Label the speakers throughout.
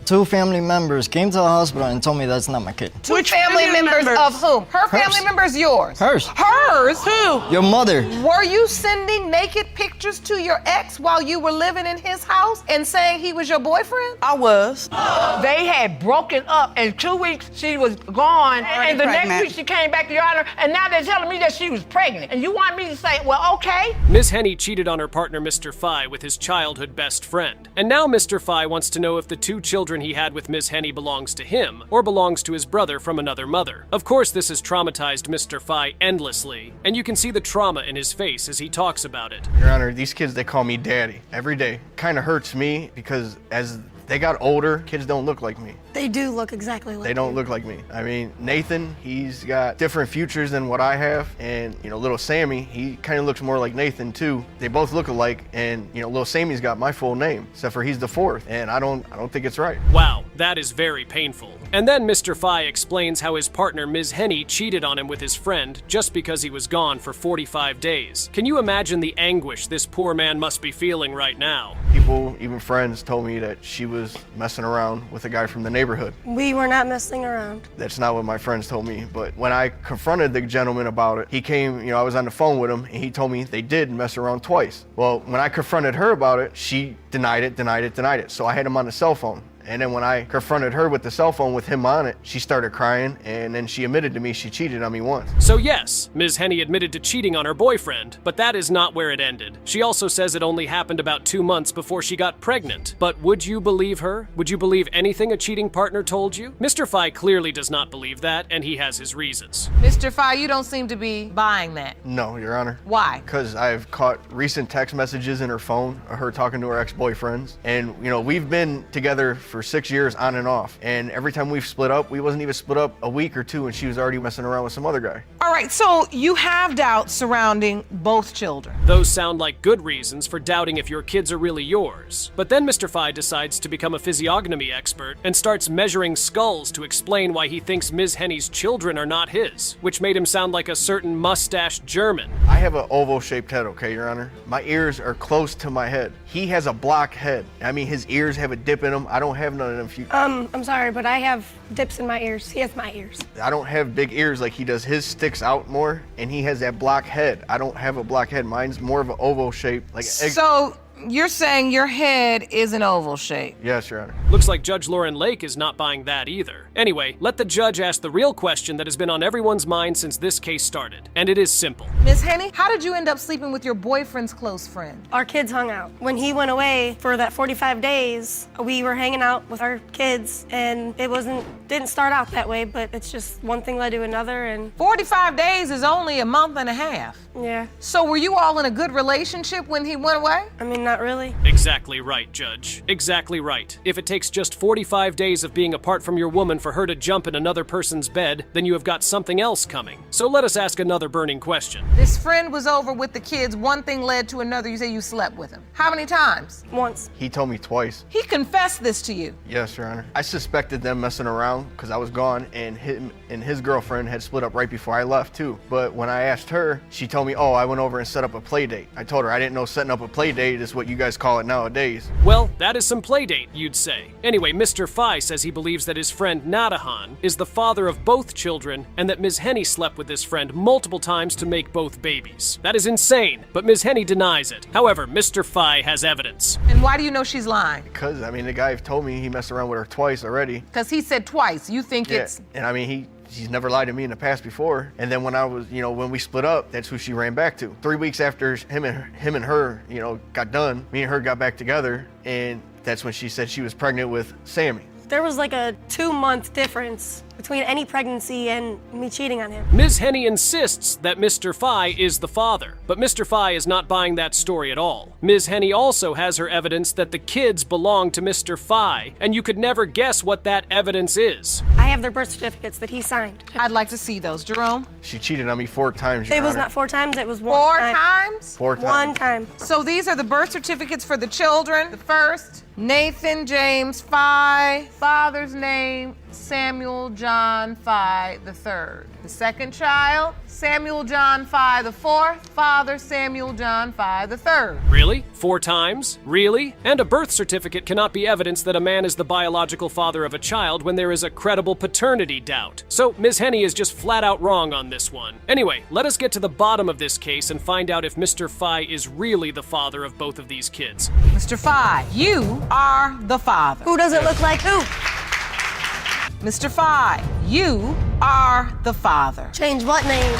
Speaker 1: 2 family members came to the hospital and told me that's not my kid.
Speaker 2: Which family members of whom? Her family members, yours?
Speaker 1: Hers.
Speaker 2: Hers? Who?
Speaker 1: Your mother.
Speaker 2: Were you sending naked pictures to your ex while you were living in his house and saying he was your boyfriend?
Speaker 3: I was. They had broken up. In 2 weeks, she was gone. And the next week, she came back to your honor. And now they're telling me that she was pregnant. And you want me to say, well, okay.
Speaker 4: Ms. Henny cheated on her partner, Mr. Phi, with his childhood best friend. And now Mr. Phi wants to know if the 2 children he had with Ms. Henny belongs to him or belongs to his brother from another mother. Of course, this has traumatized Mr. Phi endlessly, and you can see the trauma in his face as he talks about it.
Speaker 5: Your Honor, these kids, they call me daddy every day. Kind of hurts me because as they got older, kids don't look like me.
Speaker 6: They do look exactly like
Speaker 5: They don't look like me. I mean, Nathan, he's got different futures than what I have. And, little Sammy, he kind of looks more like Nathan too. They both look alike. And, little Sammy's got my full name, except for he's the 4th. And I don't think it's right.
Speaker 4: Wow, that is very painful. And then Mr. Phi explains how his partner, Ms. Henny, cheated on him with his friend just because he was gone for 45 days. Can you imagine the anguish this poor man must be feeling right now?
Speaker 5: People, even friends, told me that she was messing around with a guy from the neighborhood.
Speaker 6: We were not messing around.
Speaker 5: That's not what my friends told me. But when I confronted the gentleman about it, he came, I was on the phone with him, and he told me they did mess around twice. Well, when I confronted her about it, she denied it. So I had him on the cell phone. And then when I confronted her with the cell phone with him on it, she started crying, and then she admitted to me she cheated on me once.
Speaker 4: So yes, Ms. Henny admitted to cheating on her boyfriend, but that is not where it ended. She also says it only happened about 2 months before she got pregnant. But would you believe her? Would you believe anything a cheating partner told you? Mr. Phi clearly does not believe that, and he has his reasons.
Speaker 2: Mr. Phi, you don't seem to be buying that.
Speaker 5: No, Your Honor.
Speaker 2: Why?
Speaker 5: Because I've caught recent text messages in her phone of her talking to her ex-boyfriends. And, we've been together for 6 years on and off. And every time we've split up, we wasn't even split up a week or 2, and she was already messing around with some other guy.
Speaker 2: All right, so you have doubts surrounding both children.
Speaker 4: Those sound like good reasons for doubting if your kids are really yours. But then Mr. Phi decides to become a physiognomy expert and starts measuring skulls to explain why he thinks Ms. Henny's children are not his, which made him sound like a certain mustached German.
Speaker 5: I have an oval-shaped head, okay, Your Honor? My ears are close to my head. He has a block head. I mean, his ears have a dip in them. I don't have none of them.
Speaker 6: I'm sorry, but I have dips in my ears. He has my ears.
Speaker 5: I don't have big ears like he does. His sticks out more, and he has that block head. I don't have a block head. Mine's more of an oval shape.
Speaker 2: So you're saying your head is an oval shape?
Speaker 5: Yes, Your Honor.
Speaker 4: Looks like Judge Lauren Lake is not buying that either. Anyway, let the judge ask the real question that has been on everyone's mind since this case started. And it is simple.
Speaker 2: Ms. Henny, how did you end up sleeping with your boyfriend's close friend?
Speaker 6: Our kids hung out. When he went away for that 45 days, we were hanging out with our kids, and it didn't start out that way, but it's just one thing led to another, and
Speaker 2: 45 days is only a month and a half.
Speaker 6: yeah.
Speaker 2: So were you all in a good relationship when he went away?
Speaker 6: I mean, not really.
Speaker 4: Exactly right, Judge. Exactly right. If it takes just 45 days of being apart from your woman for her to jump in another person's bed, then you have got something else coming. So let us ask another burning question.
Speaker 2: This friend was over with the kids. One thing led to another. You say you slept with him. How many times?
Speaker 6: Once.
Speaker 5: He told me twice.
Speaker 2: He confessed this to you.
Speaker 5: Yes, Your Honor. I suspected them messing around because I was gone, and him and his girlfriend had split up right before I left too. But when I asked her, she told me, oh, I went over and set up a play date. I told her I didn't know setting up a play date is what you guys call it nowadays.
Speaker 4: Well, that is some playdate, you'd say. Anyway, Mr. Phi says he believes that his friend Nadahan is the father of both children and that Ms. Henny slept with this friend multiple times to make both babies. That is insane, but Ms. Henny denies it. However, Mr. Phi has evidence.
Speaker 2: And why do you know she's lying?
Speaker 5: Because, I mean, the guy told me he messed around with her twice already.
Speaker 2: Because he said twice. You think it's...
Speaker 5: And I mean, he's never lied to me in the past before. And then when I was, when we split up, that's who she ran back to. 3 weeks after him and her, got done, me and her got back together, and that's when she said she was pregnant with Sammy.
Speaker 6: There was like a 2-month difference between any pregnancy and me cheating on him.
Speaker 4: Ms. Henny insists that Mr. Phi is the father, but Mr. Phi is not buying that story at all. Ms. Henny also has her evidence that the kids belong to Mr. Phi, and you could never guess what that evidence is.
Speaker 6: I have their birth certificates that he signed.
Speaker 2: I'd like to see those. Jerome?
Speaker 5: She cheated on me 4 times, Your
Speaker 6: It was
Speaker 5: Honor.
Speaker 6: not 4 times, it was 1
Speaker 2: 4
Speaker 6: time.
Speaker 2: times?
Speaker 5: 4 times.
Speaker 6: 1 time.
Speaker 2: So these are the birth certificates for the children. The first, Nathan James Fye, father's name Samuel John Fye III. The second child, Samuel John Fye IV, father Samuel John Fye III.
Speaker 4: Really? 4 times? Really? And a birth certificate cannot be evidence that a man is the biological father of a child when there is a credible paternity doubt. So Ms. Henny is just flat out wrong on this one. Anyway, let us get to the bottom of this case and find out if Mr. Fye is really the father of both of these kids.
Speaker 2: Mr. Fye, you are the father.
Speaker 6: Who does it look like who?
Speaker 2: Mr. Fye, you are the father.
Speaker 6: Change what name?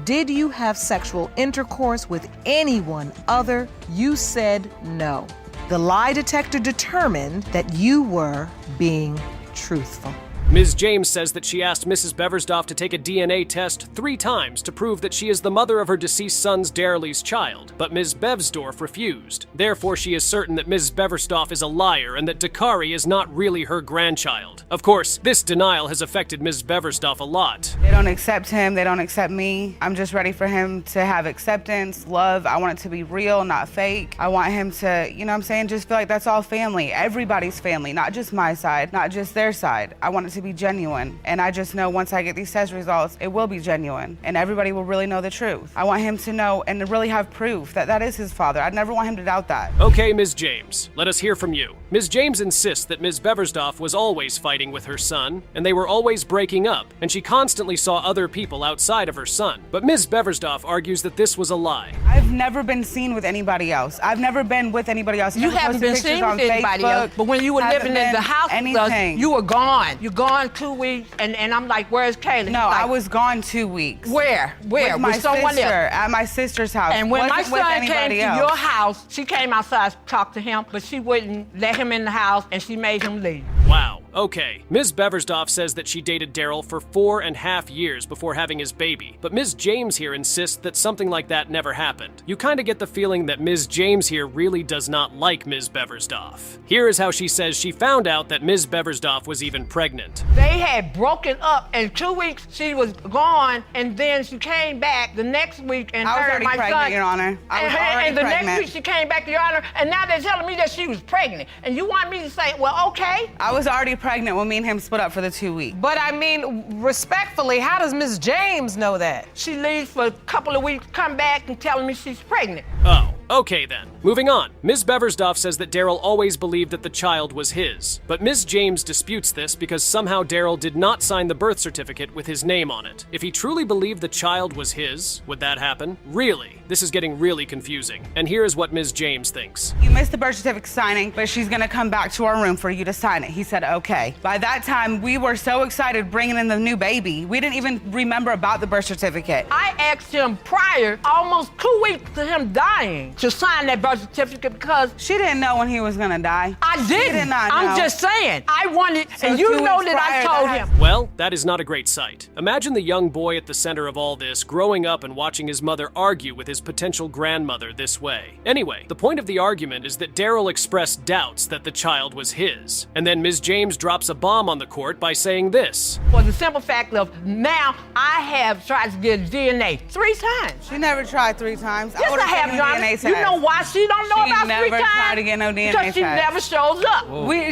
Speaker 2: Did you have sexual intercourse with anyone other? You said no. The lie detector determined that you were being truthful.
Speaker 4: Ms. James says that she asked Mrs. Beversdorf to take a DNA test 3 times to prove that she is the mother of her deceased son's Darrelly's child, but Ms. Bevsdorf refused. Therefore, she is certain that Ms. Beversdorf is a liar and that Dakari is not really her grandchild. Of course, this denial has affected Ms. Beversdorf a lot.
Speaker 7: They don't accept him, they don't accept me. I'm just ready for him to have acceptance, love. I want it to be real, not fake. I want him to, you know what I'm saying, just feel like that's all family. Everybody's family, not just my side, not just their side. I want it to be genuine. And I just know once I get these test results, it will be genuine. And everybody will really know the truth. I want him to know and to really have proof that that is his father. I'd never want him to doubt that.
Speaker 4: Okay, Ms. James, let us hear from you. Ms. James insists that Ms. Beversdorf was always fighting with her son, and they were always breaking up, and she constantly saw other people outside of her son. But Ms. Beversdorf argues that this was a lie.
Speaker 7: I've never been seen with anybody else. I've never been with anybody else.
Speaker 3: You haven't been seen with anybody else, but when you were living in the house with us, you were gone. You're gone 2 weeks, and I'm like, where's Kayla?
Speaker 7: No, I was gone 2 weeks.
Speaker 3: Where?
Speaker 7: With my
Speaker 3: someone
Speaker 7: sister,
Speaker 3: else?
Speaker 7: at my sister's house.
Speaker 3: And when my
Speaker 7: Wasn't with
Speaker 3: son came
Speaker 7: anybody
Speaker 3: to
Speaker 7: else.
Speaker 3: your house, she came outside to talk to him, but she wouldn't let him in the house, and she made him leave.
Speaker 4: Wow. Okay, Ms. Beversdorf says that she dated Darrell for 4.5 years before having his baby, but Ms. James here insists that something like that never happened. You kind of get the feeling that Ms. James here really does not like Ms. Beversdorf. Here is how she says she found out that Ms. Beversdorf was even pregnant.
Speaker 3: They had broken up. In 2 weeks, she was gone, and then she came back the next week, and
Speaker 7: I was
Speaker 3: her
Speaker 7: already
Speaker 3: and my
Speaker 7: pregnant,
Speaker 3: son,
Speaker 7: Your Honor. I was already
Speaker 3: and the
Speaker 7: pregnant.
Speaker 3: next week she came back, Your Honor, and now they're telling me that she was pregnant. And you want me to say, well, okay?
Speaker 7: I was already pregnant when me and him split up for the 2 weeks.
Speaker 2: But I mean, respectfully, how does Miss James know that?
Speaker 3: She leaves for a couple of weeks, come back and telling me she's pregnant.
Speaker 4: Oh. Okay then, moving on. Ms. Beversdorf says that Darrell always believed that the child was his, but Ms. James disputes this because somehow Darrell did not sign the birth certificate with his name on it. If he truly believed the child was his, would that happen? Really? This is getting really confusing. And here is what Ms. James thinks.
Speaker 7: You missed the birth certificate signing, but she's gonna come back to our room for you to sign it. He said, okay. By that time, we were so excited bringing in the new baby. We didn't even remember about the birth certificate.
Speaker 3: I asked him prior, almost 2 weeks to him dying, to sign that birth certificate because
Speaker 7: She didn't know when he was gonna die.
Speaker 3: I didn't.
Speaker 7: She did not know.
Speaker 3: I'm just saying. I wanted,
Speaker 7: So
Speaker 3: and you
Speaker 7: 2
Speaker 3: know
Speaker 7: weeks
Speaker 3: that I
Speaker 7: prior,
Speaker 3: told
Speaker 7: that
Speaker 3: him.
Speaker 4: Well, that is not a great sight. Imagine the young boy at the center of all this, growing up and watching his mother argue with his potential grandmother this way. Anyway, the point of the argument is that Darrell expressed doubts that the child was his. And then Ms. James drops a bomb on the court by saying this.
Speaker 3: For the simple fact of now I have tried to get DNA 3 times.
Speaker 7: She never tried 3 times.
Speaker 3: Yes, I have, Your Honor. You know why she don't know
Speaker 7: She
Speaker 3: about 3
Speaker 7: never
Speaker 3: times?
Speaker 7: tried to get no DNA
Speaker 3: because she
Speaker 7: test.
Speaker 3: never shows up.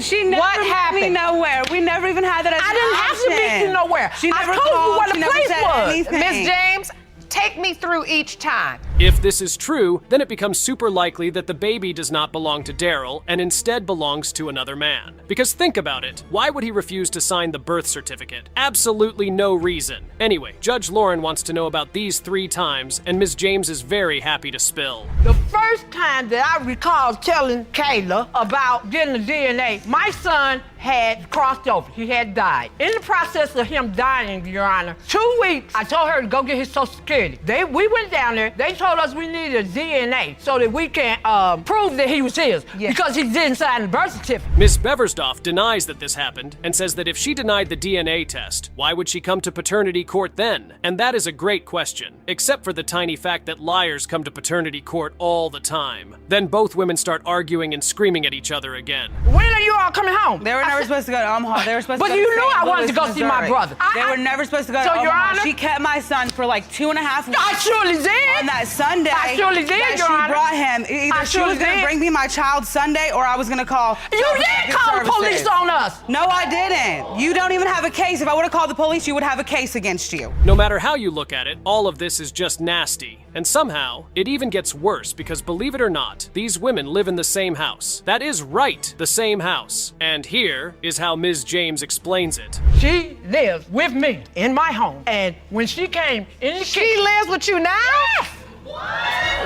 Speaker 7: She never
Speaker 3: What
Speaker 7: met me
Speaker 3: happened?
Speaker 7: nowhere. We never even had that as
Speaker 3: I
Speaker 7: an
Speaker 3: didn't have to meet
Speaker 7: option.
Speaker 3: you nowhere.
Speaker 7: She
Speaker 3: I
Speaker 7: never
Speaker 3: told you
Speaker 7: called.
Speaker 3: where the
Speaker 7: She never
Speaker 3: place
Speaker 7: said
Speaker 3: was.
Speaker 7: anything.
Speaker 2: Miss James, take me through each time.
Speaker 4: If this is true, then it becomes super likely that the baby does not belong to Darrell and instead belongs to another man. Because think about it, why would he refuse to sign the birth certificate? Absolutely no reason. Anyway, Judge Lauren wants to know about these 3 times, and Ms. James is very happy to spill.
Speaker 3: The first time that I recall telling Kayla about getting the DNA, my son had crossed over. He had died. In the process of him dying, Your Honor, 2 weeks, I told her to go get his Social Security. We went down there. They told us we needed a DNA so that we can prove that he was his because he didn't sign the birth certificate.
Speaker 4: Ms. Beversdorf denies that this happened and says that if she denied the DNA test, why would she come to paternity court then? And that is a great question, except for the tiny fact that liars come to paternity court all the time. Then both women start arguing and screaming at each other again.
Speaker 3: When are you all coming home?
Speaker 7: They were never supposed to go to Omaha. They were supposed
Speaker 3: But
Speaker 7: to go
Speaker 3: you
Speaker 7: to
Speaker 3: knew
Speaker 7: St.
Speaker 3: I wanted
Speaker 7: Louis,
Speaker 3: to go see my
Speaker 7: Missouri.
Speaker 3: brother.
Speaker 7: They were never supposed to go to
Speaker 3: So, Your
Speaker 7: Omaha.
Speaker 3: Honor?
Speaker 7: She kept my son for like 2.5 weeks.
Speaker 3: I surely did.
Speaker 7: On that Sunday,
Speaker 3: I surely did,
Speaker 7: that
Speaker 3: Your
Speaker 7: she
Speaker 3: Honor.
Speaker 7: brought him. Either
Speaker 3: I
Speaker 7: she was
Speaker 3: surely
Speaker 7: going to
Speaker 3: did.
Speaker 7: bring me my child Sunday, or I was going to call.
Speaker 3: You did call the police on us.
Speaker 7: No, I didn't. You don't even have a case. If I would have called the police, you would have a case against you.
Speaker 4: No matter how you look at it, all of this is just nasty. And somehow, it even gets worse because believe it or not, these women live in the same house. That is right, the same house. And here is how Ms. James explains it.
Speaker 3: She lives with me in my home. And when she came in the
Speaker 2: She lives with you now?
Speaker 3: Yes.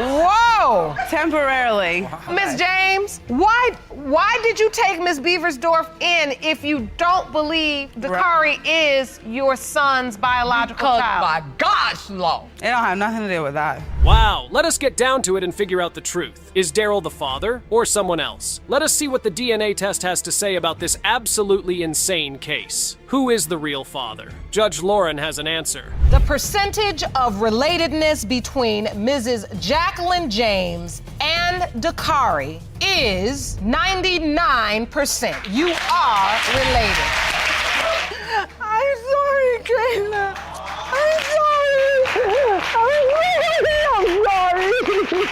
Speaker 2: Whoa!
Speaker 7: Temporarily.
Speaker 2: Miss James, why did you take Miss Beaversdorf in if you don't believe Dakari is your son's biological
Speaker 3: Because
Speaker 2: child?
Speaker 3: by God's law.
Speaker 7: It don't have nothing to do with that.
Speaker 4: Wow, let us get down to it and figure out the truth. Is Daryl the father or someone else? Let us see what the DNA test has to say about this absolutely insane case. Who is the real father? Judge Lauren has an answer.
Speaker 2: The percentage of relatedness between Mrs. Jacqueline James and Dakari is 99%. You are related.
Speaker 3: I'm sorry, Kayla. I'm sorry. I'm sorry.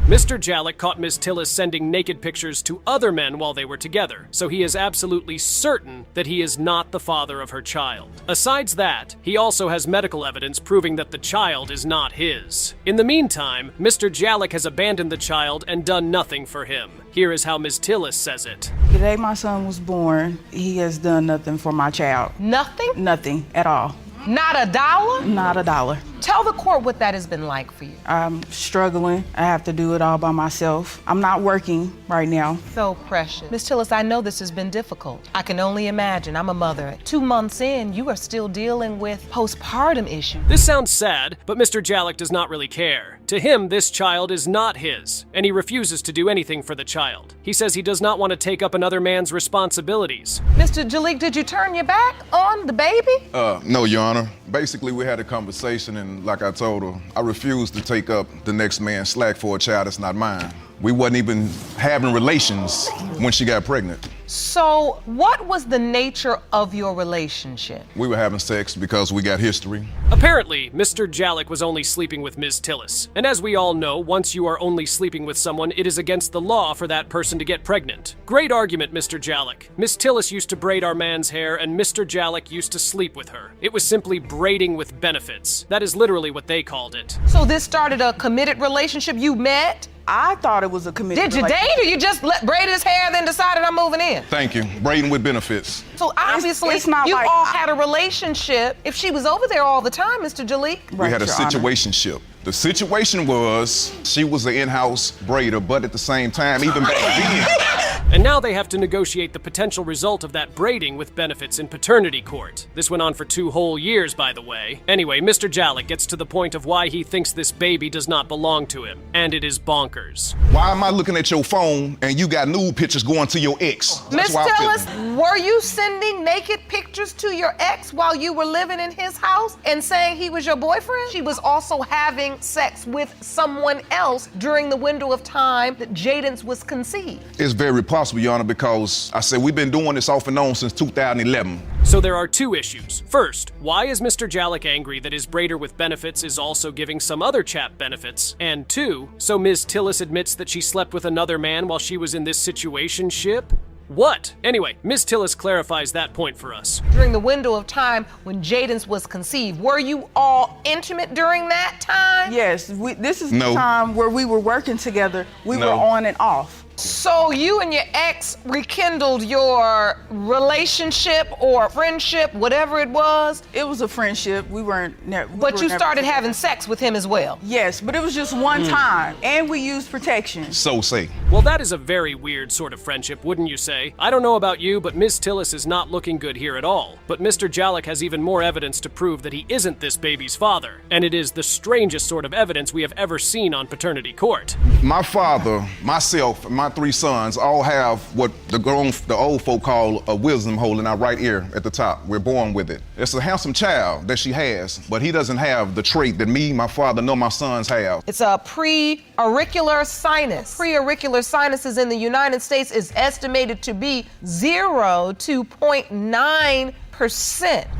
Speaker 4: Mr. Jalek caught Ms. Tillis sending naked pictures to other men while they were together, so he is absolutely certain that he is not the father of her child. Asides that, he also has medical evidence proving that the child is not his. In the meantime, Mr. Jalek has abandoned the child and done nothing for him. Here is how Ms. Tillis says it.
Speaker 8: The day my son was born, he has done nothing for my child.
Speaker 2: Nothing?
Speaker 8: Nothing at all.
Speaker 2: Not a dollar?
Speaker 8: Not a dollar.
Speaker 2: Tell the court what that has been like for you.
Speaker 8: I'm struggling. I have to do it all by myself. I'm not working right now.
Speaker 2: So precious. Miss Tillis, I know this has been difficult. I can only imagine. I'm a mother. 2 months in, you are still dealing with postpartum issues.
Speaker 4: This sounds sad, but Mr. Jalek does not really care. To him, this child is not his, and he refuses to do anything for the child. He says he does not want to take up another man's responsibilities.
Speaker 2: Mr. Jalik, did you turn your back on the baby?
Speaker 9: No, Your Honor. Basically, we had a conversation, and like I told her, I refused to take up the next man's slack for a child that's not mine. We wasn't even having relations when she got pregnant.
Speaker 2: So, what was the nature of your relationship?
Speaker 9: We were having sex because we got history.
Speaker 4: Apparently, Mr. Jalek was only sleeping with Ms. Tillis. And as we all know, once you are only sleeping with someone, it is against the law for that person to get pregnant. Great argument, Mr. Jalek. Ms. Tillis used to braid our man's hair, and Mr. Jalek used to sleep with her. It was simply braiding with benefits. That is literally what they called it.
Speaker 2: So this started a committed relationship? You met?
Speaker 8: I thought it was a committed
Speaker 2: Did you date or you just braided his hair and then decided I'm moving in?
Speaker 9: Thank you. Braiding with benefits.
Speaker 2: So obviously
Speaker 8: it's not
Speaker 2: you
Speaker 8: like
Speaker 2: all had a relationship. If she was over there all the time, Mr. Jalik.
Speaker 9: We had a
Speaker 8: Your Honor.
Speaker 9: situationship. The situation was she was an in-house braider, but at the same time, even back then,
Speaker 4: And now they have to negotiate the potential result of that braiding with benefits in paternity court. This went on for 2 whole years, by the way. Anyway, Mr. Jalek gets to the point of why he thinks this baby does not belong to him, and it is bonkers.
Speaker 9: why am I looking at your phone and you got nude pictures going to your ex?
Speaker 2: Miss
Speaker 9: That's why I feel-
Speaker 2: Tillis, were you sending naked pictures to your ex while you were living in his house and saying he was your boyfriend? She was also having sex with someone else during the window of time that Jaden's was conceived.
Speaker 9: It's very possible, Your Honor, because I said we've been doing this off and on since 2011.
Speaker 4: So there are 2 issues. First, why is Mr. Jalek angry that his braider with benefits is also giving some other chap benefits? And 2, so Ms. Tillis admits that she slept with another man while she was in this situationship? What? Anyway, Ms. Tillis clarifies that point for us.
Speaker 2: During the window of time when Jaden's was conceived, were you all intimate during that time?
Speaker 8: Yes, this is
Speaker 9: No.
Speaker 8: the time where we were working together. We
Speaker 9: No.
Speaker 8: were on and off.
Speaker 2: So you and your ex rekindled your relationship or friendship, whatever it was,
Speaker 8: It was a friendship. We weren't.
Speaker 2: but you started having sex with him as well.
Speaker 8: Yes, but it was just one time, and we used protection.
Speaker 9: So say.
Speaker 4: Well, that is a very weird sort of friendship, wouldn't you say? I don't know about you, but Ms. Tillis is not looking good here at all. But Mr. Jalek has even more evidence to prove that he isn't this baby's father. And it is the strangest sort of evidence we have ever seen on paternity court.
Speaker 9: My father, myself, and my my 3 sons all have what the old folk call a wisdom hole in our right ear at the top. We're born with it. It's a handsome child that she has, but he doesn't have the trait that me, my father, nor my sons have.
Speaker 2: It's a pre-auricular sinus. Pre-auricular sinuses in the United States is estimated to be 0 to 0.9%.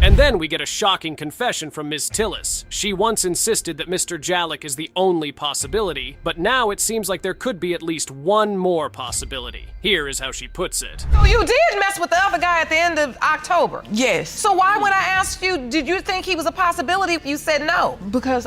Speaker 4: And then we get a shocking confession from Ms. Tillis. She once insisted that Mr. Jalek is the only possibility, but now it seems like there could be at least one more possibility. Here is how she puts it.
Speaker 2: So you did mess with the other guy at the end of October?
Speaker 8: Yes.
Speaker 2: So why when I asked you, did you think he was a possibility, you said no?
Speaker 8: Because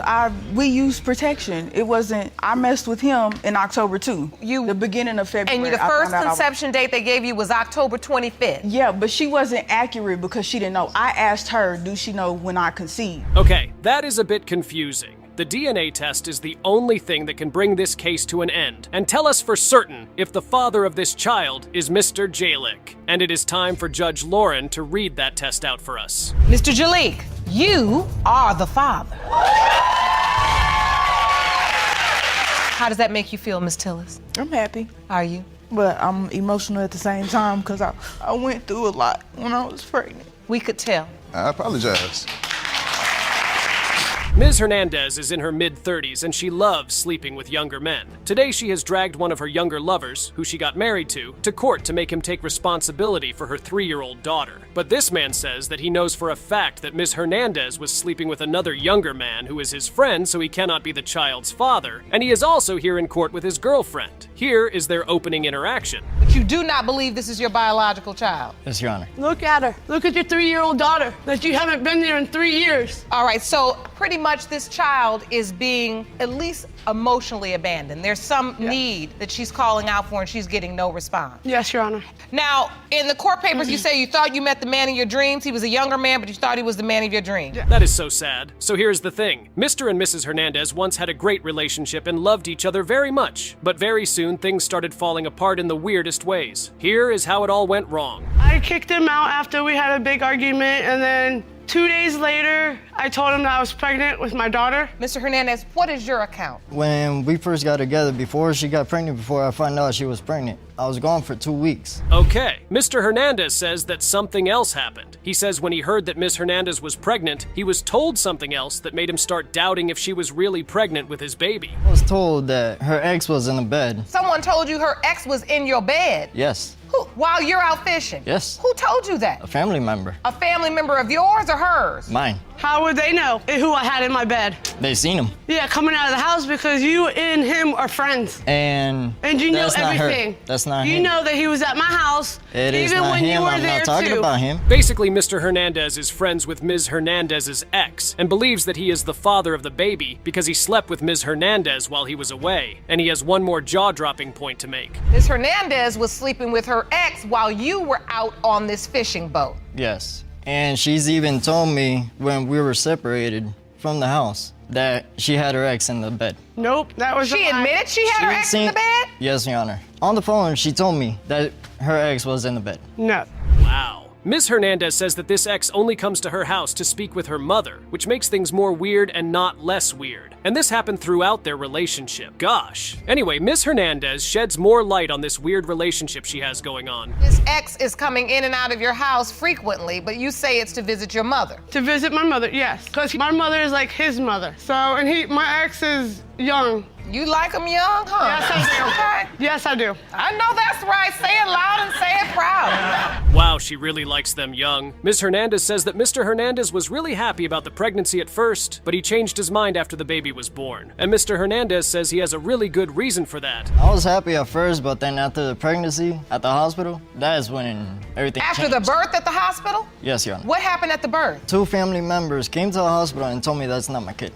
Speaker 8: we used protection. It wasn't, I messed with him in October too. The beginning of February.
Speaker 2: And the first conception date they gave you was October 25th.
Speaker 8: Yeah, but she wasn't accurate because she didn't know. I asked her, do she know when I conceived?
Speaker 4: Okay, that is a bit confusing. The DNA test is the only thing that can bring this case to an end and tell us for certain if the father of this child is Mr. Jalek. And it is time for Judge Lauren to read that test out for us.
Speaker 2: Mr. Jalek, you are the father. How does that make you feel, Ms. Tillis?
Speaker 8: I'm happy.
Speaker 2: Are you?
Speaker 8: But I'm emotional at the same time because I went through a lot when I was pregnant.
Speaker 2: We could tell.
Speaker 9: I apologize.
Speaker 4: Ms. Hernandez is in her mid-30s and she loves sleeping with younger men. Today she has dragged one of her younger lovers, who she got married to court to make him take responsibility for her 3-year-old daughter. But this man says that he knows for a fact that Ms. Hernandez was sleeping with another younger man who is his friend, so he cannot be the child's father, and he is also here in court with his girlfriend. Here is their opening interaction.
Speaker 2: But you do not believe this is your biological child?
Speaker 1: Yes, Your Honor.
Speaker 10: Look at her. Look at your 3-year-old daughter that you haven't been there in 3 years.
Speaker 2: All right, so pretty much this child is being at least emotionally abandoned. There's some need that she's calling out for and she's getting no response.
Speaker 10: Yes, Your Honor.
Speaker 2: Now, in the court papers, you say you thought you met the man of your dreams. He was a younger man, but you thought he was the man of your dreams.
Speaker 4: That is so sad. So here's the thing. Mr. and Mrs. Hernandez once had a great relationship and loved each other very much. But very soon, things started falling apart in the weirdest ways. Here is how it all went wrong.
Speaker 10: I kicked him out after we had a big argument, and then 2 days later, I told him that I was pregnant with my daughter.
Speaker 2: Mr. Hernandez, what is your account?
Speaker 1: When we first got together, before she got pregnant, before I found out she was pregnant, I was gone for 2 weeks.
Speaker 4: Okay, Mr. Hernandez says that something else happened. He says when he heard that Ms. Hernandez was pregnant, he was told something else that made him start doubting if she was really pregnant with his baby.
Speaker 1: I was told that her ex was in the bed.
Speaker 2: Someone told you her ex was in your bed?
Speaker 1: Yes.
Speaker 2: Who, while you're out fishing?
Speaker 1: Yes.
Speaker 2: Who told you that?
Speaker 1: A family member.
Speaker 2: A family member of yours or hers?
Speaker 1: Mine.
Speaker 10: How would they know who I had in my bed?
Speaker 1: They seen him.
Speaker 10: Yeah, coming out of the house because you and him are friends.
Speaker 1: And
Speaker 10: you know
Speaker 1: that's not
Speaker 10: everything.
Speaker 1: Her. That's not
Speaker 10: you
Speaker 1: him.
Speaker 10: You know that he was at my house.
Speaker 1: It is
Speaker 10: even
Speaker 1: not
Speaker 10: when
Speaker 1: him.
Speaker 10: you were
Speaker 1: I'm
Speaker 10: there
Speaker 1: not talking
Speaker 10: too.
Speaker 1: about him.
Speaker 4: Basically, Mr. Hernandez is friends with Ms. Hernandez's ex and believes that he is the father of the baby because he slept with Ms. Hernandez while he was away. And he has one more jaw-dropping point to make.
Speaker 2: Ms. Hernandez was sleeping with her ex while you were out on this fishing boat.
Speaker 1: Yes. And she's even told me when we were separated from the house that she had her ex in the bed.
Speaker 10: Nope, that was
Speaker 2: She admitted she had her ex in the bed?
Speaker 1: Yes, Your Honor. On the phone, she told me that her ex was in the bed.
Speaker 10: No.
Speaker 4: Wow. Ms. Hernandez says that this ex only comes to her house to speak with her mother, which makes things more weird and not less weird. And this happened throughout their relationship. Gosh. Anyway, Ms. Hernandez sheds more light on this weird relationship she has going on.
Speaker 2: This ex is coming in and out of your house frequently, but you say it's to visit your mother.
Speaker 10: To visit my mother, yes. Because my mother is like his mother. So, and my ex is young.
Speaker 2: You like him young, huh?
Speaker 10: Yes, I do.
Speaker 2: Okay.
Speaker 10: Yes, I do.
Speaker 2: I know that's right. Say it loud and say it proud.
Speaker 4: Wow, she really likes them young. Ms. Hernandez says that Mr. Hernandez was really happy about the pregnancy at first, but he changed his mind after the baby was born. And Mr. Hernandez says he has a really good reason for that.
Speaker 1: I was happy at first, but then after the pregnancy at the hospital, that is when everything
Speaker 2: After
Speaker 1: changed.
Speaker 2: the birth at the hospital?
Speaker 1: Yes, Your Honor.
Speaker 2: What happened at the birth?
Speaker 1: 2 family members came to the hospital and told me that's not my kid.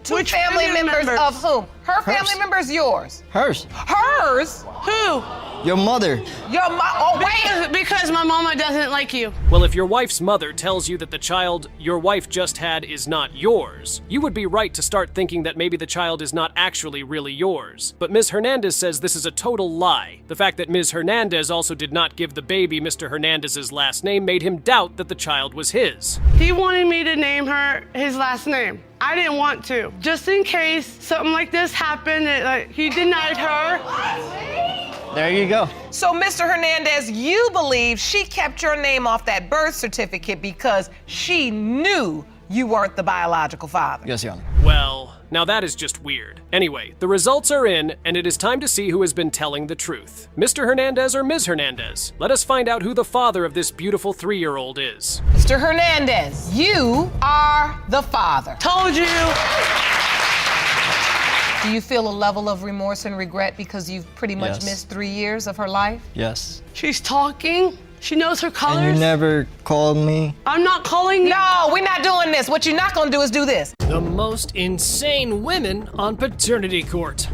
Speaker 2: Two
Speaker 10: Which
Speaker 2: family
Speaker 10: family
Speaker 2: members
Speaker 10: members?
Speaker 2: of whom? Her family
Speaker 1: Hers.
Speaker 2: members, yours.
Speaker 1: Hers.
Speaker 2: Hers?
Speaker 10: Who?
Speaker 1: Your mother.
Speaker 2: Your mom. Oh, wait.
Speaker 10: Because my mama doesn't like you.
Speaker 4: Well, if your wife's mother tells you that the child your wife just had is not yours, you would be right to start thinking that maybe the child is not actually really yours. But Ms. Hernandez says this is a total lie. The fact that Ms. Hernandez also did not give the baby Mr. Hernandez's last name made him doubt that the child was his.
Speaker 10: He wanted me to name her his last name. I didn't want to. Just in case something like this happened, that he denied her.
Speaker 1: There you go.
Speaker 2: So, Mr. Hernandez, you believe she kept your name off that birth certificate because she knew you weren't the biological father?
Speaker 1: Yes, Your Honor.
Speaker 4: Well, now that is just weird. Anyway, the results are in, and it is time to see who has been telling the truth. Mr. Hernandez or Ms. Hernandez? Let us find out who the father of this beautiful 3-year-old is.
Speaker 2: Mr. Hernandez, you are the father.
Speaker 10: Told you.
Speaker 2: Do you feel a level of remorse and regret because you've pretty much
Speaker 1: Yes.
Speaker 2: missed 3 years of her life?
Speaker 1: Yes.
Speaker 10: She's talking. She knows her colors.
Speaker 1: And you never called me.
Speaker 10: I'm not calling you.
Speaker 2: No, we're not doing this. What you're not gonna do is do this.
Speaker 4: The most insane women on paternity court.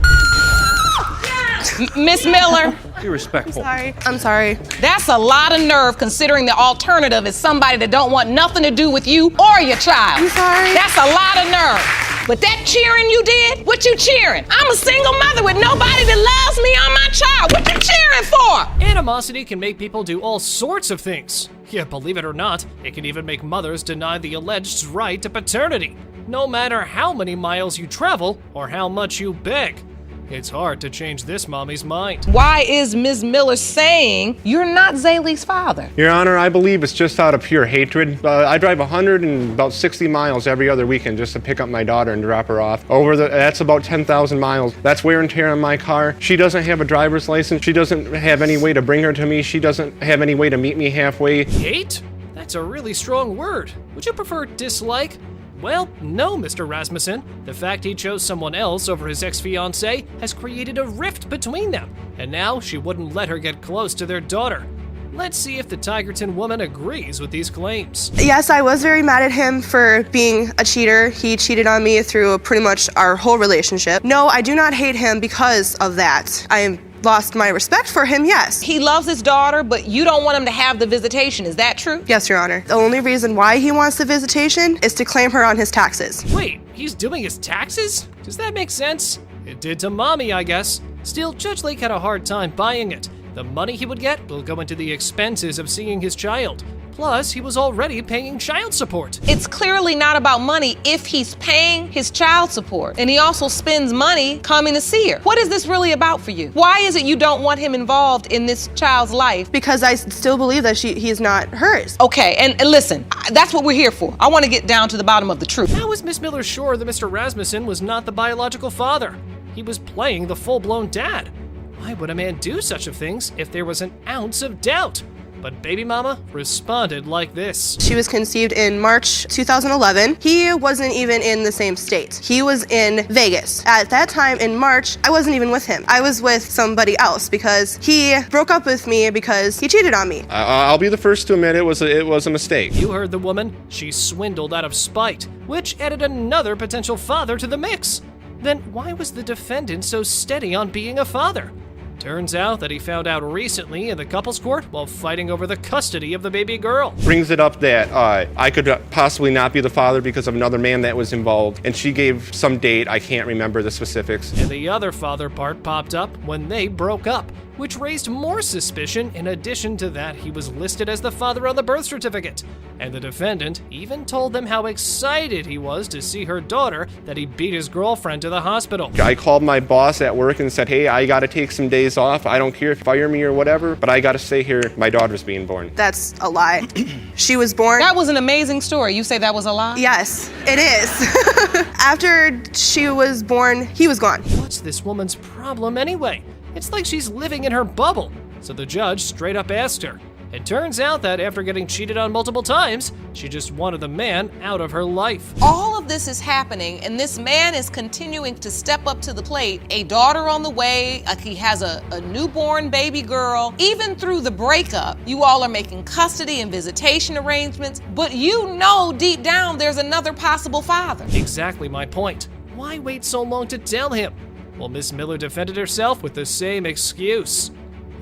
Speaker 2: Miss Miller,
Speaker 11: Be respectful.
Speaker 6: I'm sorry.
Speaker 2: that's a lot of nerve considering the alternative is somebody that don't want nothing to do with you or your child.
Speaker 6: I'm sorry.
Speaker 2: That's a lot of nerve. But that cheering you did, what you cheering? I'm a single mother with nobody that loves me or my child. What you cheering for?
Speaker 4: Animosity can make people do all sorts of things. Yeah, believe it or not, it can even make mothers deny the alleged right to paternity, no matter how many miles you travel or how much you beg. It's hard to change this mommy's mind.
Speaker 2: Why is Ms. Miller saying you're not Zaylee's father?
Speaker 11: Your Honor, I believe it's just out of pure hatred. I drive 160 miles every other weekend just to pick up my daughter and drop her off. That's about 10,000 miles. That's wear and tear on my car. She doesn't have a driver's license. She doesn't have any way to bring her to me. She doesn't have any way to meet me halfway.
Speaker 4: Hate? That's a really strong word. Would you prefer dislike? Well, no, Mr. Rasmussen. The fact he chose someone else over his ex-fiancée has created a rift between them, and now she wouldn't let her get close to their daughter. Let's see if the Tigerton woman agrees with these claims.
Speaker 6: Yes, I was very mad at him for being a cheater. He cheated on me through pretty much our whole relationship. No, I do not hate him because of that. I lost my respect for him, yes.
Speaker 2: He loves his daughter, but you don't want him to have the visitation. Is that true?
Speaker 6: Yes, Your Honor. The only reason why he wants the visitation is to claim her on his taxes.
Speaker 4: Wait, he's doing his taxes? Does that make sense? It did to Mommy, I guess. Still, Judge Lake had a hard time buying it. The money he would get will go into the expenses of seeing his child. Plus, he was already paying child support.
Speaker 2: It's clearly not about money if he's paying his child support. And he also spends money coming to see her. What is this really about for you? Why is it you don't want him involved in this child's life?
Speaker 6: Because I still believe that he is not hers.
Speaker 2: Okay, and listen, that's what we're here for. I want to get down to the bottom of the truth.
Speaker 4: How is Miss Miller sure that Mr. Rasmussen was not the biological father? He was playing the full-blown dad. Why would a man do such a things if there was an ounce of doubt? But baby mama responded like this.
Speaker 6: She was conceived in March 2011. He wasn't even in the same state. He was in Vegas. At that time in March, I wasn't even with him. I was with somebody else because he broke up with me because he cheated on me.
Speaker 11: I'll be the first to admit it was a mistake.
Speaker 4: You heard the woman. She swindled out of spite, which added another potential father to the mix. Then why was the defendant so steady on being a father? Turns out that he found out recently in the couples court while fighting over the custody of the baby girl.
Speaker 11: Brings it up that I could possibly not be the father because of another man that was involved, and she gave some date. I can't remember the specifics.
Speaker 4: And the other father part popped up when they broke up, which raised more suspicion. In addition to that, he was listed as the father on the birth certificate. And the defendant even told them how excited he was to see her daughter, that he beat his girlfriend to the hospital.
Speaker 11: I called my boss at work and said, hey, I gotta take some days off. I don't care if you fire me or whatever, but I gotta stay here. My daughter's being born.
Speaker 6: That's a lie. She was born.
Speaker 2: That was an amazing story. You say that was a lie?
Speaker 6: Yes, it is. After she was born, he was gone.
Speaker 4: What's this woman's problem anyway? It's like she's living in her bubble. So the judge straight up asked her. It turns out that after getting cheated on multiple times, she just wanted the man out of her life.
Speaker 2: All of this is happening, and this man is continuing to step up to the plate. A daughter on the way, he has a newborn baby girl. Even through the breakup, you all are making custody and visitation arrangements, but you know deep down there's another possible father.
Speaker 4: Exactly my point. Why wait so long to tell him? Well, Miss Miller defended herself with the same excuse.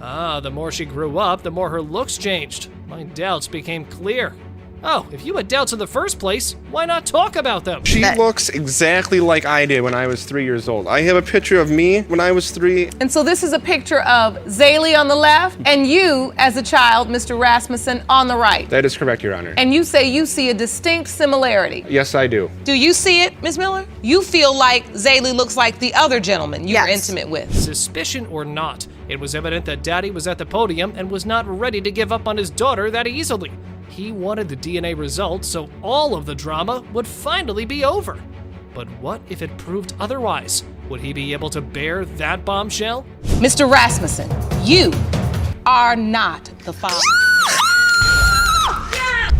Speaker 4: The more she grew up, the more her looks changed. My doubts became clear. Oh, if you had doubts in the first place, why not talk about them?
Speaker 11: She looks exactly like I did when I was 3 years old. I have a picture of me when I was 3.
Speaker 2: And so this is a picture of Zaylee on the left and you as a child, Mr. Rasmussen, on the right.
Speaker 11: That is correct, Your Honor.
Speaker 2: And you say you see a distinct similarity.
Speaker 11: Yes, I do.
Speaker 12: Do you see it, Ms. Miller? You feel like Zaylee looks like the other gentleman you were intimate with.
Speaker 4: Suspicion or not, it was evident that Daddy was at the podium and was not ready to give up on his daughter that easily. He wanted the DNA results so all of the drama would finally be over. But what if it proved otherwise? Would he be able to bear that bombshell?
Speaker 12: Mr. Rasmussen, you are not the father.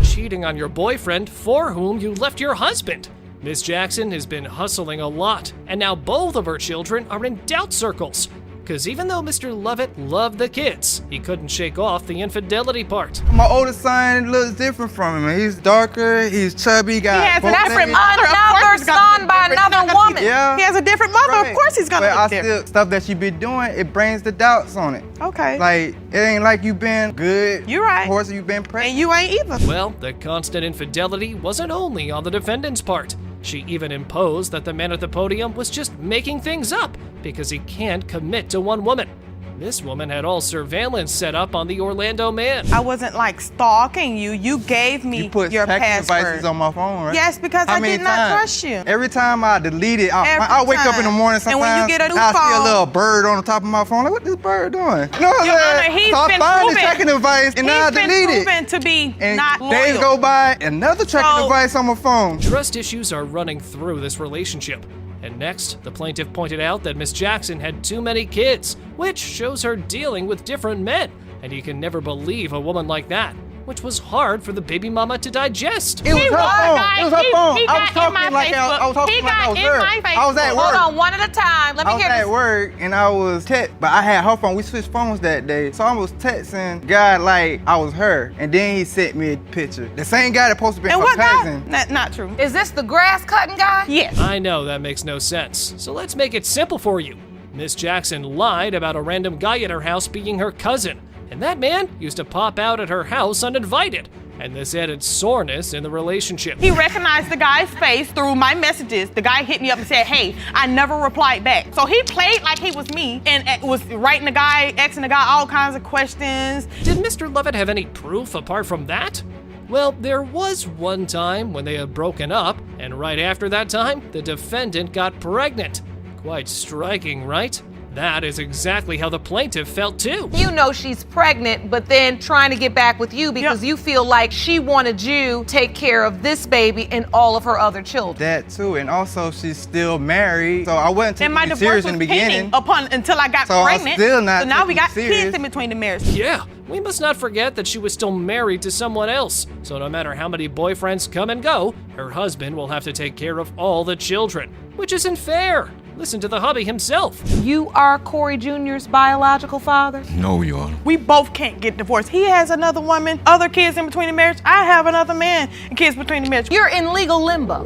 Speaker 4: Cheating on your boyfriend for whom you left your husband. Miss Jackson has been hustling a lot, and now both of her children are in doubt circles. Because even though Mr. Lovett loved the kids, he couldn't shake off the infidelity part.
Speaker 13: My oldest son looks different from him. He's darker, he's chubby, got
Speaker 3: He has a
Speaker 13: both
Speaker 3: different
Speaker 13: legs.
Speaker 3: mother.
Speaker 12: Another son by another woman.
Speaker 13: Yeah.
Speaker 3: He has a different mother.
Speaker 13: Right.
Speaker 3: Of course he's gonna
Speaker 13: But I
Speaker 3: look different.
Speaker 13: still, stuff that you been doing, it brings the doubts on it.
Speaker 3: Okay.
Speaker 13: Like, it ain't like you been good.
Speaker 3: You're right.
Speaker 13: Of course, you been pregnant.
Speaker 3: And you ain't either.
Speaker 4: Well, the constant infidelity wasn't only on the defendant's part. She even imposed that the man at the podium was just making things up because he can't commit to one woman. This woman had all surveillance set up on the Orlando man.
Speaker 3: I wasn't like stalking you. You gave me
Speaker 13: You put
Speaker 3: your
Speaker 13: tracking
Speaker 3: password.
Speaker 13: devices on my phone, right?
Speaker 3: Yes, because
Speaker 13: How
Speaker 3: I
Speaker 13: many
Speaker 3: did not
Speaker 13: times?
Speaker 3: trust you.
Speaker 13: Every time I delete it,
Speaker 3: Every
Speaker 13: I wake up in the
Speaker 3: time.
Speaker 13: morning
Speaker 3: And
Speaker 13: sometimes,
Speaker 3: when you get a new
Speaker 13: I see a
Speaker 3: phone-
Speaker 13: little bird on the top of my phone. Like, what this bird doing? You know what
Speaker 3: Your
Speaker 13: I'm saying?
Speaker 3: Honor, he's
Speaker 13: So I
Speaker 3: been
Speaker 13: find the
Speaker 3: proven-
Speaker 13: tracking device and I
Speaker 3: He's been
Speaker 13: delete it.
Speaker 3: proven to be
Speaker 13: And
Speaker 3: not loyal.
Speaker 13: days go by, another tracking
Speaker 3: So-
Speaker 13: device on my phone.
Speaker 4: Trust issues are running through this relationship. And next, the plaintiff pointed out that Miss Jackson had too many kids, which shows her dealing with different men. And you can never believe a woman like that, which was hard for the baby mama to digest.
Speaker 13: It was her phone.
Speaker 3: guys.
Speaker 13: It was her
Speaker 3: He-
Speaker 13: phone.
Speaker 3: he
Speaker 13: I was
Speaker 3: got in my
Speaker 13: talking like I was
Speaker 3: Facebook.
Speaker 13: talking
Speaker 3: He
Speaker 13: like I
Speaker 3: got
Speaker 13: was
Speaker 3: in
Speaker 13: her.
Speaker 3: my
Speaker 13: I was at
Speaker 3: Facebook.
Speaker 13: work.
Speaker 12: Hold on, one at a time. Let me
Speaker 13: I was
Speaker 12: hear
Speaker 13: at
Speaker 12: this.
Speaker 13: work and I was text, but I had her phone. We switched phones that day, so I was texting God like I was her, and then he sent me a picture. The same guy that supposed to be
Speaker 3: And
Speaker 13: her
Speaker 3: what guy?
Speaker 13: cousin.
Speaker 3: Not true.
Speaker 12: Is this the grass cutting guy?
Speaker 3: Yes.
Speaker 4: I know that makes no sense, so let's make it simple for you. Miss Jackson lied about a random guy at her house being her cousin, and that man used to pop out at her house uninvited, and this added soreness in the relationship.
Speaker 3: He recognized the guy's face through my messages. The guy hit me up and said, hey, I never replied back. So he played like he was me and was writing the guy, asking the guy all kinds of questions.
Speaker 4: Did Mr. Lovett have any proof apart from that? Well, there was one time when they had broken up, and right after that time, the defendant got pregnant. Quite striking, right? That is exactly how the plaintiff felt too.
Speaker 12: You know she's pregnant, but then trying to get back with you because you feel like she wanted you to take care of this baby and all of her other children.
Speaker 13: That too, and also she's still married, so I wasn't
Speaker 3: And my
Speaker 13: taking it
Speaker 3: divorce
Speaker 13: serious
Speaker 3: was
Speaker 13: in the
Speaker 3: pending
Speaker 13: beginning.
Speaker 3: until I got
Speaker 13: So I'm
Speaker 3: pregnant.
Speaker 13: still not
Speaker 3: so now we
Speaker 13: taking
Speaker 3: got
Speaker 13: it serious.
Speaker 3: kids in between the marriage.
Speaker 4: Yeah, we must not forget that she was still married to someone else. So no matter how many boyfriends come and go, her husband will have to take care of all the children, which isn't fair. Listen to the hubby himself.
Speaker 12: You are Corey Jr.'s biological father?
Speaker 14: No, Your Honor.
Speaker 3: We both can't get divorced. He has another woman, other kids in between the marriage. I have another man and kids between the marriage.
Speaker 12: You're in legal limbo.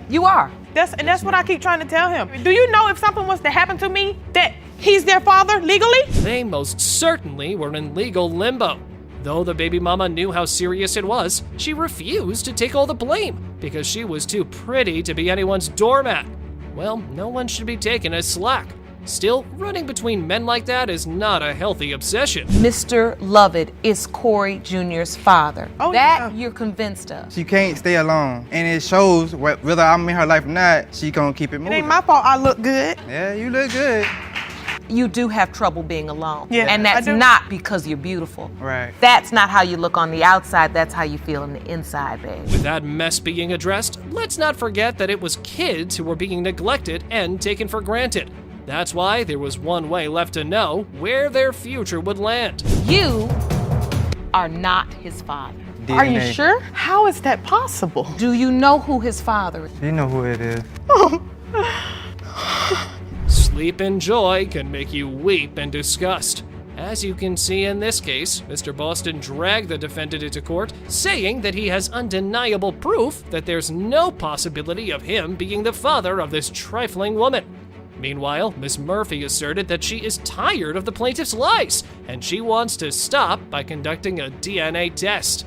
Speaker 12: You are.
Speaker 3: That's what I keep trying to tell him. Do you know if something was to happen to me that he's their father legally?
Speaker 4: They most certainly were in legal limbo. Though the baby mama knew how serious it was, she refused to take all the blame because she was too pretty to be anyone's doormat. Well, no one should be taken as slack. Still, running between men like that is not a healthy obsession.
Speaker 12: Mr. Lovett is Corey Jr.'s father.
Speaker 3: Oh,
Speaker 12: that
Speaker 3: yeah.
Speaker 12: you're convinced of.
Speaker 13: She can't stay alone, and it shows whether I'm in her life or not. She gonna keep it
Speaker 3: It
Speaker 13: moving.
Speaker 3: ain't my fault I look good.
Speaker 13: Yeah, you look good.
Speaker 12: You do have trouble being alone.
Speaker 3: Yeah,
Speaker 12: and
Speaker 3: I
Speaker 12: that's
Speaker 3: do.
Speaker 12: not because you're beautiful.
Speaker 13: Right.
Speaker 12: That's not how you look on the outside, that's how you feel on the inside, babe.
Speaker 4: With that mess being addressed, let's not forget that it was kids who were being neglected and taken for granted. That's why there was one way left to know where their future would land.
Speaker 12: You are not his father.
Speaker 13: DNA.
Speaker 3: Are you sure? How is that possible?
Speaker 12: Do you know who his father is?
Speaker 13: You know who it is.
Speaker 4: Sleep and joy can make you weep in disgust. As you can see in this case, Mr. Boston dragged the defendant into court, saying that he has undeniable proof that there's no possibility of him being the father of this trifling woman. Meanwhile, Miss Murphy asserted that she is tired of the plaintiff's lies, and she wants to stop by conducting a DNA test.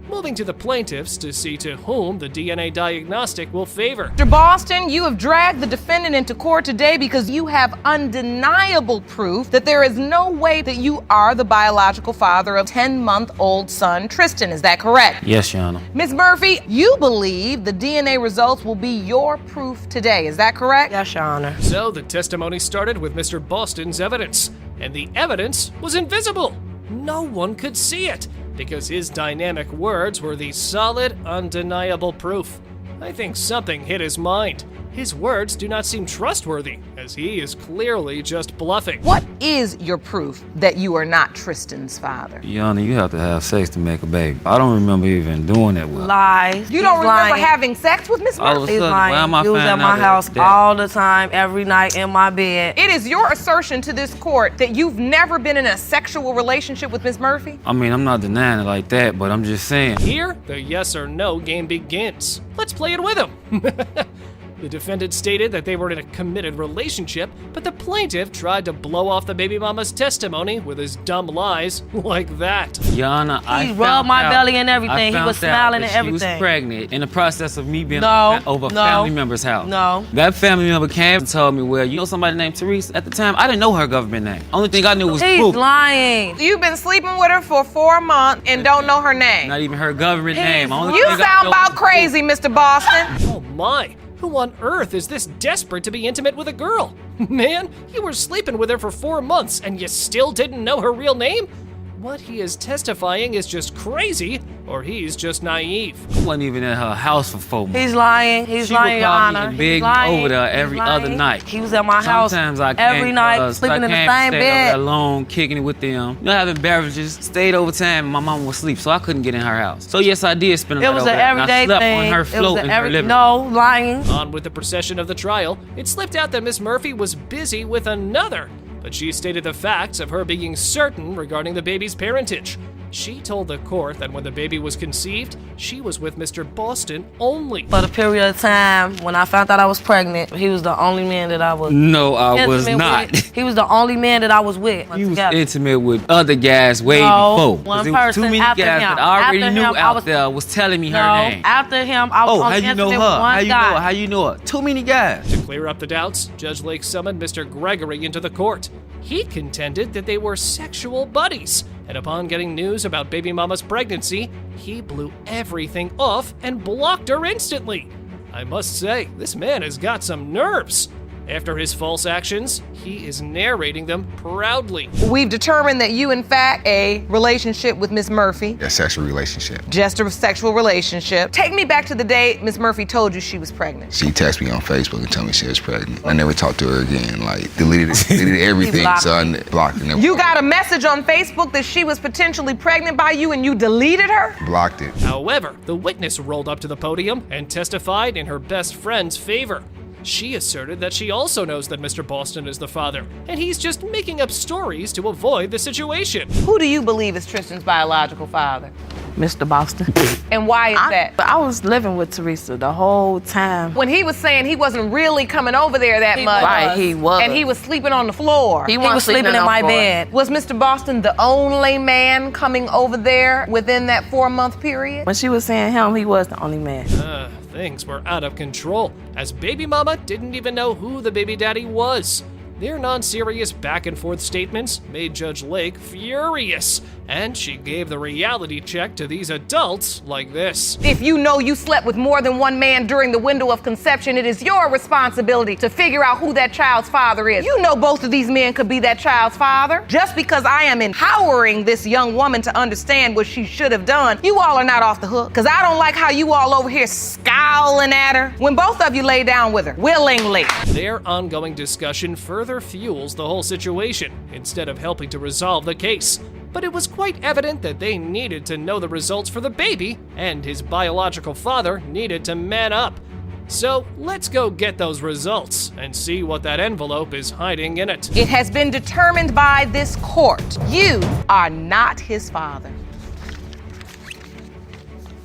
Speaker 4: moving to the plaintiffs to see to whom the DNA diagnostic will favor.
Speaker 12: Mr. Boston, you have dragged the defendant into court today because you have undeniable proof that there is no way that you are the biological father of 10-month-old son Tristan. Is that correct?
Speaker 14: Yes, Your Honor.
Speaker 12: Ms. Murphy, you believe the DNA results will be your proof today. Is that correct?
Speaker 3: Yes, Your Honor.
Speaker 4: So the testimony started with Mr. Boston's evidence, and the evidence was invisible. No one could see it, because his dynamic words were the solid, undeniable proof. I think something hit his mind. His words do not seem trustworthy, as he is clearly just bluffing.
Speaker 12: What is your proof that you are not Tristan's father?
Speaker 14: Your Honor, you have to have sex to make a baby. I don't remember even doing that well.
Speaker 3: Lies.
Speaker 12: You don't remember having sex with Miss
Speaker 14: All of a
Speaker 12: Murphy?
Speaker 3: He's
Speaker 14: sudden, why am I
Speaker 3: lying. You was at
Speaker 14: finding
Speaker 3: my
Speaker 14: out
Speaker 3: house
Speaker 14: that-
Speaker 3: all the time, every night in my bed.
Speaker 12: It is your assertion to this court that you've never been in a sexual relationship with Miss Murphy?
Speaker 14: I mean, I'm not denying it like that, but I'm just saying.
Speaker 4: Here, the yes or no game begins. Let's play it with him. The defendant stated that they were in a committed relationship, but the plaintiff tried to blow off the baby mama's testimony with his dumb lies like that.
Speaker 14: Your Honor, I
Speaker 3: He rubbed
Speaker 14: found
Speaker 3: my
Speaker 14: out-
Speaker 3: belly and everything.
Speaker 14: I
Speaker 3: He
Speaker 14: found
Speaker 3: was
Speaker 14: out
Speaker 3: smiling
Speaker 14: that
Speaker 3: and
Speaker 14: She was
Speaker 3: everything.
Speaker 14: pregnant in the process of me being
Speaker 3: No,
Speaker 14: over a
Speaker 3: no,
Speaker 14: family member's house.
Speaker 3: no.
Speaker 14: That family member came and told me, well, you know somebody named Teresa? At the time, I didn't know her government name. Only thing I knew was
Speaker 3: He's
Speaker 14: Pooh.
Speaker 3: lying.
Speaker 12: You've been sleeping with her for 4 months and don't know her name.
Speaker 14: Not even her government name. Only
Speaker 12: You
Speaker 14: thing I
Speaker 12: sound
Speaker 14: know
Speaker 12: about
Speaker 14: was
Speaker 12: crazy, Mr. Boston.
Speaker 4: Oh my, who on earth is this desperate to be intimate with a girl? Man, you were sleeping with her for 4 months and you still didn't know her real name? What he is testifying is just crazy, or he's just naive.
Speaker 14: I wasn't even at her house for 4 months.
Speaker 3: He's lying. He's
Speaker 14: She
Speaker 3: lying,
Speaker 14: would
Speaker 3: Your
Speaker 14: call me
Speaker 3: Honor.
Speaker 14: and
Speaker 3: He's
Speaker 14: beg me
Speaker 3: lying.
Speaker 14: over there
Speaker 3: He's
Speaker 14: every other
Speaker 3: lying.
Speaker 14: night.
Speaker 3: He was at my house
Speaker 14: Sometimes I
Speaker 3: every
Speaker 14: came,
Speaker 3: night, sleeping in the same
Speaker 14: stay over there
Speaker 3: bed.
Speaker 14: alone, kicking it with them. You know, having beverages. Stayed over time, and my mom was asleep, so I couldn't get in her house. So yes, I did spend a
Speaker 3: It
Speaker 14: night
Speaker 3: was
Speaker 14: over
Speaker 3: an
Speaker 14: there, and I
Speaker 3: everyday
Speaker 14: slept
Speaker 3: thing.
Speaker 14: on her
Speaker 3: It was
Speaker 14: float
Speaker 3: an
Speaker 14: in her living room.
Speaker 3: No, lying.
Speaker 4: On with the procession of the trial, it slipped out that Miss Murphy was busy with another, but she stated the facts of her being certain regarding the baby's parentage. She told the court that when the baby was conceived, she was with Mr. Boston only.
Speaker 3: For the period of time when I found out I was pregnant, he was the only man that I was.
Speaker 14: No, I was
Speaker 3: intimate
Speaker 14: not.
Speaker 3: with. He was the only man that I was with.
Speaker 14: You was
Speaker 3: together.
Speaker 14: intimate with other guys way
Speaker 3: No,
Speaker 14: before. 'Cause
Speaker 3: one
Speaker 14: there was
Speaker 3: person
Speaker 14: too many
Speaker 3: after
Speaker 14: guys
Speaker 3: him.
Speaker 14: that I already
Speaker 3: After
Speaker 14: knew
Speaker 3: him, I
Speaker 14: out
Speaker 3: was-
Speaker 14: there was telling me her
Speaker 3: No,
Speaker 14: name.
Speaker 3: after him, I was
Speaker 14: Oh, how
Speaker 3: only
Speaker 14: you know
Speaker 3: intimate
Speaker 14: her?
Speaker 3: with one
Speaker 14: How you
Speaker 3: guy.
Speaker 14: know her? How you know her? Too many guys.
Speaker 4: To clear up the doubts, Judge Lake summoned Mr. Gregory into the court. He contended that they were sexual buddies, and upon getting news about baby mama's pregnancy, he blew everything off and blocked her instantly. I must say, this man has got some nerves. After his false actions, he is narrating them proudly.
Speaker 12: We've determined that you, in fact, a relationship with Miss Murphy.
Speaker 15: A sexual relationship.
Speaker 12: Just a sexual relationship. Take me back to the day Miss Murphy told you she was pregnant.
Speaker 15: She texted me on Facebook and told me she was pregnant. I never talked to her again. Like deleted everything, so I blocked her. Never
Speaker 12: You got a message on Facebook that she was potentially pregnant by you and you deleted her?
Speaker 15: blocked it.
Speaker 4: However, the witness rolled up to the podium and testified in her best friend's favor. She asserted that she also knows that Mr. Boston is the father, and he's just making up stories to avoid the situation.
Speaker 12: Who do you believe is Tristan's biological father?
Speaker 3: Mr. Boston.
Speaker 12: And why is that?
Speaker 3: I was living with Teresa the whole time.
Speaker 12: When he was saying he wasn't really coming over there that much.
Speaker 3: Right, he was.
Speaker 12: And he was sleeping on the floor.
Speaker 3: He was sleeping in my bed.
Speaker 12: Was Mr. Boston the only man coming over there within that 4-month period?
Speaker 3: When she was saying him, he was the only man.
Speaker 4: Things were out of control, as baby mama didn't even know who the baby daddy was. Their non-serious back-and-forth statements made Judge Lake furious, and she gave the reality check to these adults like this.
Speaker 12: If you know you slept with more than one man during the window of conception, it is your responsibility to figure out who that child's father is. You know both of these men could be that child's father. Just because I am empowering this young woman to understand what she should have done, you all are not off the hook. Because I don't like how you all over here scowling at her when both of you lay down with her, willingly.
Speaker 4: Their ongoing discussion further fuels the whole situation, instead of helping to resolve the case. But it was quite evident that they needed to know the results for the baby, and his biological father needed to man up. So let's go get those results and see what that envelope is hiding in it.
Speaker 12: It has been determined by this court. You are not his father.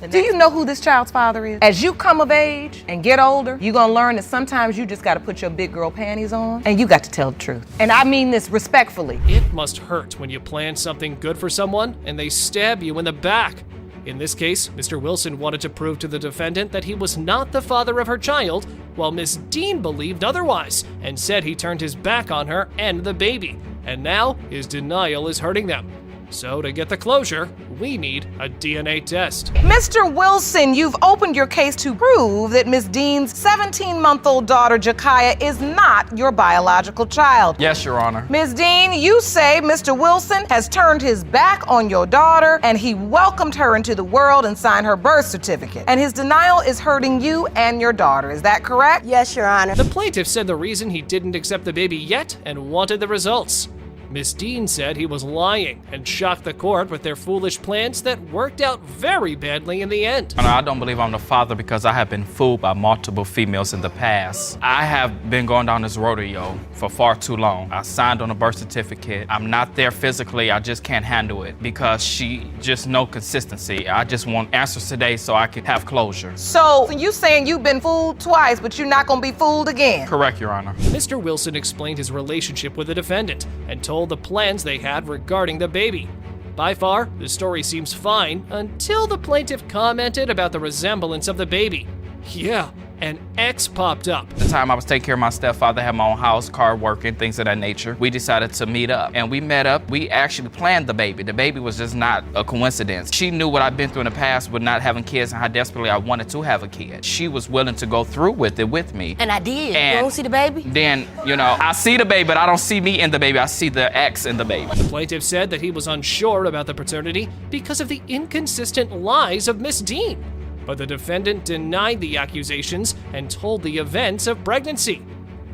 Speaker 12: Do you know who this child's father is? As you come of age and get older, you're gonna learn that sometimes you just gotta put your big girl panties on and you got to tell the truth. And I mean this respectfully.
Speaker 4: It must hurt when you plan something good for someone and they stab you in the back. In this case, Mr. Wilson wanted to prove to the defendant that he was not the father of her child, while Miss Dean believed otherwise and said he turned his back on her and the baby, and now his denial is hurting them. So to get the closure, we need a DNA test.
Speaker 12: Mr. Wilson, you've opened your case to prove that Miss Dean's 17-month-old daughter, Jakaya, is not your biological child.
Speaker 16: Yes, Your Honor.
Speaker 12: Ms. Dean, you say Mr. Wilson has turned his back on your daughter and he welcomed her into the world and signed her birth certificate. And his denial is hurting you and your daughter. Is that correct?
Speaker 17: Yes, Your Honor.
Speaker 4: The plaintiff said the reason he didn't accept the baby yet and wanted the results. Miss Dean said he was lying and shocked the court with their foolish plans that worked out very badly in the end.
Speaker 16: I don't believe I'm the father because I have been fooled by multiple females in the past. I have been going down this rodeo for far too long. I signed on a birth certificate. I'm not there physically. I just can't handle it because she just no consistency. I just want answers today so I can have closure.
Speaker 12: So you saying you've been fooled twice, but you're not gonna be fooled again?
Speaker 16: Correct, Your Honor.
Speaker 4: Mr. Wilson explained his relationship with the defendant and told the plans they had regarding the baby. By far, the story seems fine until the plaintiff commented about the resemblance of the baby. Yeah, an X popped up.
Speaker 16: The time I was taking care of my stepfather, had my own house, car working, things of that nature. We decided to meet up and we met up. We actually planned the baby. The baby was just not a coincidence. She knew what I've been through in the past with not having kids and how desperately I wanted to have a kid. She was willing to go through with it with me.
Speaker 17: And I did.
Speaker 16: And
Speaker 17: you don't see the baby?
Speaker 16: Then, I see the baby, but I don't see me in the baby. I see the X in the baby.
Speaker 4: The plaintiff said that he was unsure about the paternity because of the inconsistent lies of Miss Dean. But the defendant denied the accusations and told the events of pregnancy.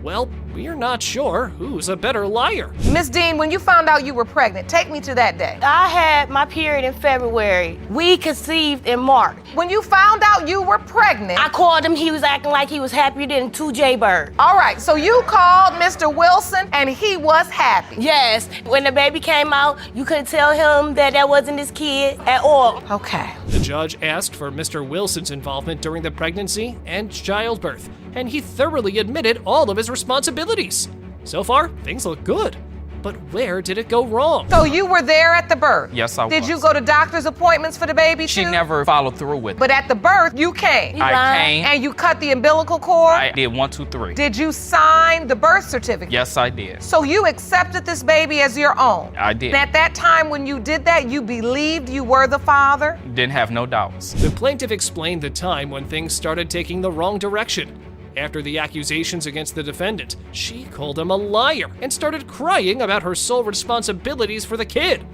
Speaker 4: Well, we're not sure who's a better liar.
Speaker 12: Miss Dean, when you found out you were pregnant, take me to that day.
Speaker 17: I had my period in February. We conceived in March.
Speaker 12: When you found out you were pregnant,
Speaker 17: I called him. He was acting like he was happier than 2 jaybirds.
Speaker 12: All right, so you called Mr. Wilson and he was happy.
Speaker 17: Yes. When the baby came out, you couldn't tell him that wasn't his kid at all.
Speaker 12: Okay.
Speaker 4: The judge asked for Mr. Wilson's involvement during the pregnancy and childbirth, and he thoroughly admitted all of his responsibilities. So far, things look good. But where did it go wrong?
Speaker 12: So you were there at the birth?
Speaker 16: Yes, I was.
Speaker 12: Did you go to doctor's appointments for the baby
Speaker 16: She
Speaker 12: too?
Speaker 16: never followed through with it.
Speaker 12: But at the birth, you came.
Speaker 16: I came.
Speaker 12: And you cut the umbilical cord?
Speaker 16: I did 1, 2, 3.
Speaker 12: Did you sign the birth certificate?
Speaker 16: Yes, I did.
Speaker 12: So you accepted this baby as your own?
Speaker 16: I did.
Speaker 12: And at that time when you did that, you believed you were the father?
Speaker 16: Didn't have no doubts.
Speaker 4: The plaintiff explained the time when things started taking the wrong direction. After the accusations against the defendant, she called him a liar and started crying about her sole responsibilities for the kid.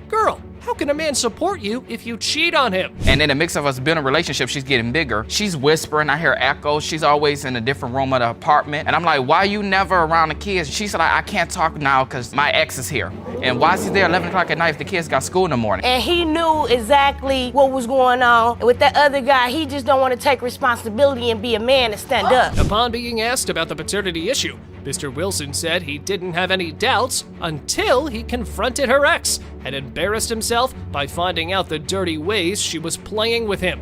Speaker 4: Girl, how can a man support you if you cheat on him?
Speaker 16: And in the mix of us being in a relationship, she's getting bigger. She's whispering, I hear echoes. She's always in a different room of the apartment. And I'm like, why you never around the kids? She's like, I can't talk now because my ex is here. And why is he there 11 o'clock at night if the kids got school in the morning?
Speaker 17: And he knew exactly what was going on. And with that other guy, he just don't want to take responsibility and be a man and stand up.
Speaker 4: Upon being asked about the paternity issue, Mr. Wilson said he didn't have any doubts until he confronted her ex and embarrassed himself by finding out the dirty ways she was playing with him.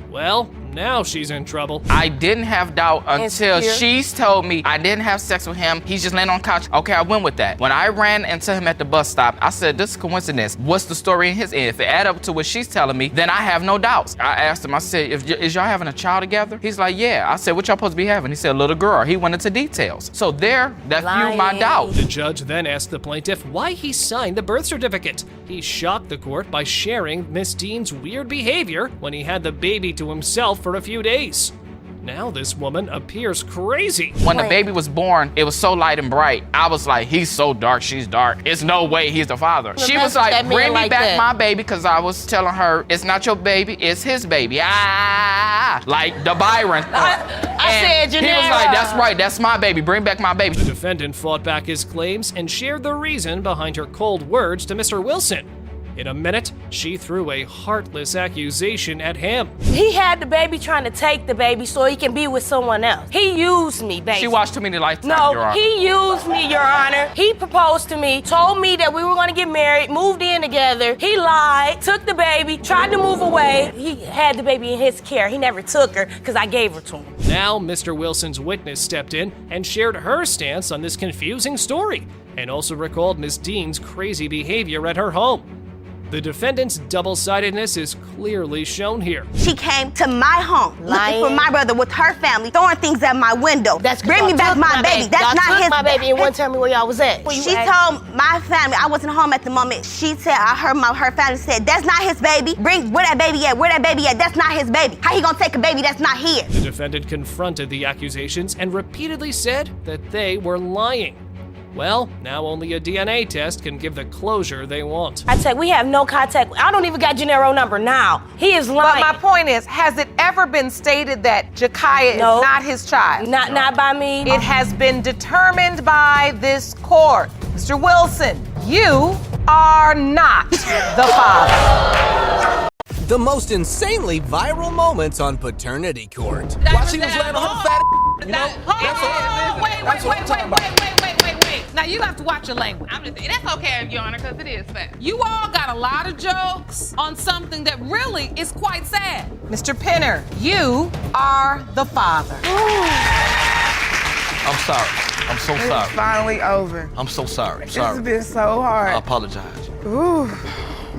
Speaker 4: Well, now she's in trouble.
Speaker 16: I didn't have doubt until
Speaker 17: Insecure.
Speaker 16: she's told me I didn't have sex with him. He's just laying on the couch. Okay, I went with that. When I ran into him at the bus stop, I said, this is coincidence. What's the story in his end? If it add up to what she's telling me, then I have no doubts. I asked him, I said, is y'all having a child together? He's like, yeah. I said, what y'all supposed to be having? He said, a little girl. He went into details. So that fueled my doubt.
Speaker 4: The judge then asked the plaintiff why he signed the birth certificate. He shocked the court by sharing Miss Dean's weird behavior when he had the baby to himself for a few days. Now this woman appears crazy.
Speaker 16: When the baby was born, it was so light and bright. I was like, he's so dark, she's dark. It's no way he's the father. She was like, bring me back my baby, because I was telling her, it's not your baby, it's his baby. Like the Byron.
Speaker 17: I said,
Speaker 16: he was like, that's right, that's my baby, bring back my baby.
Speaker 4: The defendant fought back his claims and shared the reason behind her cold words to Mr. Wilson. In a minute, she threw a heartless accusation at him.
Speaker 17: He had the baby trying to take the baby so he can be with someone else. He used me, baby.
Speaker 16: She watched too many Lifetime, Your
Speaker 17: No,
Speaker 16: Honor.
Speaker 17: he used me, Your Honor. He proposed to me, told me that we were going to get married, moved in together. He lied, took the baby, tried to move away. He had the baby in his care. He never took her because I gave her to him.
Speaker 4: Now, Mr. Wilson's witness stepped in and shared her stance on this confusing story, and also recalled Miss Dean's crazy behavior at her home. The defendant's double-sidedness is clearly shown here.
Speaker 18: She came to my home
Speaker 17: Lying.
Speaker 18: looking for my brother with her family, throwing things at my window. Bring me back my baby. That's
Speaker 17: y'all
Speaker 18: not
Speaker 17: took
Speaker 18: his.
Speaker 17: my baby and wouldn't tell me where y'all was at.
Speaker 18: She told my family, I wasn't home at the moment. She said, I heard her family said, that's not his baby. Bring where that baby at? Where that baby at? That's not his baby. How he gonna take a baby that's not here?
Speaker 4: The defendant confronted the accusations and repeatedly said that they were lying. Well, now only a DNA test can give the closure they want.
Speaker 17: I tell you, we have no contact. I don't even got Gennaro number now. He is lying.
Speaker 12: But my point is, has it ever been stated that Jakaya is not his child?
Speaker 17: Not by me.
Speaker 12: It has been determined by this court. Mr. Wilson, you are not the father.
Speaker 19: The most insanely viral moments on Paternity Court.
Speaker 20: While she was laying on her fat
Speaker 21: Wait. Now you have to watch your language.
Speaker 22: That's okay, Your Honor, because it is fat.
Speaker 21: You all got a lot of jokes on something that really is quite sad.
Speaker 12: Mr. Penner, you are the father.
Speaker 20: I'm sorry. I'm so sorry.
Speaker 7: It's finally over.
Speaker 20: I'm so sorry. Sorry.
Speaker 7: It's been so hard.
Speaker 20: I apologize.
Speaker 7: Ooh.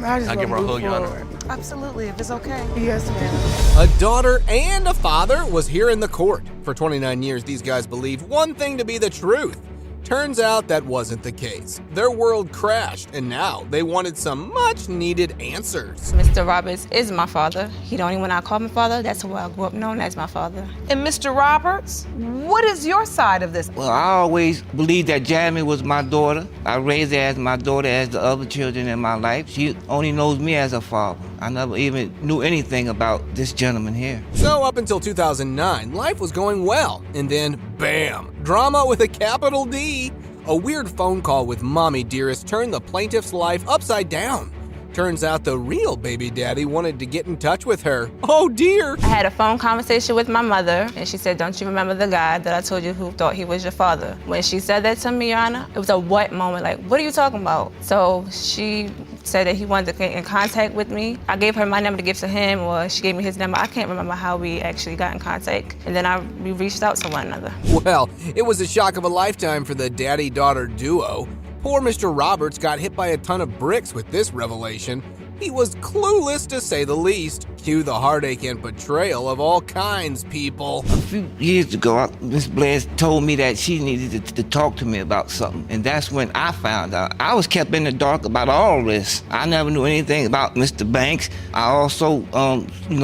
Speaker 7: I just
Speaker 20: I'll give her a hug, Your Honor.
Speaker 12: Absolutely, if it's okay.
Speaker 7: Yes, ma'am.
Speaker 19: A daughter and a father was here in the court. For 29 years, these guys believed one thing to be the truth. Turns out that wasn't the case. Their world crashed, and now they wanted some much-needed answers.
Speaker 23: Mr. Roberts is my father. He the only one I call my father. That's who I grew up known as my father.
Speaker 12: And Mr. Roberts, what is your side of this?
Speaker 24: Well, I always believed that Jasmine was my daughter. I raised her as my daughter as the other children in my life. She only knows me as a father. I never even knew anything about this gentleman here.
Speaker 19: So up until 2009, life was going well. And then, bam, drama with a capital D. A weird phone call with Mommy Dearest turned the plaintiff's life upside down. Turns out the real baby daddy wanted to get in touch with her. Oh dear.
Speaker 23: I had a phone conversation with my mother, and she said, don't you remember the guy that I told you who thought he was your father? When she said that to me, Your Honor, it was a what moment, like, what are you talking about? So she said that he wanted to get in contact with me. I gave her my number to give to him, or she gave me his number. I can't remember how we actually got in contact. And then we reached out to one another.
Speaker 19: Well, it was a shock of a lifetime for the daddy-daughter duo. Poor Mr. Roberts got hit by a ton of bricks with this revelation. He was clueless, to say the least. Cue the heartache and betrayal of all kinds, people.
Speaker 24: A few years ago, Miss Blair told me that she needed to talk to me about something, and that's when I found out. I was kept in the dark about all this. I never knew anything about Mr. Banks. I also,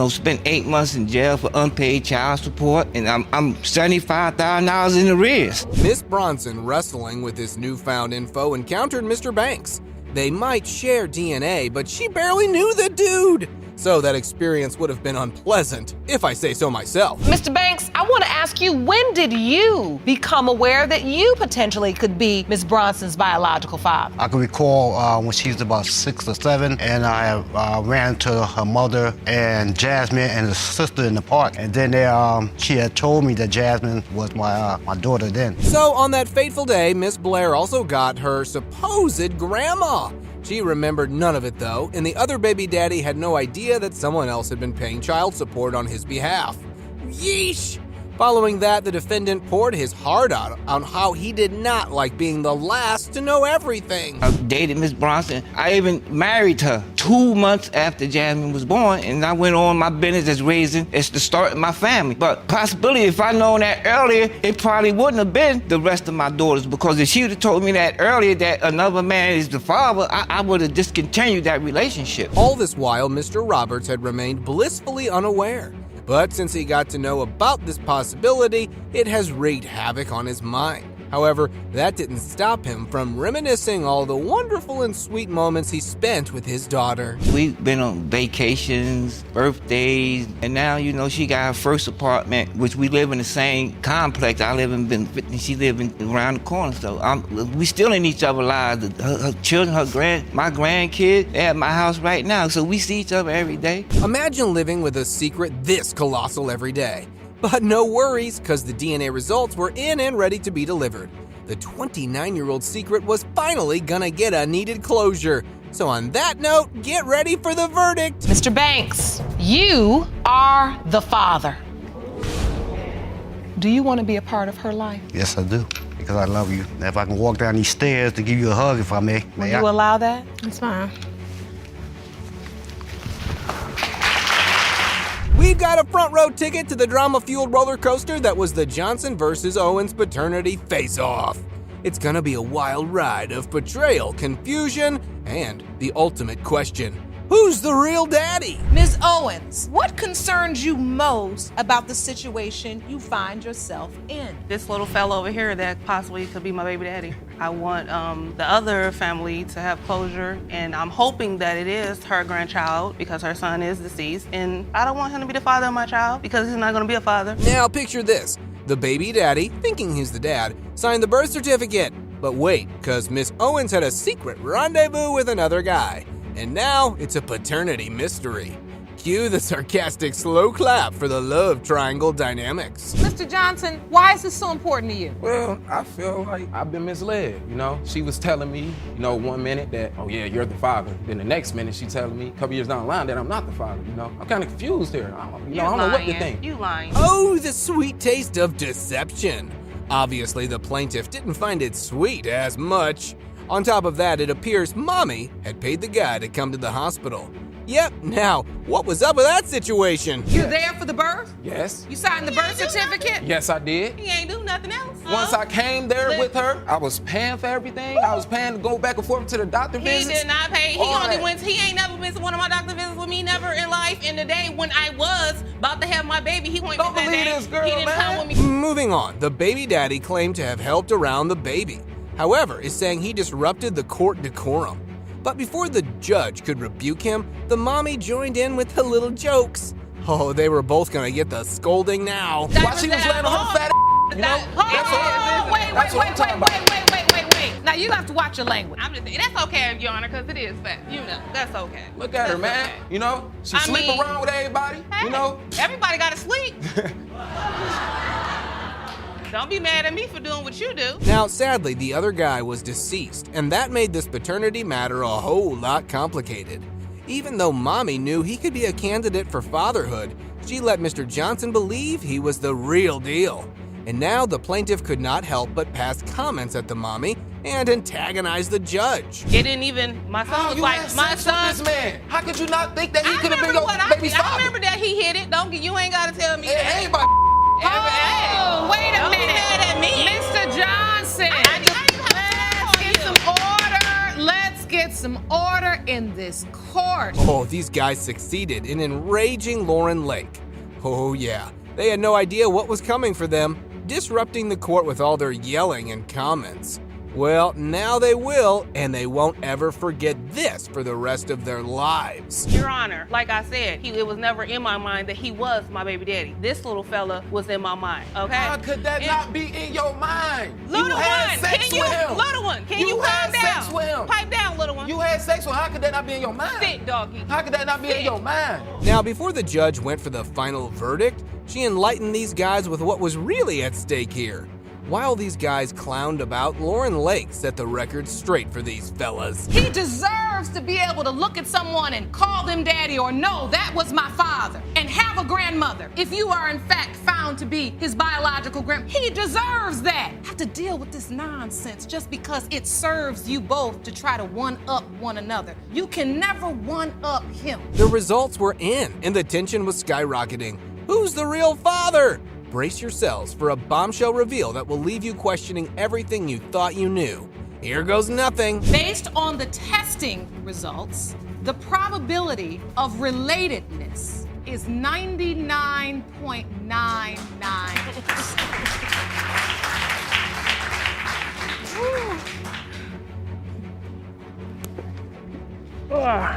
Speaker 24: spent 8 months in jail for unpaid child support, and I'm $75,000 in arrears.
Speaker 19: Miss Bronson, wrestling with this newfound info, encountered Mr. Banks. They might share DNA, but she barely knew the dude. So that experience would have been unpleasant, if I say so myself.
Speaker 12: Mr. Banks, I want to ask you, when did you become aware that you potentially could be Miss Bronson's biological father?
Speaker 25: I can recall when she was about 6 or 7, and I ran to her mother and Jasmine and her sister in the park. And then she had told me that Jasmine was my daughter then.
Speaker 19: So on that fateful day, Miss Blair also got her supposed grandma. She remembered none of it though, and the other baby daddy had no idea that someone else had been paying child support on his behalf. Yeesh! Following that, the defendant poured his heart out on how he did not like being the last to know everything.
Speaker 24: I dated Miss Bronson. I even married her 2 months after Jasmine was born, and I went on my business as the start of my family. But possibly, if I'd known that earlier, it probably wouldn't have been the rest of my daughters, because if she would have told me that earlier, that another man is the father, I would have discontinued that relationship.
Speaker 19: All this while, Mr. Roberts had remained blissfully unaware. But since he got to know about this possibility, it has wreaked havoc on his mind. However, that didn't stop him from reminiscing all the wonderful and sweet moments he spent with his daughter.
Speaker 24: We've been on vacations, birthdays, and now, she got her first apartment, which we live in the same complex. I live in Benford, she lives around the corner. So we still in each other's lives. Her children, my grandkids, they're at my house right now. So we see each other every day.
Speaker 19: Imagine living with a secret this colossal every day. But no worries, because the DNA results were in and ready to be delivered. The 29-year-old secret was finally gonna get a needed closure. So on that note, get ready for the verdict.
Speaker 12: Mr. Banks, you are the father. Do you want to be a part of her life?
Speaker 25: Yes, I do, because I love you. Now, if I can walk down these stairs to give you a hug, if I may.
Speaker 12: Will you allow that?
Speaker 23: It's fine.
Speaker 19: We've got a front row ticket to the drama-fueled roller coaster that was the Johnson versus Owens paternity face-off. It's gonna be a wild ride of betrayal, confusion, and the ultimate question: who's the real daddy?
Speaker 21: Ms. Owens, what concerns you most about the situation you find yourself in?
Speaker 1: This little fella over here that possibly could be my baby daddy. I want the other family to have closure, and I'm hoping that it is her grandchild because her son is deceased, and I don't want him to be the father of my child because he's not gonna be a father.
Speaker 19: Now picture this. The baby daddy, thinking he's the dad, signed the birth certificate. But wait, cause Miss Owens had a secret rendezvous with another guy. And now it's a paternity mystery. Cue the sarcastic slow clap for the love triangle dynamics.
Speaker 21: Mr. Johnson, why is this so important to you?
Speaker 5: Well, I feel like I've been misled, you know? She was telling me, you know, one minute that, oh yeah, you're the father. Then the next minute she telling me, a couple years down the line, that I'm not the father, you know? I'm kind of confused here. I don't know what to think.
Speaker 1: You lying.
Speaker 19: Oh, the sweet taste of deception. Obviously, the plaintiff didn't find it sweet as much. On top of that, it appears Mommy had paid the guy to come to the hospital. Yep, now, what was up with that situation?
Speaker 21: You're there for the birth?
Speaker 5: Yes.
Speaker 21: You signed the birth certificate?
Speaker 5: Yes, I did.
Speaker 21: He ain't do nothing else.
Speaker 5: Once I came there with her, I was paying for everything. I was paying to go back and forth to the doctor visits.
Speaker 22: He did not pay. He
Speaker 5: All
Speaker 22: only
Speaker 5: that.
Speaker 22: went. He ain't never been to one of my doctor visits with me, never in life. And the day when I was about to have my baby, he went.
Speaker 5: Don't
Speaker 22: that
Speaker 5: believe
Speaker 22: day.
Speaker 5: this girl,
Speaker 22: He didn't
Speaker 5: man.
Speaker 22: come with me.
Speaker 19: Moving on, the baby daddy claimed to have helped around the baby. However, is saying he disrupted the court decorum. But before the judge could rebuke him, the mommy joined in with the little jokes. Oh, they were both gonna get the scolding now.
Speaker 5: While she was laying on her fat you know? That's what I'm talking about.
Speaker 21: Wait. Now you have to watch your language.
Speaker 22: I'm just saying, that's okay, Your Honor, because it is fact. You know, that's okay.
Speaker 5: Look at her, man. You know, she sleep around with everybody, you know?
Speaker 22: Everybody got to sleep. Don't be mad at me for doing what you do.
Speaker 19: Now, sadly, the other guy was deceased, and that made this paternity matter a whole lot complicated. Even though Mommy knew he could be a candidate for fatherhood, she let Mr. Johnson believe he was the real deal. And now the plaintiff could not help but pass comments at the mommy and antagonize the judge.
Speaker 1: It didn't even, my son was like, my son.
Speaker 5: This man, how could you not think that he could have been your
Speaker 22: I
Speaker 5: baby's father?
Speaker 22: remember that he hit it. You ain't got to tell me.
Speaker 5: Anybody.
Speaker 21: Oh, wait a
Speaker 22: Don't be
Speaker 21: minute.
Speaker 22: mad at me.
Speaker 21: Mr. Johnson, let's get some order in this court.
Speaker 19: Oh, these guys succeeded in enraging Lauren Lake. Oh yeah, they had no idea what was coming for them, disrupting the court with all their yelling and comments. Well, now they will, and they won't ever forget this for the rest of their lives.
Speaker 1: Your Honor, like I said, it was never in my mind that he was my baby daddy. This little fella was in my mind, okay?
Speaker 5: How could that not be in your mind?
Speaker 22: Little
Speaker 5: you
Speaker 22: one,
Speaker 5: had sex
Speaker 22: can you,
Speaker 5: with him.
Speaker 22: little one, can you
Speaker 5: had
Speaker 22: calm down?
Speaker 5: sex with him.
Speaker 22: Pipe down, little one.
Speaker 5: You had sex with him. How could that not be in your mind?
Speaker 22: Sit, doggy.
Speaker 5: How could that not be in your mind?
Speaker 19: Now, before the judge went for the final verdict, she enlightened these guys with what was really at stake here. While these guys clowned about, Lauren Lake set the record straight for these fellas.
Speaker 21: He deserves to be able to look at someone and call them daddy or no, that was my father, and have a grandmother. If you are in fact found to be his biological he deserves that. Have to deal with this nonsense just because it serves you both to try to one-up one another. You can never one-up him.
Speaker 19: The results were in, and the tension was skyrocketing. Who's the real father? Brace yourselves for a bombshell reveal that will leave you questioning everything you thought you knew. Here goes nothing.
Speaker 21: Based on the testing results, the probability of relatedness is 99.99%.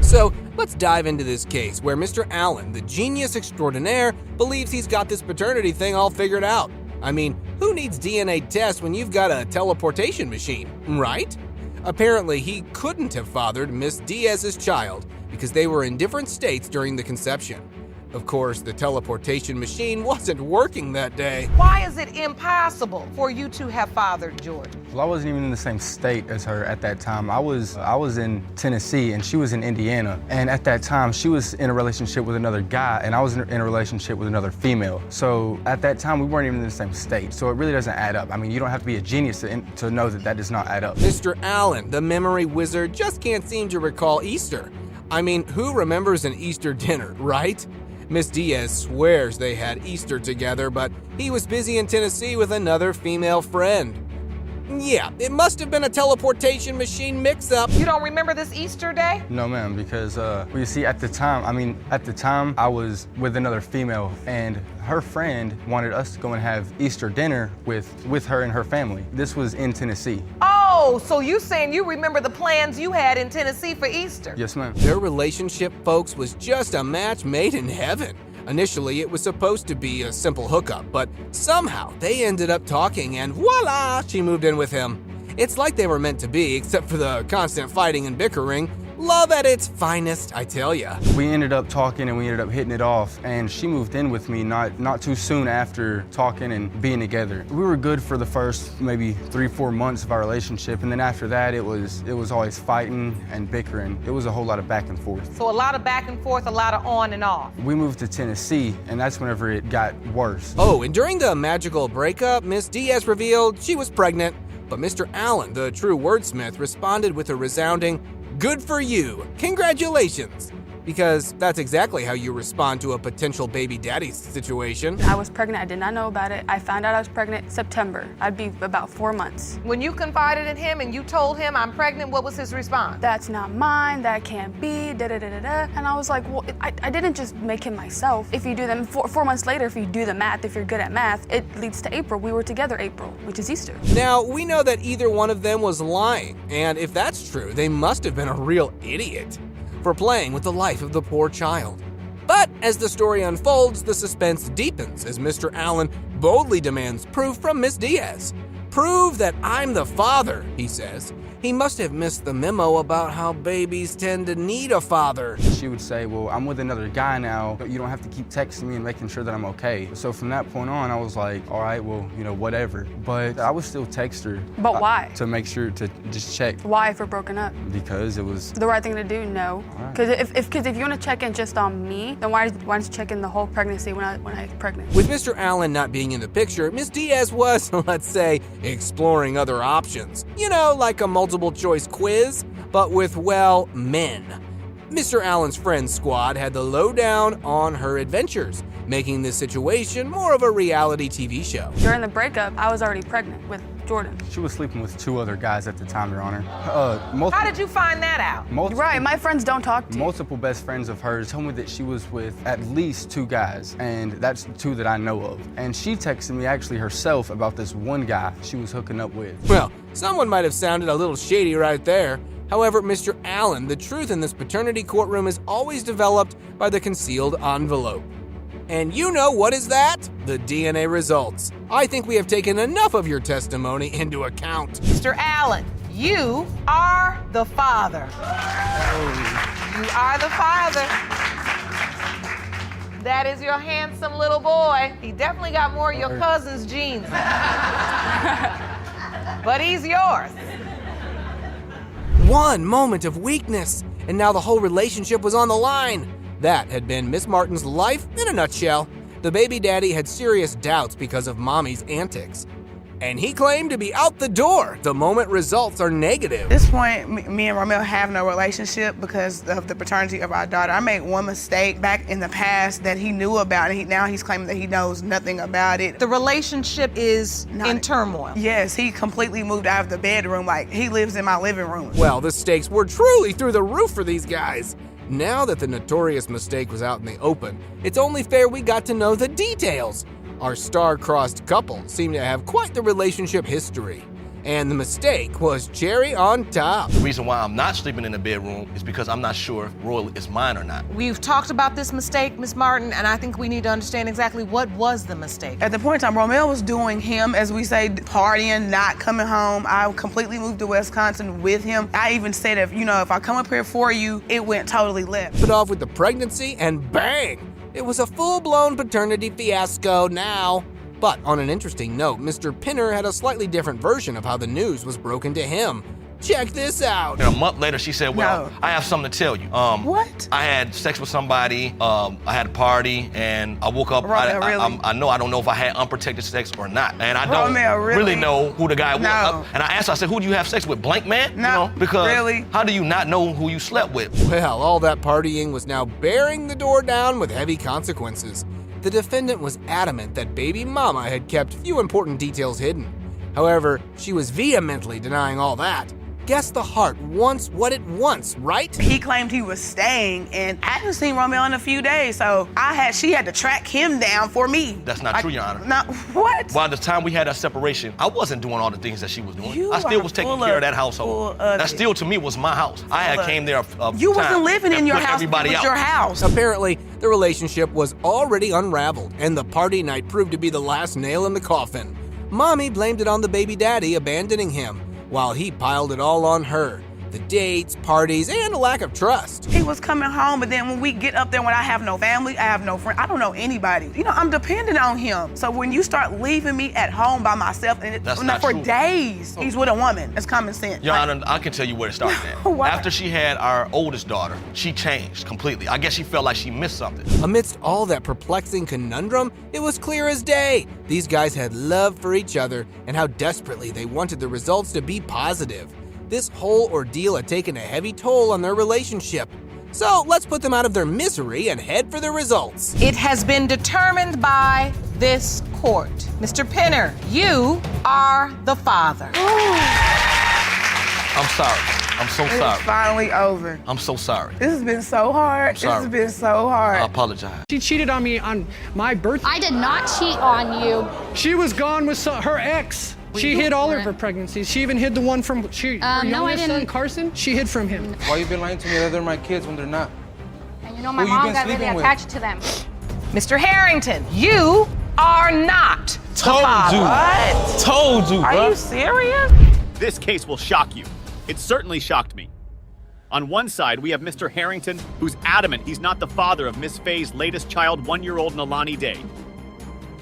Speaker 19: So let's dive into this case where Mr. Allen, the genius extraordinaire, believes he's got this paternity thing all figured out. I mean, who needs DNA tests when you've got a teleportation machine, right? Apparently, he couldn't have fathered Miss Diaz's child because they were in different states during the conception. Of course, the teleportation machine wasn't working that day.
Speaker 12: Why is it impossible for you to have fathered George?
Speaker 13: Well, I wasn't even in the same state as her at that time. I was in Tennessee and she was in Indiana. And at that time, she was in a relationship with another guy and I was in a relationship with another female. So at that time, we weren't even in the same state. So it really doesn't add up. I mean, you don't have to be a genius to know that that does not add up.
Speaker 19: Mr. Allen, the memory wizard, just can't seem to recall Easter. I mean, who remembers an Easter dinner, right? Miss Diaz swears they had Easter together, but he was busy in Tennessee with another female friend. Yeah, it must have been a teleportation machine mix-up.
Speaker 12: You don't remember this Easter day?
Speaker 13: No, ma'am, because well, you see, at the time, I was with another female, and her friend wanted us to go and have Easter dinner with her and her family. This was in Tennessee.
Speaker 12: Oh, so you saying you remember the plans you had in Tennessee for Easter?
Speaker 13: Yes, ma'am.
Speaker 19: Their relationship, folks, was just a match made in heaven. Initially, it was supposed to be a simple hookup, but somehow they ended up talking and voila, she moved in with him. It's like they were meant to be, except for the constant fighting and bickering. Love at its finest, I tell ya.
Speaker 13: We ended up talking and we ended up hitting it off, and she moved in with me not too soon after talking and being together. We were good for the first maybe 3-4 months of our relationship, and then after that it was always fighting and bickering. It was a whole lot of back and forth.
Speaker 12: So a lot of back and forth, a lot of on and off.
Speaker 13: We moved to Tennessee, and that's whenever it got worse.
Speaker 19: Oh, and during the magical breakup, Miss Diaz revealed she was pregnant, but Mr. Allen, the true wordsmith, responded with a resounding, "Good for you. Congratulations." Because that's exactly how you respond to a potential baby daddy situation.
Speaker 2: I was pregnant. I did not know about it. I found out I was pregnant September. I'd be about 4 months.
Speaker 12: When you confided in him and you told him I'm pregnant, what was his response?
Speaker 2: That's not mine. That can't be. Da da da da da. And I was like, well, I didn't just make him myself. If you do them 4 months later, if you do the math, if you're good at math, it leads to April. We were together April, which is Easter.
Speaker 19: Now, we know that either one of them was lying, and if that's true, they must have been a real idiot for playing with the life of the poor child. But as the story unfolds, the suspense deepens as Mr. Allen boldly demands proof from Miss Diaz. "Prove that I'm the father," he says. He must have missed the memo about how babies tend to need a father.
Speaker 13: She would say, well, I'm with another guy now, but you don't have to keep texting me and making sure that I'm okay. So from that point on, I was like, all right, well, whatever. But I would still text her.
Speaker 2: But why?
Speaker 13: To make sure to just check.
Speaker 2: Why if we're broken up?
Speaker 13: Because it was
Speaker 2: the right thing to do. No. Because if you want to check in just on me, then why don't you check in the whole pregnancy when I'm pregnant?
Speaker 19: With Mr. Allen not being in the picture, Miss Diaz was, let's say, exploring other options. Like a multiple choice quiz, but with, well, men. Mr. Allen's friend squad had the lowdown on her adventures, making this situation more of a reality TV show.
Speaker 2: During the breakup, I was already pregnant with Jordan.
Speaker 13: She was sleeping with 2 other guys at the time, Your Honor.
Speaker 12: How did you find that out?
Speaker 2: Right, my friends don't talk to you.
Speaker 13: Multiple best friends of hers told me that she was with at least 2 guys, and that's 2 that I know of. And she texted me actually herself about this one guy she was hooking up with.
Speaker 19: Well, someone might have sounded a little shady right there. However, Mr. Allen, the truth in this paternity courtroom is always developed by the concealed envelope. And what is that? The DNA results. I think we have taken enough of your testimony into account.
Speaker 12: Mr. Allen, you are the father. You are the father. That is your handsome little boy. He definitely got more of your cousin's genes. But he's yours.
Speaker 19: One moment of weakness, and now the whole relationship was on the line. That had been Miss Martin's life in a nutshell. The baby daddy had serious doubts because of mommy's antics. And he claimed to be out the door the moment results are negative.
Speaker 7: At this point, me and Romeo have no relationship because of the paternity of our daughter. I made one mistake back in the past that he knew about, and now he's claiming that he knows nothing about it.
Speaker 12: The relationship is in turmoil.
Speaker 7: Yes, he completely moved out of the bedroom. Like, he lives in my living room.
Speaker 19: Well, the stakes were truly through the roof for these guys. Now that the notorious mistake was out in the open, it's only fair we got to know the details. Our star-crossed couple seemed to have quite the relationship history. And the mistake was cherry on top.
Speaker 20: The reason why I'm not sleeping in the bedroom is because I'm not sure if Royal is mine or not.
Speaker 12: We've talked about this mistake, Miss Martin, and I think we need to understand exactly what was the mistake.
Speaker 7: At the point in time, Romeo was doing him, as we say, partying, not coming home. I completely moved to Wisconsin with him. I even said, if I come up here for you, it went totally left.
Speaker 19: Put off with the pregnancy, and bang! It was a full-blown paternity fiasco now. But on an interesting note, Mr. Pinner had a slightly different version of how the news was broken to him. Check this out.
Speaker 20: And a month later, she said, well, I have something to tell you.
Speaker 12: What?
Speaker 20: I had sex with somebody, I had a party, and I woke up,
Speaker 12: Romeo, really?
Speaker 20: I don't know if I had unprotected sex or not. And I don't
Speaker 12: Romeo, really?
Speaker 20: know who the guy was.
Speaker 12: No.
Speaker 20: And I asked her, I said, who do you have sex with, blank man?
Speaker 12: No,
Speaker 20: You know, because
Speaker 12: really?
Speaker 20: how do you not know who you slept with?
Speaker 19: Well, all that partying was now bearing the door down with heavy consequences. The defendant was adamant that baby mama had kept few important details hidden. However, she was vehemently denying all that. Guess the heart wants what it wants, right?
Speaker 6: He claimed he was staying, and I hadn't seen Romeo in a few days, so she had to track him down for me.
Speaker 20: That's not true, Your Honor.
Speaker 6: No, what?
Speaker 20: By the time we had our separation, I wasn't doing all the things that she was doing.
Speaker 6: You
Speaker 20: I still
Speaker 6: are
Speaker 20: was taking
Speaker 6: full
Speaker 20: care of
Speaker 6: of-
Speaker 20: that household.
Speaker 6: full of
Speaker 20: That still, to me, was my house. I had
Speaker 6: of-
Speaker 20: came there
Speaker 6: You wasn't living in your house, it was your house.
Speaker 19: Apparently, the relationship was already unraveled, and the party night proved to be the last nail in the coffin. Mommy blamed it on the baby daddy abandoning him, while he piled it all on her. The dates, parties, and a lack of trust.
Speaker 6: He was coming home, but then when we get up there, when I have no family, I have no friend, I don't know anybody. You know, I'm dependent on him. So when you start leaving me at home by myself, and
Speaker 20: That's not
Speaker 6: for
Speaker 20: true.
Speaker 6: days, he's with a woman. It's common sense.
Speaker 20: Your Honor, I can tell you where it started at.
Speaker 6: What?
Speaker 20: After she had our oldest daughter, she changed completely. I guess she felt like she missed something.
Speaker 19: Amidst all that perplexing conundrum, it was clear as day. These guys had love for each other and how desperately they wanted the results to be positive. This whole ordeal had taken a heavy toll on their relationship. So let's put them out of their misery and head for the results.
Speaker 12: It has been determined by this court. Mr. Penner, you are the father.
Speaker 20: I'm sorry. I'm so sorry.
Speaker 7: It's finally over.
Speaker 20: I'm so sorry.
Speaker 7: This has been so hard. This
Speaker 20: sorry.
Speaker 7: has been so hard.
Speaker 20: I apologize.
Speaker 8: She cheated on me on my birthday.
Speaker 9: I did not cheat on you.
Speaker 8: She was gone with her ex. She hid all of her pregnancies. She even hid the one from her
Speaker 9: no, I
Speaker 8: youngest son,
Speaker 9: didn't.
Speaker 8: Carson. She hid from him.
Speaker 5: Why you been lying to me that they're my kids when they're not?
Speaker 9: And you know my
Speaker 5: Who you
Speaker 9: mom
Speaker 5: been
Speaker 9: got really
Speaker 5: sleeping with?
Speaker 9: attached to them.
Speaker 12: Mr. Harrington, you are not the father. What?
Speaker 10: Told you,
Speaker 12: Are
Speaker 10: bruh.
Speaker 12: you serious?
Speaker 10: This case will shock you. It certainly shocked me. On one side, we have Mr. Harrington, who's adamant he's not the father of Miss Faye's latest child, 1-year-old Nalani Day.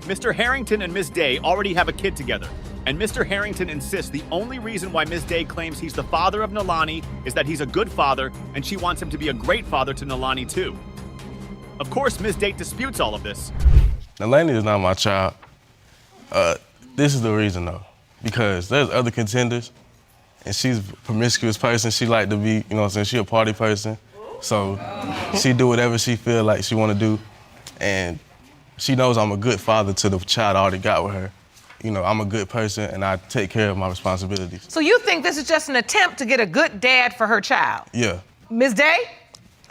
Speaker 10: Mr. Harrington and Miss Day already have a kid together, and Mr. Harrington insists the only reason why Miss Day claims he's the father of Nalani is that he's a good father, and she wants him to be a great father to Nalani too. Of course, Miss Day disputes all of this.
Speaker 11: Nalani is not my child. This is the reason though, because there's other contenders, and she's a promiscuous person. She like to be, you know what I'm saying, she a party person. So she do whatever she feel like she wanna do. And she knows I'm a good father to the child I already got with her. You know, I'm a good person and I take care of my responsibilities.
Speaker 12: So you think this is just an attempt to get a good dad for her child?
Speaker 11: Yeah.
Speaker 12: Ms. Day,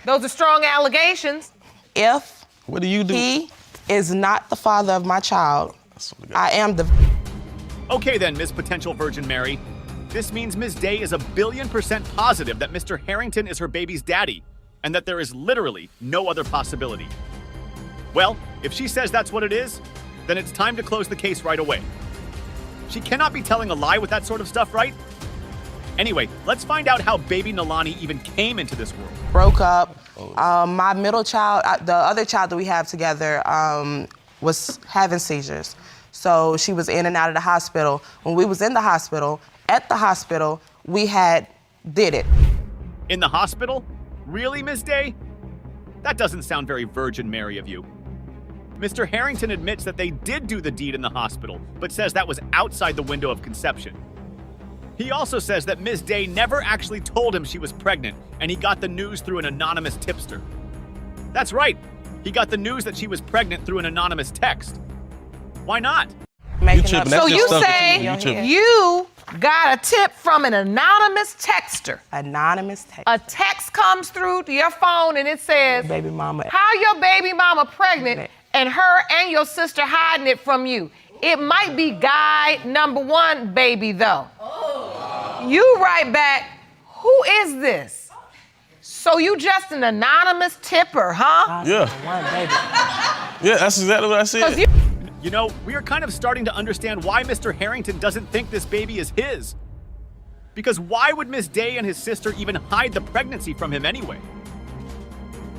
Speaker 12: those are strong allegations.
Speaker 26: If
Speaker 11: what do you do?
Speaker 26: He is not the father of my child, I am the...
Speaker 10: Okay then, Miss Potential Virgin Mary. This means Miss Day is 1,000,000,000% positive that Mr. Harrington is her baby's daddy, and that there is literally no other possibility. Well, if she says that's what it is, then it's time to close the case right away. She cannot be telling a lie with that sort of stuff, right? Anyway, let's find out how baby Nalani even came into this world.
Speaker 26: broke up. My middle child, the other child that we have together, was having seizures. So she was in and out of the hospital. When we was in the hospital, at the hospital, we did it.
Speaker 10: In the hospital? Really, Miss Day? That doesn't sound very Virgin Mary of you. Mr. Harrington admits that they did do the deed in the hospital, but says that was outside the window of conception. He also says that Miss Day never actually told him she was pregnant, and he got the news through an anonymous tipster. That's right. He got the news that she was pregnant through an anonymous text. Why not?
Speaker 12: So you say you got a tip from an anonymous texter.
Speaker 26: Anonymous text.
Speaker 12: A text comes through to your phone and it says,
Speaker 26: baby mama,
Speaker 12: how your baby mama pregnant and her and your sister hiding it from you. It might be guy number 1, baby, though. You write back, who is this? So you just an anonymous tipper, huh?
Speaker 11: Yeah. Yeah, that's exactly what I said.
Speaker 10: You know, we are kind of starting to understand why Mr. Harrington doesn't think this baby is his. Because why would Miss Day and his sister even hide the pregnancy from him anyway?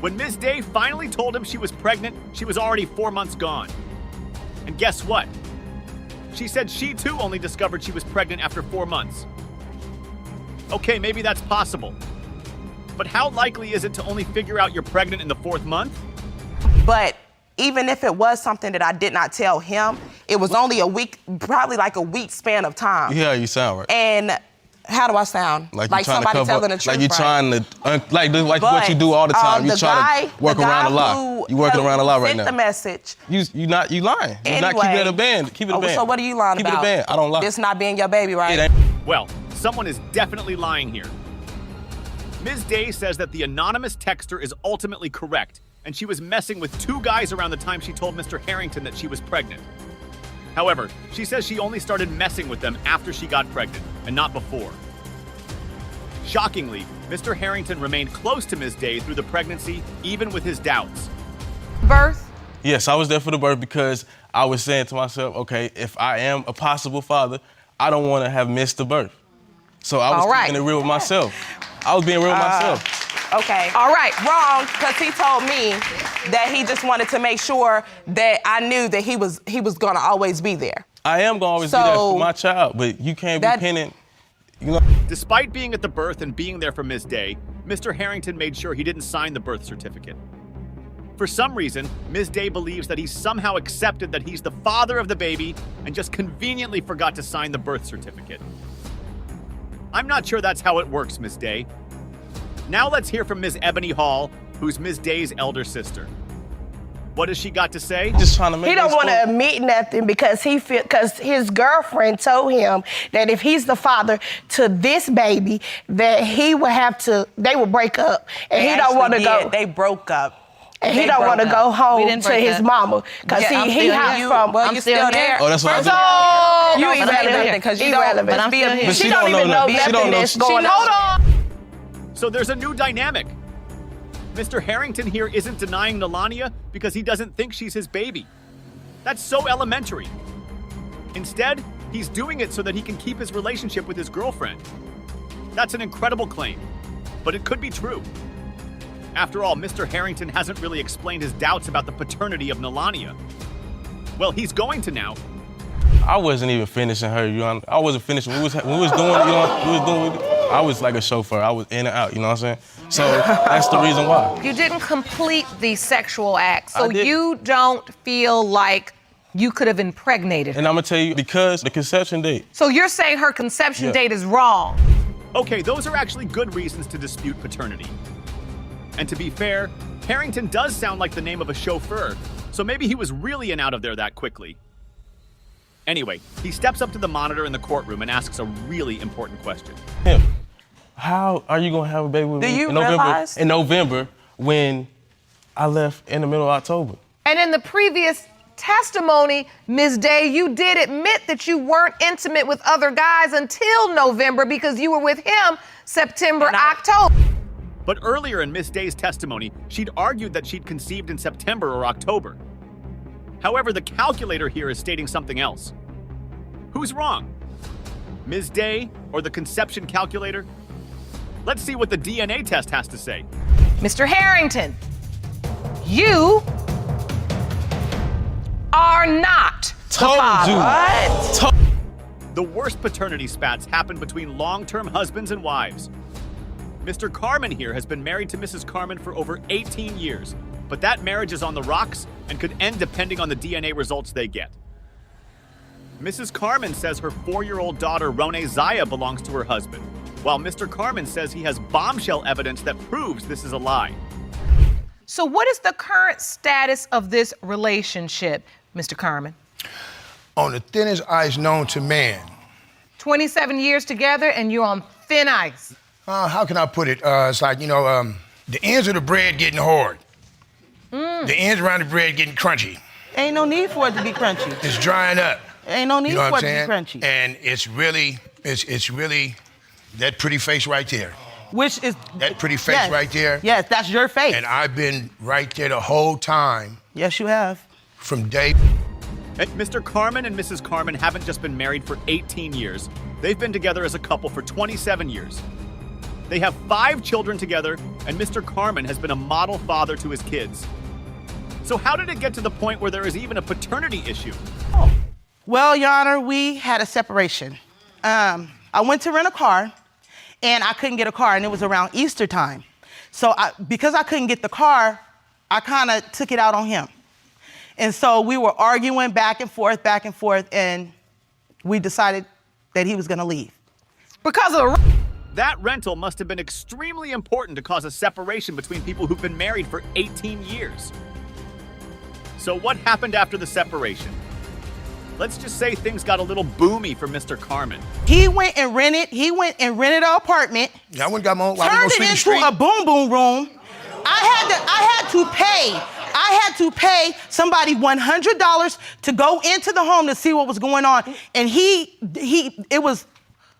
Speaker 10: When Miss Day finally told him she was pregnant, she was already 4 months gone. And guess what? She said she too only discovered she was pregnant after 4 months. Okay, maybe that's possible. But how likely is it to only figure out you're pregnant in the 4th month?
Speaker 26: But even if it was something that I did not tell him, it was only a week, probably like a week span of time.
Speaker 11: Yeah, you sound right.
Speaker 26: And how do I sound?
Speaker 11: Like
Speaker 26: somebody telling the truth,
Speaker 11: like you're
Speaker 26: right?
Speaker 11: trying to, like what you do all the time. You try to work around a lie. You working around a lie right now.
Speaker 26: The message.
Speaker 11: You lying. You're not keeping it a band. Keep it a band.
Speaker 26: So what are you lying about?
Speaker 11: Keep it a band. I don't lie.
Speaker 26: This not being your baby, right?
Speaker 10: Well, someone is definitely lying here. Ms. Day says that the anonymous texter is ultimately correct, and she was messing with 2 guys around the time she told Mr. Harrington that she was pregnant. However, she says she only started messing with them after she got pregnant, and not before. Shockingly, Mr. Harrington remained close to Ms. Day through the pregnancy, even with his doubts.
Speaker 12: Birth?
Speaker 11: Yes, I was there for the birth because I was saying to myself, okay, if I am a possible father, I don't want to have missed the birth. So I was keeping it real with myself. I was being real with myself.
Speaker 26: Okay.
Speaker 12: All right.
Speaker 26: Wrong, because he told me that he just wanted to make sure that I knew that he was gonna always be there.
Speaker 11: I am gonna always be there for my child, but you can't be pinning, you know.
Speaker 10: Despite being at the birth and being there for Ms. Day, Mr. Harrington made sure he didn't sign the birth certificate. For some reason, Ms. Day believes that he somehow accepted that he's the father of the baby and just conveniently forgot to sign the birth certificate. I'm not sure that's how it works, Ms. Day. Now let's hear from Ms. Ebony Hall, who's Ms. Day's elder sister. What has she got to say?
Speaker 11: Just trying to make
Speaker 17: He don't want to admit nothing because his girlfriend told him that if he's the father to this baby, that they would break up, and he don't want to go.
Speaker 26: They broke up.
Speaker 17: And he don't want to go home to his mama because he hopped from.
Speaker 26: Well, you still there.
Speaker 11: Oh, that's what
Speaker 26: First
Speaker 11: I'm
Speaker 26: you irrelevant because you don't.
Speaker 17: But I'm still here.
Speaker 26: She don't even know nothing that's going on.
Speaker 10: Hold on. So there's a new dynamic. Mr. Harrington here isn't denying Melania because he doesn't think she's his baby. That's so elementary. Instead, he's doing it so that he can keep his relationship with his girlfriend. That's an incredible claim, but it could be true. After all, Mr. Harrington hasn't really explained his doubts about the paternity of Melania. Well, he's going to now.
Speaker 11: I wasn't even finishing her, you know. I wasn't finishing. We was doing, you know, I was like a chauffeur. I was in and out, you know what I'm saying? So that's the reason why.
Speaker 12: You didn't complete the sexual act, so you don't feel like you could have impregnated her.
Speaker 11: And I'm gonna tell you, because the conception date.
Speaker 12: So you're saying her conception date is wrong?
Speaker 10: Okay, those are actually good reasons to dispute paternity. And to be fair, Harrington does sound like the name of a chauffeur, so maybe he was really in out of there that quickly. Anyway, he steps up to the monitor in the courtroom and asks a really important question.
Speaker 11: How are you gonna have a baby with me
Speaker 26: realize?
Speaker 11: in November when I left in the middle of October?
Speaker 12: And in the previous testimony, Ms. Day, you did admit that you weren't intimate with other guys until November because you were with him September, October.
Speaker 10: But earlier in Ms. Day's testimony, she'd argued that she'd conceived in September or October. However, the calculator here is stating something else. Who's wrong? Ms. Day or the conception calculator? Let's see what the DNA test has to say.
Speaker 12: Mr. Harrington, you are not the father.
Speaker 10: The worst paternity spats happen between long-term husbands and wives. Mr. Carmen here has been married to Mrs. Carmen for over 18 years, but that marriage is on the rocks and could end depending on the DNA results they get. Mrs. Carmen says her 4-year-old daughter, Rone Zaya, belongs to her husband, while Mr. Carmen says he has bombshell evidence that proves this is a lie.
Speaker 12: So what is the current status of this relationship, Mr. Carmen?
Speaker 3: On the thinnest ice known to man.
Speaker 12: 27 years together and you're on thin ice.
Speaker 3: How can I put it? It's like, the ends of the bread getting hard. The ends around the bread getting crunchy.
Speaker 4: Ain't no need for it to be crunchy.
Speaker 3: It's drying up.
Speaker 4: Ain't no need for it to be crunchy.
Speaker 3: And it's really that pretty face right there.
Speaker 4: Which is...
Speaker 3: That pretty face right there.
Speaker 4: Yes, that's your face.
Speaker 3: And I've been right there the whole time.
Speaker 4: Yes, you have.
Speaker 3: From day...
Speaker 10: And Mr. Carmen and Mrs. Carmen haven't just been married for 18 years. They've been together as a couple for 27 years. They have 5 children together, and Mr. Carmen has been a model father to his kids. So how did it get to the point where there is even a paternity issue?
Speaker 4: Well, Your Honor, we had a separation. I went to rent a car, and I couldn't get a car, and it was around Easter time. So because I couldn't get the car, I kind of took it out on him. And so we were arguing back and forth, and we decided that he was gonna leave.
Speaker 7: Because of
Speaker 10: That rental must have been extremely important to cause a separation between people who've been married for 18 years. So what happened after the separation? Let's just say things got a little boomy for Mr. Carmen.
Speaker 4: He went and rented an apartment.
Speaker 3: Yeah, I went and got my own.
Speaker 4: Turned it into a boom boom room. I had to pay somebody $100 to go into the home to see what was going on, and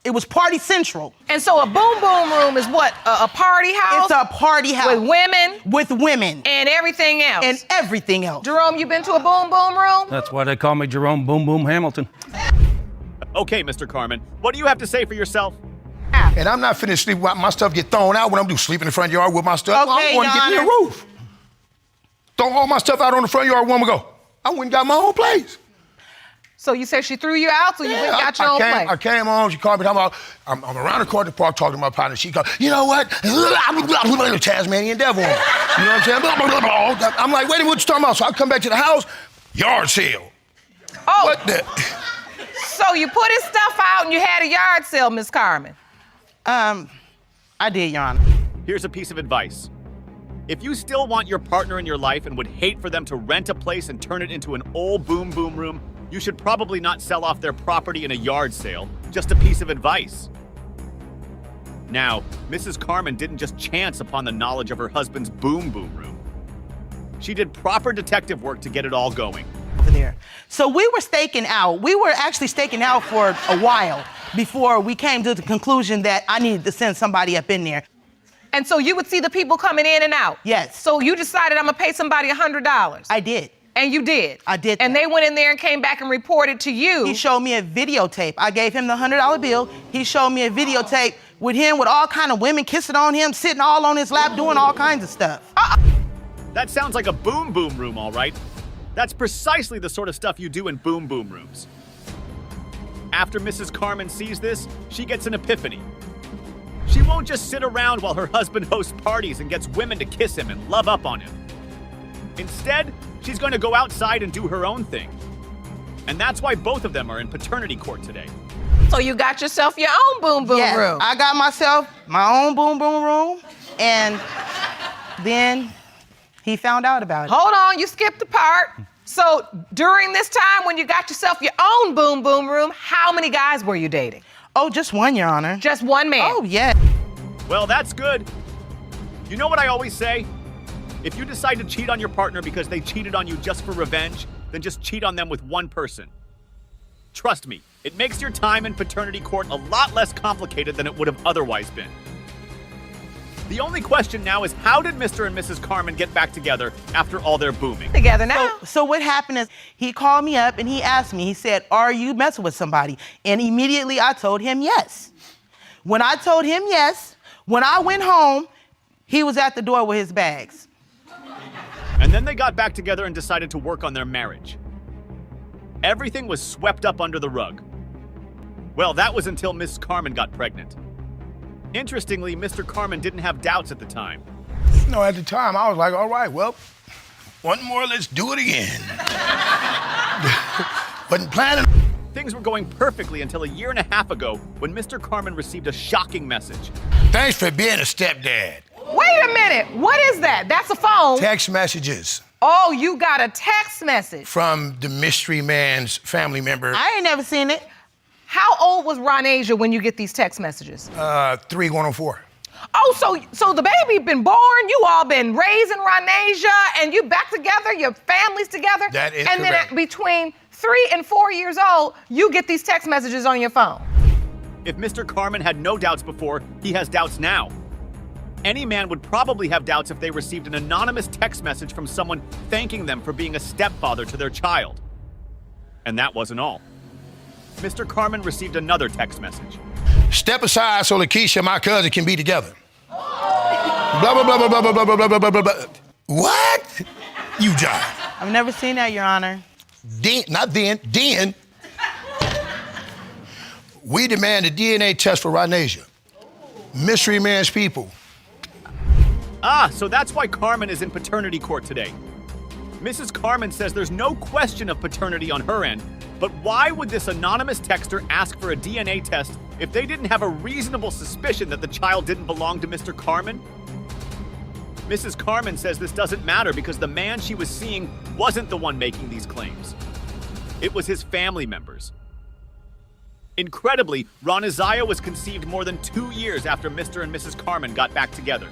Speaker 4: it was party central.
Speaker 12: And so a boom boom room is what? A party house?
Speaker 4: It's a party house.
Speaker 12: With women?
Speaker 4: With women.
Speaker 12: And everything else?
Speaker 4: And everything else.
Speaker 12: Jerome, you been to a boom boom room?
Speaker 14: That's why they call me Jerome Boom Boom Hamilton.
Speaker 10: Okay, Mr. Carmen, what do you have to say for yourself?
Speaker 3: And I'm not finna sleep while my stuff get thrown out when I'm sleep in the front yard with my stuff.
Speaker 4: Okay,
Speaker 3: I'm going to get me a roof. Throw all my stuff out on the front yard a woman ago. I went and got my own place.
Speaker 12: So you said she threw you out, so you went and got your own place?
Speaker 3: I came home, she called me, talking about, I'm around the corner park talking to my partner. She called, you know what? Tasmanian devil. You know what I'm saying? I'm like, wait a minute, what you talking about? So I come back to the house, yard sale.
Speaker 12: Oh.
Speaker 3: What the?
Speaker 12: So you put his stuff out and you had a yard sale, Miss Carmen?
Speaker 4: I did, Your Honor.
Speaker 10: Here's a piece of advice. If you still want your partner in your life and would hate for them to rent a place and turn it into an old boom boom room, you should probably not sell off their property in a yard sale. Just a piece of advice. Now, Mrs. Carmen didn't just chance upon the knowledge of her husband's boom boom room. She did proper detective work to get it all going.
Speaker 4: Over there. So we were staking out. We were actually staking out for a while before we came to the conclusion that I needed to send somebody up in there.
Speaker 12: And so you would see the people coming in and out?
Speaker 4: Yes.
Speaker 12: So you decided I'm gonna pay somebody $100?
Speaker 4: I did.
Speaker 12: And you did?
Speaker 4: I did.
Speaker 12: And they went in there and came back and reported to you?
Speaker 4: He showed me a videotape. I gave him the $100 bill. He showed me a videotape with him with all kind of women kissing on him, sitting all on his lap, doing all kinds of stuff.
Speaker 10: That sounds like a boom boom room, all right. That's precisely the sort of stuff you do in boom boom rooms. After Mrs. Carmen sees this, she gets an epiphany. She won't just sit around while her husband hosts parties and gets women to kiss him and love up on him. Instead, she's going to go outside and do her own thing. And that's why both of them are in paternity court today.
Speaker 12: So you got yourself your own boom boom
Speaker 4: Yes,
Speaker 12: room?
Speaker 4: I got myself my own boom boom room, and then he found out about it.
Speaker 12: Hold on, you skipped the part. So during this time when you got yourself your own boom boom room, how many guys were you dating?
Speaker 4: Oh, just one, Your Honor.
Speaker 12: Just one man?
Speaker 4: Oh, yeah.
Speaker 10: Well, that's good. You know what I always say? If you decide to cheat on your partner because they cheated on you just for revenge, then just cheat on them with one person. Trust me, it makes your time in paternity court a lot less complicated than it would have otherwise been. The only question now is, how did Mr. and Mrs. Carmen get back together after all their booming?
Speaker 12: Together now.
Speaker 4: So what happened is he called me up and he asked me, he said, are you messing with somebody? And immediately I told him yes. When I told him yes, when I went home, he was at the door with his bags.
Speaker 10: And then they got back together and decided to work on their marriage. Everything was swept up under the rug. Well, that was until Miss Carmen got pregnant. Interestingly, Mr. Carmen didn't have doubts at the time.
Speaker 3: You know, at the time, I was like, all right, well, one more, let's do it again. Wasn't planning.
Speaker 10: Things were going perfectly until a year and a half ago when Mr. Carmen received a shocking message.
Speaker 3: Thanks for being a stepdad.
Speaker 12: Wait a minute, what is that? That's a phone.
Speaker 3: Text messages.
Speaker 12: Oh, you got a text message.
Speaker 3: From the mystery man's family member.
Speaker 4: I ain't never seen it.
Speaker 12: How old was Ronasia when you get these text messages?
Speaker 3: 3 going on 4.
Speaker 12: Oh, so the baby been born, you all been raising Ronasia, and you back together, your family's together?
Speaker 3: That is
Speaker 12: and
Speaker 3: correct.
Speaker 12: Then between 3 and 4 years old, you get these text messages on your phone.
Speaker 10: If Mr. Carmen had no doubts before, he has doubts now. Any man would probably have doubts if they received an anonymous text message from someone thanking them for being a stepfather to their child. And that wasn't all. Mr. Carmen received another text message.
Speaker 3: Step aside so Lakeisha and my cousin can be together. Blah, blah, blah, blah, blah, blah, blah, blah, blah, blah, blah. What? You jive.
Speaker 4: I've never seen that, Your Honor.
Speaker 3: Then, we demand a DNA test for Ronasia. mystery man's people.
Speaker 10: Ah, so that's why Carmen is in paternity court today. Mrs. Carmen says there's no question of paternity on her end, but why would this anonymous texter ask for a DNA test if they didn't have a reasonable suspicion that the child didn't belong to Mr. Carmen? Mrs. Carmen says this doesn't matter because the man she was seeing wasn't the one making these claims. It was his family members. Incredibly, Ron Isaiah was conceived more than 2 years after Mr. and Mrs. Carmen got back together.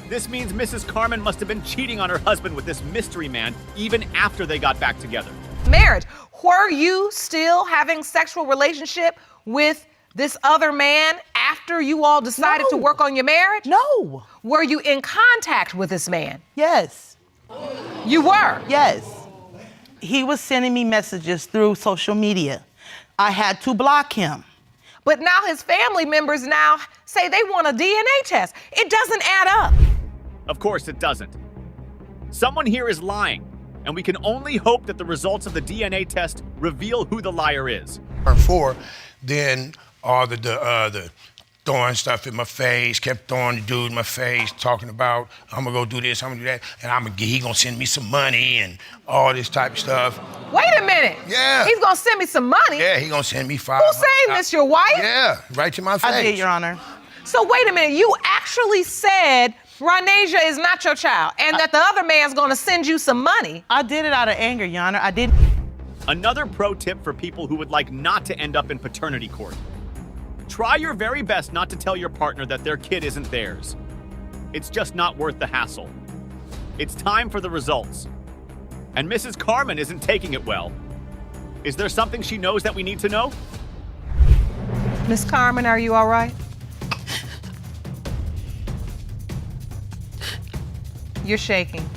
Speaker 10: This means Mrs. Carmen must have been cheating on her husband with this mystery man even after they got back together.
Speaker 12: Marriage. Were you still having sexual relationship with this other man after you all decided to work on your marriage?
Speaker 4: No.
Speaker 12: Were you in contact with this man?
Speaker 4: Yes.
Speaker 12: You were?
Speaker 4: Yes. He was sending me messages through social media. I had to block him.
Speaker 12: But now his family members now say they want a DNA test. It doesn't add up.
Speaker 10: Of course it doesn't. Someone here is lying, and we can only hope that the results of the DNA test reveal who the liar is.
Speaker 3: Before, then all the throwing stuff in my face, kept throwing the dude in my face, talking about, I'm gonna go do this, I'm gonna do that, and he gonna send me some money and all this type of stuff.
Speaker 12: Wait a minute.
Speaker 3: Yeah.
Speaker 12: He's gonna send me some money?
Speaker 3: Yeah, he gonna send me $500.
Speaker 12: Who's saying this, your wife?
Speaker 3: Yeah, right to my face.
Speaker 4: I did, Your Honor.
Speaker 12: So wait a minute, you actually said Ronasia is not your child and that the other man's gonna send you some money.
Speaker 4: I did it out of anger, Your Honor. I didn't.
Speaker 10: Another pro tip for people who would like not to end up in paternity court. Try your very best not to tell your partner that their kid isn't theirs. It's just not worth the hassle. It's time for the results. And Mrs. Carmen isn't taking it well. Is there something she knows that we need to know?
Speaker 12: Miss Carmen, are you all right? You're shaking.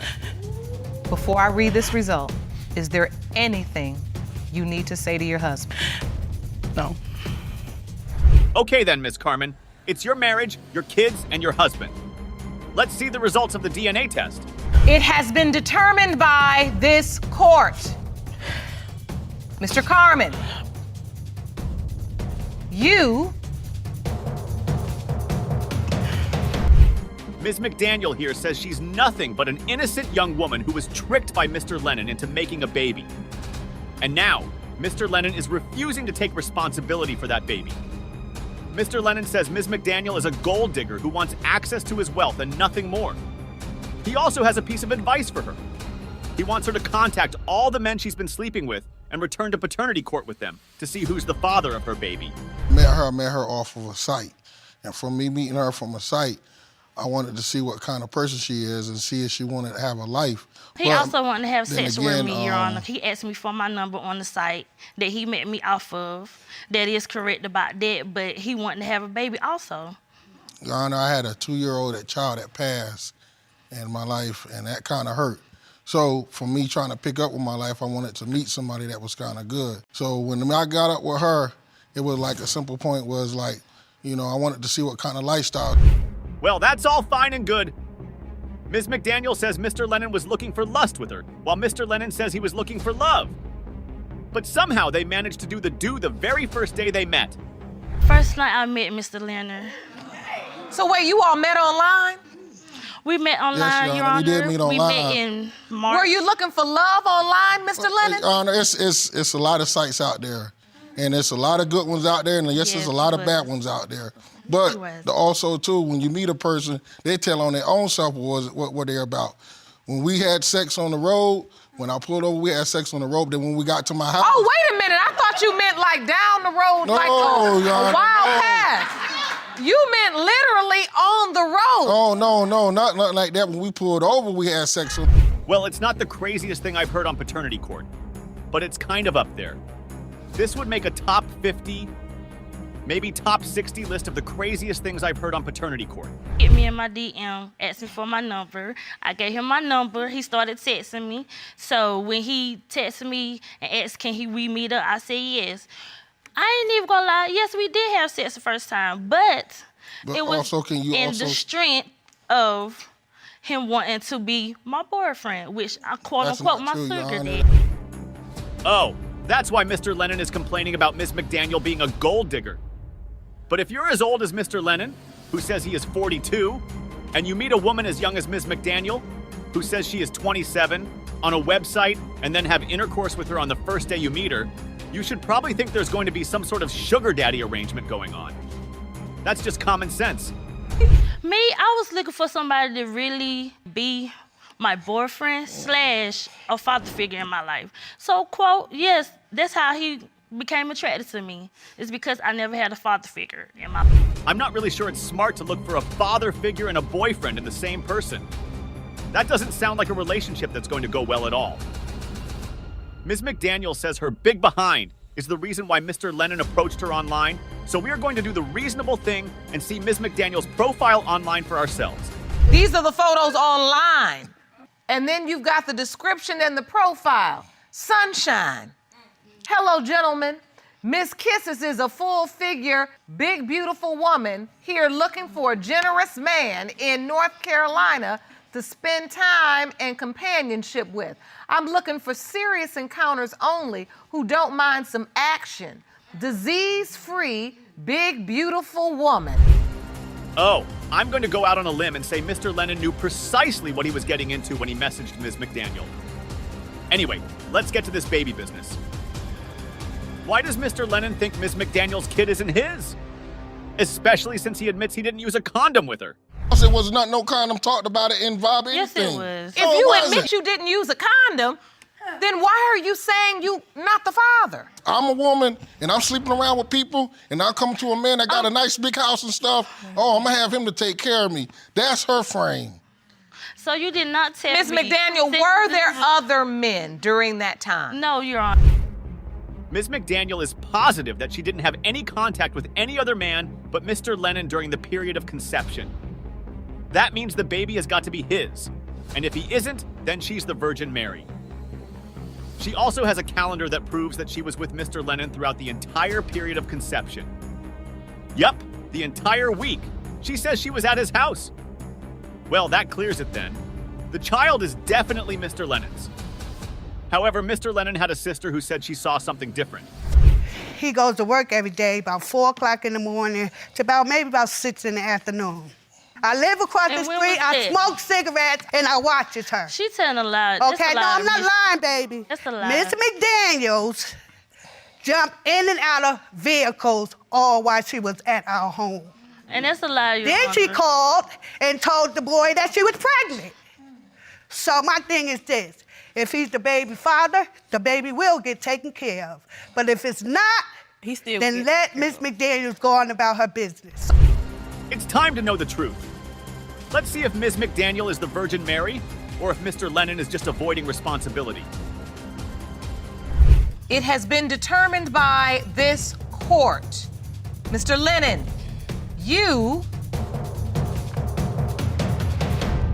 Speaker 12: Before I read this result, is there anything you need to say to your husband?
Speaker 4: No.
Speaker 10: Okay then, Miss Carmen. It's your marriage, your kids, and your husband. Let's see the results of the DNA test.
Speaker 12: It has been determined by this court. Mr. Carmen, you...
Speaker 10: Ms. McDaniel here says she's nothing but an innocent young woman who was tricked by Mr. Lennon into making a baby. And now, Mr. Lennon is refusing to take responsibility for that baby. Mr. Lennon says Ms. McDaniel is a gold digger who wants access to his wealth and nothing more. He also has a piece of advice for her. He wants her to contact all the men she's been sleeping with and return to paternity court with them to see who's the father of her baby.
Speaker 15: Met her off of a site. And from me meeting her from a site, I wanted to see what kind of person she is and see if she wanted to have a life.
Speaker 22: He also wanted to have sex with
Speaker 15: again,
Speaker 22: me, Your Honor. He asked me for my number on the site that he met me off of. That is correct about that, but he wanted to have a baby also.
Speaker 15: Your Honor, I had a 2-year-old child that passed in my life, and that kind of hurt. So for me trying to pick up with my life, I wanted to meet somebody that was kind of good. So when I got up with her, it was like a simple point was like, you know, I wanted to see what kind of lifestyle.
Speaker 10: Well, that's all fine and good. Ms. McDaniel says Mr. Lennon was looking for lust with her, while Mr. Lennon says he was looking for love. But somehow they managed to do the very first day they met.
Speaker 22: First night I met Mr. Lennon.
Speaker 12: So wait, you all met online?
Speaker 22: We met online,
Speaker 15: yes,
Speaker 22: Your Honor.
Speaker 15: We did meet online.
Speaker 22: We met in March.
Speaker 12: Were you looking for love online, Mr. Lennon?
Speaker 15: Your Honor, it's a lot of sites out there. And there's a lot of good ones out there, and yes, there's a lot of bad ones out there. But also, too, when you meet a person, they tell on their own self what they're about. When we had sex on the road, when I pulled over, we had sex on the road. Then when we got to my house...
Speaker 12: Oh, wait a minute. I thought you meant like down the road,
Speaker 15: No,
Speaker 12: like
Speaker 15: Your
Speaker 12: a
Speaker 15: Honor,
Speaker 12: wild
Speaker 15: no.
Speaker 12: path. You meant literally on the road.
Speaker 15: Oh, no, not like that. When we pulled over, we had sex on...
Speaker 10: Well, it's not the craziest thing I've heard on paternity court, but it's kind of up there. This would make a top 50, maybe top 60 list of the craziest things I've heard on paternity court.
Speaker 22: Get me in my DM, asked me for my number. I gave him my number. He started texting me. So when he texted me and asked, can we meet up? I said yes. I ain't even gonna lie. Yes, we did have sex the first time, but it was
Speaker 15: also, can you
Speaker 22: in
Speaker 15: also...
Speaker 22: the strength of him wanting to be my boyfriend, which I quote unquote my sugar daddy.
Speaker 10: Oh. That's why Mr. Lennon is complaining about Miss McDaniel being a gold digger. But if you're as old as Mr. Lennon, who says he is 42, and you meet a woman as young as Ms. McDaniel, who says she is 27, on a website, and then have intercourse with her on the first day you meet her, you should probably think there's going to be some sort of sugar daddy arrangement going on. That's just common sense.
Speaker 22: Me, I was looking for somebody to really be my boyfriend / a father figure in my life. So, quote, yes, that's how he became attracted to me. It's because I never had a father figure in my life.
Speaker 10: I'm not really sure it's smart to look for a father figure and a boyfriend in the same person. That doesn't sound like a relationship that's going to go well at all. Ms. McDaniel says her big behind is the reason why Mr. Lennon approached her online, so we are going to do the reasonable thing and see Ms. McDaniel's profile online for ourselves.
Speaker 12: These are the photos online. And then you've got the description and the profile. Sunshine. Hello, gentlemen. Miss Kisses is a full-figure, big, beautiful woman here looking for a generous man in North Carolina to spend time and companionship with. I'm looking for serious encounters only who don't mind some action. Disease-free, big, beautiful woman.
Speaker 10: Oh, I'm going to go out on a limb and say Mr. Lennon knew precisely what he was getting into when he messaged Ms. McDaniel. Anyway, let's get to this baby business. Why does Mr. Lennon think Ms. McDaniel's kid isn't his? Especially since he admits he didn't use a condom with her.
Speaker 15: It was not no condom talked about it in Bob anything.
Speaker 22: Yes, it was.
Speaker 12: If you admit you didn't use a condom, then why are you saying you not the father?
Speaker 15: I'm a woman, and I'm sleeping around with people, and I come to a man that got a nice big house and stuff. Oh, I'm gonna have him to take care of me. That's her frame.
Speaker 22: So you did not tell
Speaker 12: Ms.
Speaker 22: me.
Speaker 12: McDaniel, were there other men during that time?
Speaker 22: No, Your Honor.
Speaker 10: Ms. McDaniel is positive that she didn't have any contact with any other man but Mr. Lennon during the period of conception. That means the baby has got to be his. And if he isn't, then she's the Virgin Mary. She also has a calendar that proves that she was with Mr. Lennon throughout the entire period of conception. Yup, the entire week. She says she was at his house. Well, that clears it then. The child is definitely Mr. Lennon's. However, Mr. Lennon had a sister who said she saw something different.
Speaker 1: He goes to work every day about 4 o'clock in the morning to maybe about 6 in the afternoon. I live across the street, I smoke cigarettes, and I watches her.
Speaker 22: She telling a lie.
Speaker 1: Okay, no, I'm not lying, baby.
Speaker 22: That's a lie.
Speaker 1: Miss McDaniels jumped in and out of vehicles all while she was at our home.
Speaker 22: And that's a lie, Your
Speaker 1: Then she
Speaker 22: Honor.
Speaker 1: called and told the boy that she was pregnant. So my thing is this. If he's the baby father, the baby will get taken care of. But if it's not, then let Miss McDaniels go on about her business.
Speaker 10: It's time to know the truth. Let's see if Ms. McDaniel is the Virgin Mary or if Mr. Lennon is just avoiding responsibility.
Speaker 12: It has been determined by this court. Mr. Lennon, you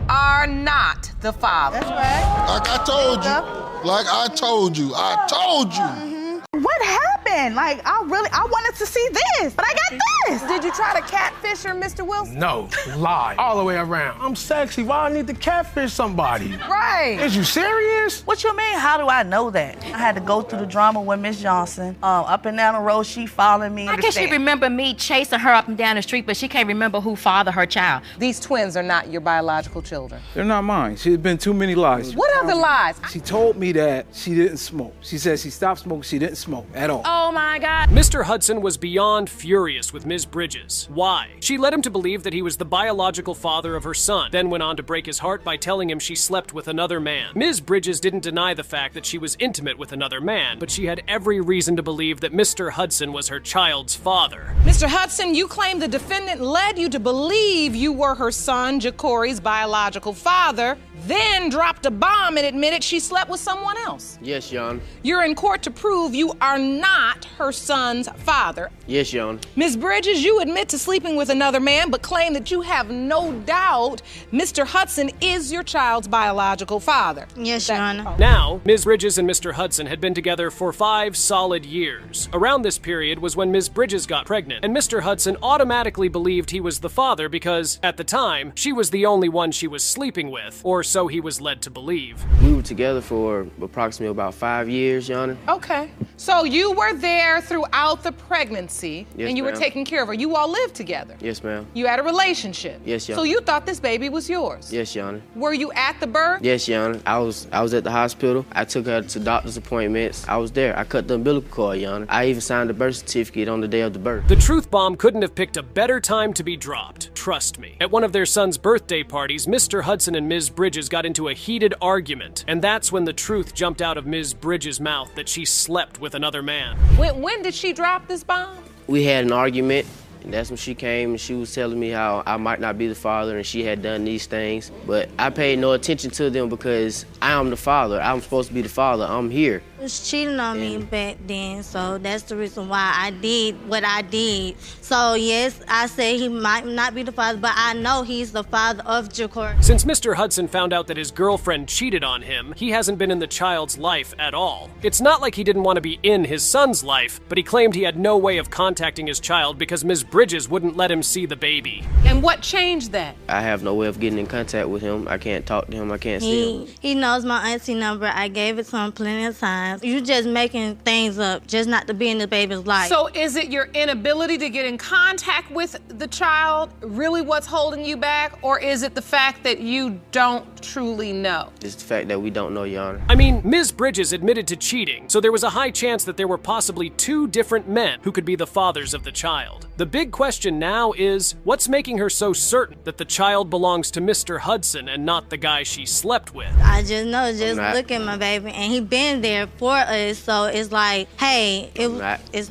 Speaker 12: are not the father.
Speaker 1: That's right.
Speaker 15: Like I told you. Like I told you. I told you.
Speaker 1: What happened? Like, I wanted to see this, but I got this.
Speaker 12: Did you try to catfish her, Mr. Wilson?
Speaker 16: No, lie. All the way around. I'm sexy. Why I need to catfish somebody?
Speaker 12: Right.
Speaker 16: Is you serious?
Speaker 18: What you mean? How do I know that? I had to go through the drama with Miss Johnson. Up and down the road, she following me.
Speaker 23: How can she remember me chasing her up and down the street, but she can't remember who fathered her child?
Speaker 12: These twins are not your biological children.
Speaker 16: They're not mine. She's been too many lies.
Speaker 12: What other lies?
Speaker 16: She told me that she didn't smoke. She said she stopped smoking. She didn't smoke at all.
Speaker 23: Oh my God.
Speaker 24: Mr. Hudson was beyond furious with Ms. Bridges. Why? She led him to believe that he was the biological father of her son, then went on to break his heart by telling him she slept with another man. Ms. Bridges didn't deny the fact that she was intimate with another man, but she had every reason to believe that Mr. Hudson was her child's father.
Speaker 12: Mr. Hudson, you claim the defendant led you to believe you were her son, Ja'Cory's biological father, then dropped a bomb and admitted she slept with someone else.
Speaker 25: Yes, Your Honor.
Speaker 12: You're in court to prove you are not her son's father.
Speaker 25: Yes, Your Honor.
Speaker 12: Ms. Bridges, you admit to sleeping with another man, but claim that you have no doubt Mr. Hudson is your child's biological father.
Speaker 23: Yes, Your Honor.
Speaker 24: Now, Ms. Bridges and Mr. Hudson had been together for 5 solid years. Around this period was when Ms. Bridges got pregnant, and Mr. Hudson automatically believed he was the father because, at the time, she was the only one she was sleeping with, or so he was led to believe.
Speaker 25: We were together for approximately about 5 years, Your Honor.
Speaker 12: Okay. So you were there throughout the pregnancy,
Speaker 2: Yes,
Speaker 12: and you were
Speaker 2: ma'am.
Speaker 12: taking care of her. You all lived together.
Speaker 2: Yes, ma'am.
Speaker 12: You had a relationship.
Speaker 2: Yes, Your
Speaker 12: So
Speaker 2: Honor.
Speaker 12: you thought this baby was yours.
Speaker 2: Yes, Your Honor.
Speaker 12: Were you at the birth?
Speaker 2: Yes, Your Honor. I was at the hospital. I took her to doctor's appointments. I was there. I cut the umbilical cord, Your Honor. I even signed the birth certificate on the day of the birth.
Speaker 24: The truth bomb couldn't have picked a better time to be dropped. Trust me. At one of their son's birthday parties, Mr. Hudson and Ms. Bridges got into a heated argument, and that's when the truth jumped out of Ms. Bridges' mouth that she slept with another man.
Speaker 12: When did she drop this bomb?
Speaker 2: We had an argument, and that's when she came and she was telling me how I might not be the father and she had done these things. But I paid no attention to them because I am the father. I'm supposed to be the father. I'm here.
Speaker 6: He was cheating on me back then, so that's the reason why I did what I did. So yes, I said he might not be the father, but I know he's the father of Ja'Cory.
Speaker 24: Since Mr. Hudson found out that his girlfriend cheated on him, he hasn't been in the child's life at all. It's not like he didn't want to be in his son's life, but he claimed he had no way of contacting his child because Ms. Bridges wouldn't let him see the baby.
Speaker 12: And what changed that?
Speaker 2: I have no way of getting in contact with him. I can't talk to him. I can't see him.
Speaker 6: He knows my auntie number. I gave it to him plenty of times. You just making things up, just not to be in the baby's life.
Speaker 12: So is it your inability to get in contact with the child really what's holding you back, or is it the fact that you don't truly know?
Speaker 2: It's the fact that we don't know, Your Honor.
Speaker 24: I mean, Ms. Bridges admitted to cheating, so there was a high chance that there were possibly two different men who could be the fathers of the child. The big question now is, what's making her so certain that the child belongs to Mr. Hudson and not the guy she slept with?
Speaker 6: I just know, look at my baby, and he been there for us, so it's like, hey,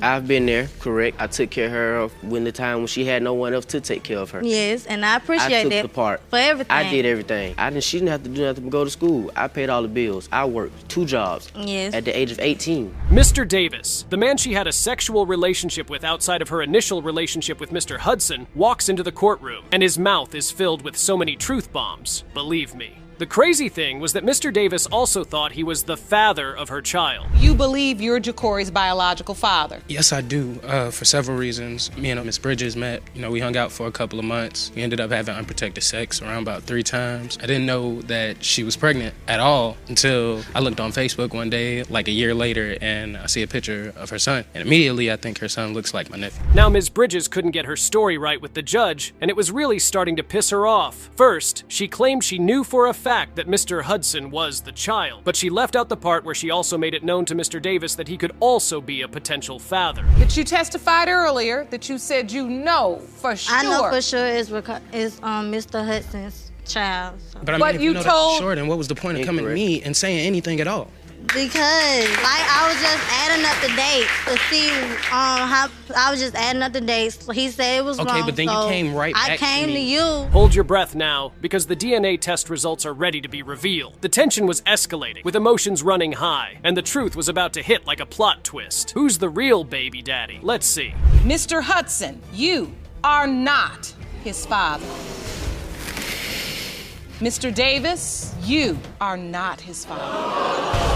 Speaker 2: I've been there, correct. I took care of her when the time when she had no one else to take care of her.
Speaker 6: Yes, and I appreciate
Speaker 2: I took
Speaker 6: that
Speaker 2: the part.
Speaker 6: for everything.
Speaker 2: I did everything. She didn't have to do nothing but go to school. I paid all the bills. I worked 2 jobs
Speaker 6: Yes.
Speaker 2: at the age of 18.
Speaker 24: Mr. Davis, the man she had a sexual relationship with outside of her initial relationship with Mr. Hudson, walks into the courtroom, and his mouth is filled with so many truth bombs, believe me. The crazy thing was that Mr. Davis also thought he was the father of her child.
Speaker 12: You believe you're Ja'Cory's biological father?
Speaker 13: Yes, I do, for several reasons. Me and Miss Bridges met. We hung out for a couple of months. We ended up having unprotected sex around about 3 times. I didn't know that she was pregnant at all until I looked on Facebook one day, like a year later, and I see a picture of her son. And immediately I think her son looks like my nephew.
Speaker 24: Now, Ms. Bridges couldn't get her story right with the judge, and it was really starting to piss her off. First, she claimed she knew for a fact that Mr. Hudson was the child, but she left out the part where she also made it known to Mr. Davis that he could also be a potential father.
Speaker 12: But you testified earlier that you said you know for sure.
Speaker 6: I know for sure it's Mr. Hudson's child. So.
Speaker 13: But I mean, if you know that for sure, then what was the point of coming to me and saying anything at all?
Speaker 6: Because I was just adding up the dates to see how I was just adding up the dates. He said it was wrong.
Speaker 13: Okay, but then you came right back
Speaker 6: I came
Speaker 13: to
Speaker 6: to
Speaker 13: me.
Speaker 6: you.
Speaker 24: Hold your breath now, because the DNA test results are ready to be revealed. The tension was escalating, with emotions running high, and the truth was about to hit like a plot twist. Who's the real baby daddy? Let's see.
Speaker 12: Mr. Hudson, you are not his father. Mr. Davis, you are not his father.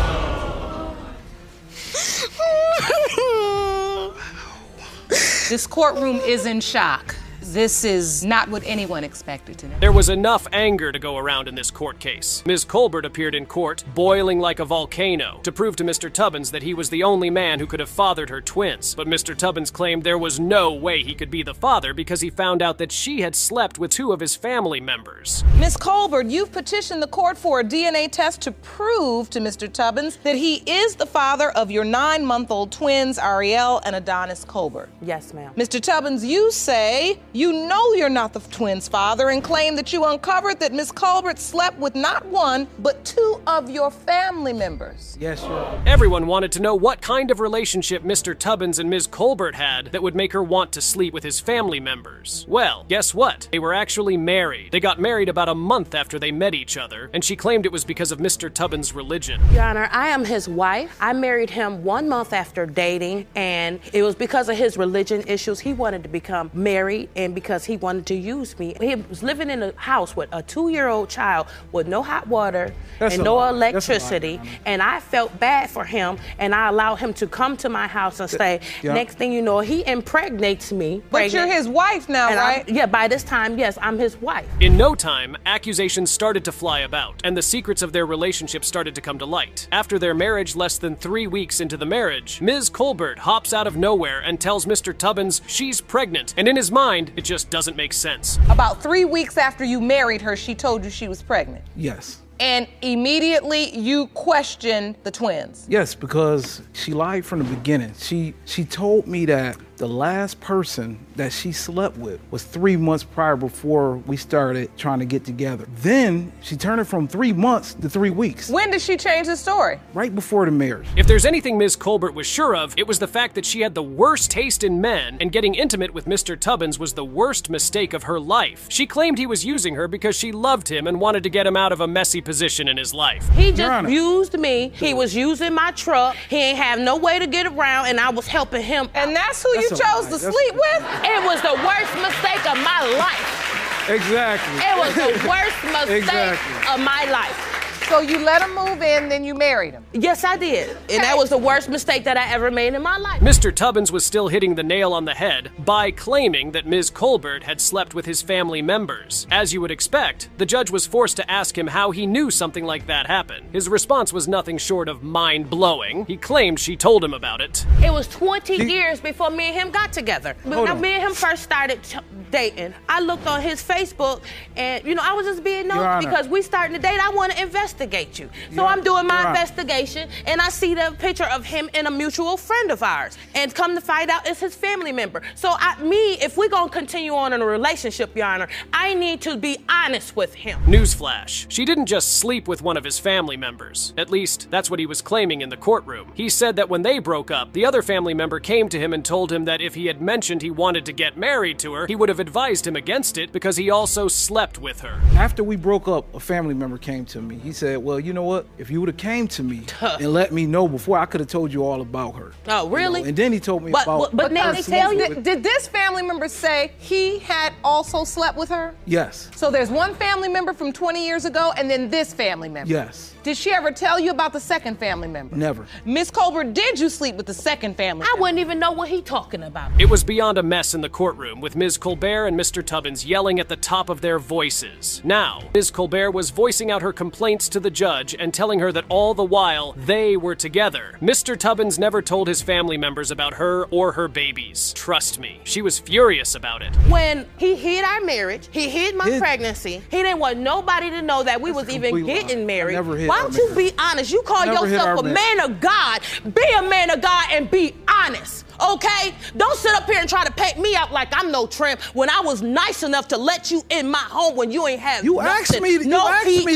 Speaker 12: This courtroom is in shock. This is not what anyone expected to know.
Speaker 24: There was enough anger to go around in this court case. Ms. Colbert appeared in court, boiling like a volcano, to prove to Mr. Tubbins that he was the only man who could have fathered her twins. But Mr. Tubbins claimed there was no way he could be the father because he found out that she had slept with 2 of his family members.
Speaker 12: Ms. Colbert, you've petitioned the court for a DNA test to prove to Mr. Tubbins that he is the father of your 9-month-old twins, Ariel and Adonis Colbert.
Speaker 26: Yes, ma'am.
Speaker 12: Mr. Tubbins, you say you know you're not the twins' father and claim that you uncovered that Ms. Colbert slept with not 1, but 2 of your family members.
Speaker 16: Yes, sir.
Speaker 24: Everyone wanted to know what kind of relationship Mr. Tubbins and Ms. Colbert had that would make her want to sleep with his family members. Well, guess what? They were actually married. They got married about a month after they met each other, and she claimed it was because of Mr. Tubbins' religion.
Speaker 19: Your Honor, I am his wife. I married him 1 month after dating, and it was because of his religion issues. He wanted to become married and because he wanted to use me. He was living in a house with a 2-year-old child with no hot water and no electricity, and I felt bad for him, and I allowed him to come to my house and stay. Next thing you know, he impregnates me.
Speaker 12: But you're his wife now,
Speaker 19: And
Speaker 12: right?
Speaker 19: yeah, by this time, yes, I'm his wife.
Speaker 24: In no time, accusations started to fly about, and the secrets of their relationship started to come to light. After their marriage, less than 3 weeks into the marriage, Ms. Colbert hops out of nowhere and tells Mr. Tubbins she's pregnant, and in his mind, it just doesn't make sense.
Speaker 12: About 3 weeks after you married her, she told you she was pregnant.
Speaker 16: Yes.
Speaker 12: And immediately you questioned the twins.
Speaker 16: Yes, because she lied from the beginning. She told me that the last person that she slept with was 3 months prior before we started trying to get together. Then she turned it from 3 months to 3 weeks.
Speaker 12: When did she change the story?
Speaker 16: Right before the marriage.
Speaker 24: If there's anything Ms. Colbert was sure of, it was the fact that she had the worst taste in men, and getting intimate with Mr. Tubbins was the worst mistake of her life. She claimed he was using her because she loved him and wanted to get him out of a messy position in his life.
Speaker 19: He just used me. He was using my truck. He ain't have no way to get around, and I was helping him.
Speaker 12: And that's who you chose to sleep with?
Speaker 19: It was the worst mistake of my life.
Speaker 16: Exactly.
Speaker 19: It was the worst mistake of my life.
Speaker 12: So you let him move in, then you married him?
Speaker 19: Yes, I did. And that was the worst mistake that I ever made in my life.
Speaker 24: Mr. Tubbins was still hitting the nail on the head by claiming that Ms. Colbert had slept with his family members. As you would expect, the judge was forced to ask him how he knew something like that happened. His response was nothing short of mind-blowing. He claimed she told him about it.
Speaker 19: It was 20 years before me and him got together. When me and him first started dating, I looked on his Facebook, and, you know, I was just being nosy because we starting to date. I want to investigate you. So I'm doing my investigation, and I see the picture of him and a mutual friend of ours, and come to find out it's his family member. So if we're going to continue on in a relationship, Your Honor, I need to be honest with him.
Speaker 24: Newsflash. She didn't just sleep with one of his family members. At least, that's what he was claiming in the courtroom. He said that when they broke up, the other family member came to him and told him that if he had mentioned he wanted to get married to her, he would have advised him against it because he also slept with her.
Speaker 16: After we broke up, a family member came to me. He said, well, you know what? If you would have came to me and let me know before, I could have told you all about her.
Speaker 19: Oh, really?
Speaker 16: You know? And then he told me about...
Speaker 19: But now they tell you?
Speaker 12: Did this family member say he had also slept with her?
Speaker 16: Yes.
Speaker 12: So there's one family member from 20 years ago and then this family member?
Speaker 16: Yes.
Speaker 12: Did she ever tell you about the second family member?
Speaker 16: Never.
Speaker 12: Miss Colbert, did you sleep with the second family member?
Speaker 19: I wouldn't even know what he talking about.
Speaker 24: It was beyond a mess in the courtroom, with Ms. Colbert and Mr. Tubbins yelling at the top of their voices. Now, Ms. Colbert was voicing out her complaints to the judge and telling her that all the while, they were together. Mr. Tubbins never told his family members about her or her babies. Trust me, she was furious about it.
Speaker 19: When he hid our marriage, he hid my pregnancy, he didn't want nobody to know that we was even getting married. Why don't you be honest? You call yourself a man of God. Be a man of God and be honest. Okay? Don't sit up here and try to paint me out like I'm no tramp when I was nice enough to let you in my home when you ain't have
Speaker 16: You
Speaker 19: nothing.
Speaker 16: asked me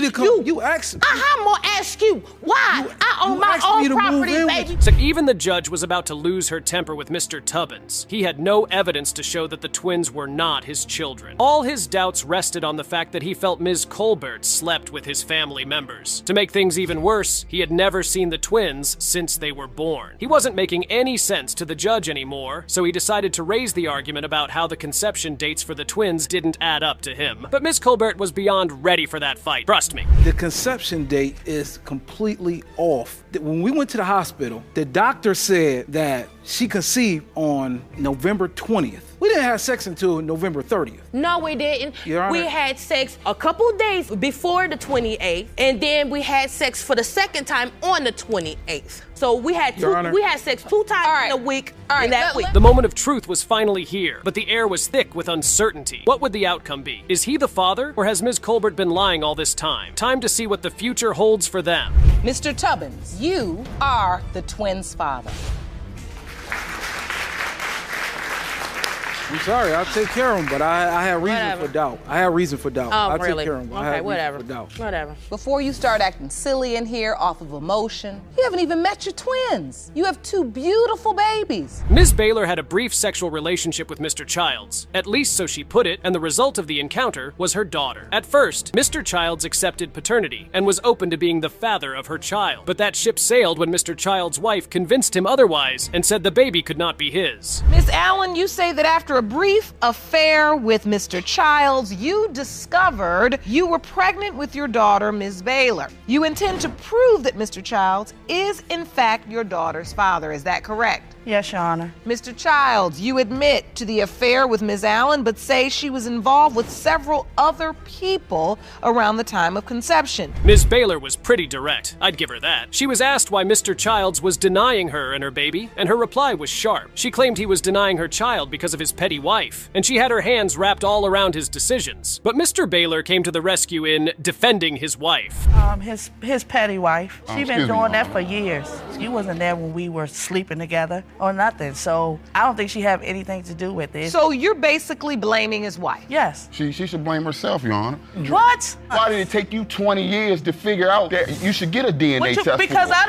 Speaker 16: to come. You asked me.
Speaker 19: I'm gonna ask you why. I own my own property, baby.
Speaker 24: So even the judge was about to lose her temper with Mr. Tubbins. He had no evidence to show that the twins were not his children. All his doubts rested on the fact that he felt Ms. Colbert slept with his family members. To make things even worse, he had never seen the twins since they were born. He wasn't making any sense to the judge anymore, so he decided to raise the argument about how the conception dates for the twins didn't add up to him. But Ms. Colbert was beyond ready for that fight. Trust me.
Speaker 16: The conception date is completely off. When we went to the hospital, the doctor said that she conceived on November 20th. We didn't have sex until November 30th.
Speaker 19: No, we didn't.
Speaker 16: Your Honor.
Speaker 19: We had sex a couple days before the 28th, and then we had sex for the second time on the 28th. So we had sex 2 times in a week in that week.
Speaker 24: The moment of truth was finally here, but the air was thick with uncertainty. What would the outcome be? Is he the father, or has Ms. Colbert been lying all this time? Time to see what the future holds for them.
Speaker 12: Mr. Tubbins, you are the twins' father.
Speaker 16: I'm sorry, I'll take care of him, but I have reason for doubt. I have reason for doubt.
Speaker 12: Oh,
Speaker 16: I'll
Speaker 12: really?
Speaker 16: take care of him.
Speaker 12: Okay, whatever.
Speaker 19: Whatever.
Speaker 12: Before you start acting silly in here off of emotion, you haven't even met your twins. You have 2 beautiful babies.
Speaker 24: Ms. Baylor had a brief sexual relationship with Mr. Childs. At least so she put it, and the result of the encounter was her daughter. At first, Mr. Childs accepted paternity and was open to being the father of her child. But that ship sailed when Mr. Childs' wife convinced him otherwise and said the baby could not be his.
Speaker 12: Miss Allen, you say that after After a brief affair with Mr. Childs, you discovered you were pregnant with your daughter, Ms. Baylor. You intend to prove that Mr. Childs is, in fact, your daughter's father. Is that correct?
Speaker 18: Yes, Your Honor.
Speaker 12: Mr. Childs, you admit to the affair with Ms. Allen, but say she was involved with several other people around the time of conception.
Speaker 24: Ms. Baylor was pretty direct, I'd give her that. She was asked why Mr. Childs was denying her and her baby, and her reply was sharp. She claimed he was denying her child because of his petty wife, and she had her hands wrapped all around his decisions. But Mr. Baylor came to the rescue in defending his wife.
Speaker 18: His petty wife. She's been doing that for years. She wasn't there when we were sleeping together or nothing, so I don't think she had anything to do with it.
Speaker 12: So you're basically blaming his wife?
Speaker 18: Yes.
Speaker 5: She should blame herself, Your Honor.
Speaker 18: What?
Speaker 5: Why did it take you 20 years to figure out that you should get a DNA test?
Speaker 18: Because I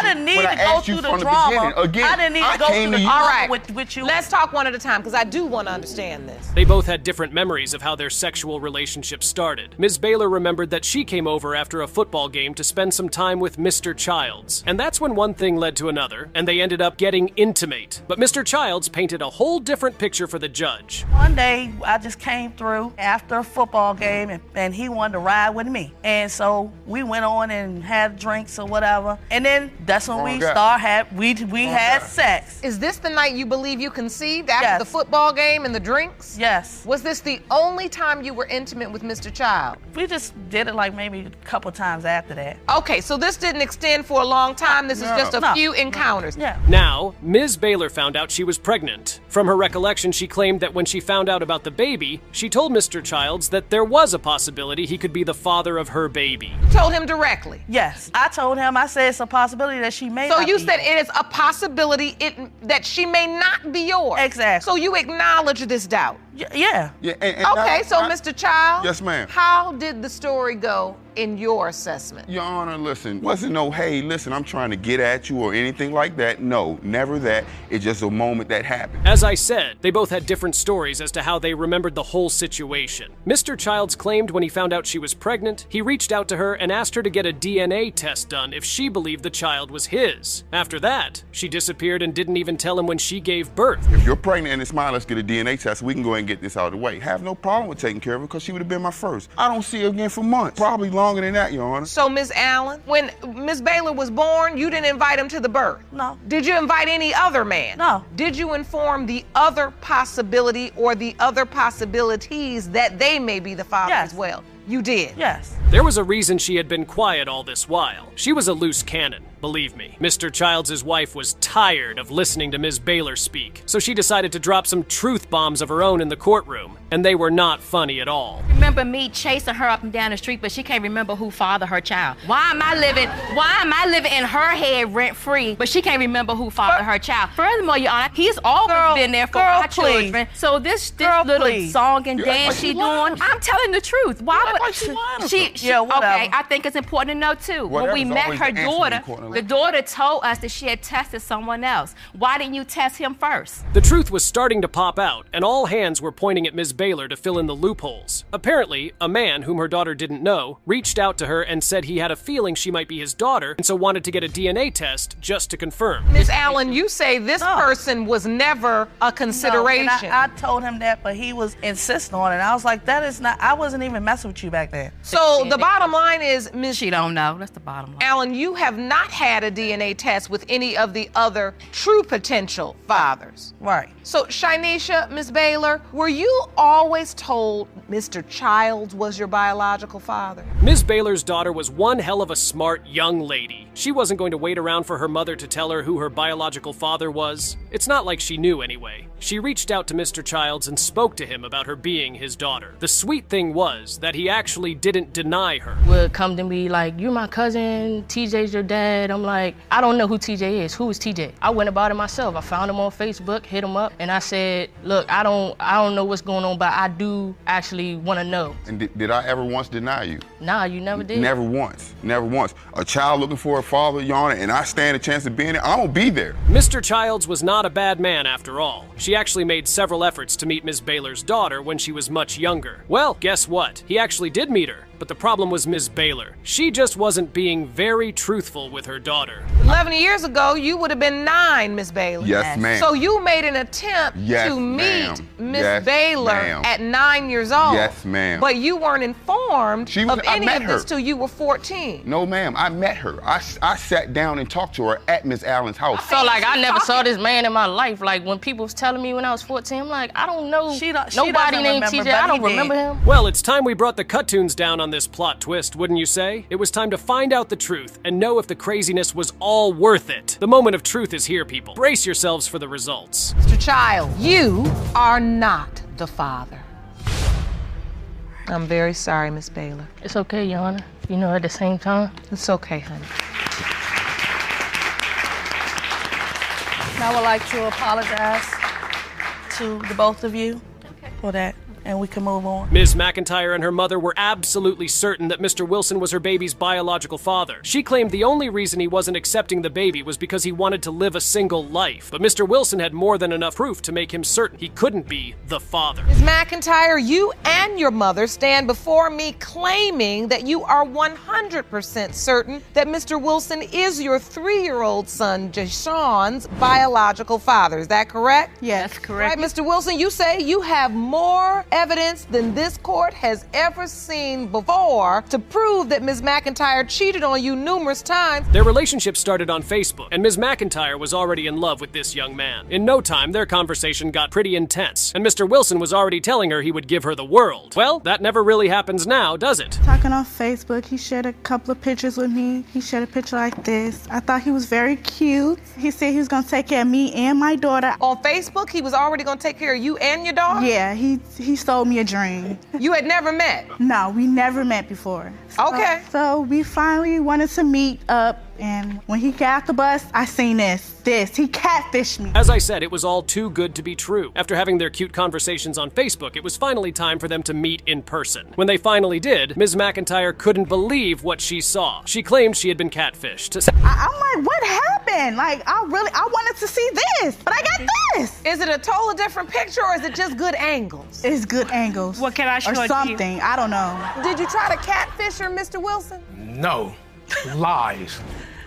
Speaker 18: didn't need to go through the drama. I didn't need to go through the drama with you.
Speaker 12: Let's talk one at a time, because I do want to understand this.
Speaker 24: They both had different memories of how their sexual relationship started. Ms. Baylor remembered that she came over after a football game to spend some time with Mr. Childs. And that's when one thing led to another, and they ended up getting intimate. But Mr. Childs painted a whole different picture for the judge.
Speaker 18: One day, I just came through after a football game, and he wanted to ride with me. And so we went on and had drinks or whatever. And then that's when we had sex.
Speaker 12: Is this the night you believe you conceived, after the football game and the drinks?
Speaker 18: Yes.
Speaker 12: Was this the only time you were intimate with Mr. Child?
Speaker 18: We just did it like maybe a couple times after that.
Speaker 12: Okay, so this didn't extend for a long time. This is just a few encounters.
Speaker 18: Yeah.
Speaker 24: Now, Ms. Baylor found out she was pregnant. From her recollection, she claimed that when she found out about the baby, she told Mr. Childs that there was a possibility he could be the father of her baby.
Speaker 12: You told him directly?
Speaker 18: Yes. I told him, I said it's a possibility that she may
Speaker 12: So
Speaker 18: not
Speaker 12: you
Speaker 18: be
Speaker 12: said
Speaker 18: yours.
Speaker 12: it is a possibility that she may not be yours?
Speaker 18: Exactly.
Speaker 12: So you acknowledge this doubt?
Speaker 18: Yeah.
Speaker 12: Okay, so Mr. Child.
Speaker 5: Yes, ma'am.
Speaker 12: How did the story go in your assessment?
Speaker 5: Your Honor, listen, wasn't no, hey, listen, I'm trying to get at you or anything like that. No, never that. It's just a moment that happened.
Speaker 24: As I said, they both had different stories as to how they remembered the whole situation. Mr. Childs claimed when he found out she was pregnant, he reached out to her and asked her to get a DNA test done if she believed the child was his. After that, she disappeared and didn't even tell him when she gave birth.
Speaker 5: If you're pregnant and it's mine, let's get a DNA test. We can go ahead and get this out of the way. Have no problem with taking care of her because she would have been my first. I don't see her again for months. Probably longer than that, Your Honor.
Speaker 12: So, Ms. Allen, when Ms. Baylor was born, you didn't invite him to the birth?
Speaker 18: No.
Speaker 12: Did you invite any other man?
Speaker 18: No.
Speaker 12: Did you inform the other possibility or the other possibilities that they may be the father as well? You did?
Speaker 18: Yes.
Speaker 24: There was a reason she had been quiet all this while. She was a loose cannon, believe me. Mr. Childs' wife was tired of listening to Ms. Baylor speak, so she decided to drop some truth bombs of her own in the courtroom, and they were not funny at all.
Speaker 23: Remember me chasing her up and down the street, but she can't remember who fathered her child. Why am I living in her head rent-free, but she can't remember who fathered her child? Furthermore, Your Honor, he's always been there for our children. So this little song and dance she doing, I'm telling the truth. Why would she okay, I think it's important to know too. When we met her daughter, the daughter told us that she had tested someone else. Why didn't you test him first?
Speaker 24: The truth was starting to pop out, and all hands were pointing at Ms. Baylor to fill in the loopholes. Apparently, a man whom her daughter didn't know reached out to her and said he had a feeling she might be his daughter, and so wanted to get a DNA test just to confirm.
Speaker 12: Ms. Allen, you say this person was never a consideration.
Speaker 18: No, and I told him that, but he was insisting on it. I was like, that is not, I wasn't even messing with you back then.
Speaker 12: So the bottom line is, Ms.
Speaker 23: She don't know. That's the bottom line.
Speaker 12: Allen, you have not had a DNA test with any of the other true potential fathers.
Speaker 18: Right.
Speaker 12: So, Shinesha, Ms. Baylor, were you always told Mr. Childs was your biological father?
Speaker 24: Ms. Baylor's daughter was one hell of a smart young lady. She wasn't going to wait around for her mother to tell her who her biological father was. It's not like she knew anyway. She reached out to Mr. Childs and spoke to him about her being his daughter. The sweet thing was that he actually didn't deny her.
Speaker 22: Would come to me like, you're my cousin, TJ's your dad. I'm like, I don't know who TJ is. Who is TJ? I went about it myself. I found him on Facebook, hit him up, and I said, look, I don't know what's going on, but I do actually want to know.
Speaker 5: And did I ever once deny you?
Speaker 22: Nah, you never did.
Speaker 5: Never once. Never once. A child looking for a father, Your Honor, and I stand a chance of being there, I'm gonna be there.
Speaker 24: Mr. Childs was not a bad man after all. She actually made several efforts to meet Ms. Baylor's daughter when she was much younger. Well, guess what? He actually did meet her. But the problem was Ms. Baylor. She just wasn't being very truthful with her daughter.
Speaker 12: 11 years ago, you would have been 9, Miss Baylor.
Speaker 5: Yes, ma'am.
Speaker 12: So you made an attempt
Speaker 5: Yes,
Speaker 12: to meet
Speaker 5: ma'am.
Speaker 12: Miss
Speaker 5: Yes,
Speaker 12: Baylor
Speaker 5: ma'am.
Speaker 12: at 9 years old.
Speaker 5: Yes, ma'am.
Speaker 12: But you weren't informed of
Speaker 5: I
Speaker 12: any
Speaker 5: met
Speaker 12: of this
Speaker 5: her.
Speaker 12: till you were 14.
Speaker 5: No, ma'am. I met her. I sat down and talked to her at Miss Allen's house.
Speaker 23: I felt like I never saw this man in my life. Like when people was telling me when I was 14, I'm like, I don't know nobody named TJ. I don't remember him.
Speaker 24: Well, it's time we brought the cut-tunes down on this plot twist, wouldn't you say? It was time to find out the truth and know if the craziness was all worth it. The moment of truth is here, people. Brace yourselves for the results.
Speaker 12: Mr. Child, you are not the father. I'm very sorry, Miss Baylor.
Speaker 23: It's okay, Your Honor. You know, at the same time.
Speaker 12: It's okay, honey.
Speaker 18: I would like to apologize to the both of you for that, and we can move on.
Speaker 24: Ms. McIntyre and her mother were absolutely certain that Mr. Wilson was her baby's biological father. She claimed the only reason he wasn't accepting the baby was because he wanted to live a single life. But Mr. Wilson had more than enough proof to make him certain he couldn't be the father.
Speaker 12: Ms. McIntyre, you and your mother stand before me claiming that you are 100% certain that Mr. Wilson is your 3-year-old son, Jashawn's biological father. Is that correct?
Speaker 18: Yes.
Speaker 23: That's correct.
Speaker 12: Right, Mr. Wilson, you say you have more evidence than this court has ever seen before to prove that Ms. McIntyre cheated on you numerous times.
Speaker 24: Their relationship started on Facebook, and Ms. McIntyre was already in love with this young man. In no time, their conversation got pretty intense, and Mr. Wilson was already telling her he would give her the world. Well, that never really happens now, does it?
Speaker 8: Talking on Facebook, he shared a couple of pictures with me. He shared a picture like this. I thought he was very cute. He said he was gonna take care of me and my daughter.
Speaker 12: On Facebook, he was already gonna take care of you and your daughter?
Speaker 8: Yeah, he sold me a dream.
Speaker 12: You had never met?
Speaker 8: No, we never met before.
Speaker 12: Okay.
Speaker 8: So we finally wanted to meet up, and when he got off the bus, I seen this. He catfished me.
Speaker 24: As I said, it was all too good to be true. After having their cute conversations on Facebook, it was finally time for them to meet in person. When they finally did, Ms. McIntyre couldn't believe what she saw. She claimed she had been catfished.
Speaker 8: I'm like, what happened? Like, I wanted to see this, but I got this.
Speaker 12: Is it a totally different picture, or is it just good angles?
Speaker 8: It's good angles.
Speaker 18: What can I show
Speaker 8: or
Speaker 18: you?
Speaker 8: something, I don't know.
Speaker 12: Did you try to catfish her, Mr. Wilson?
Speaker 9: No. Lies.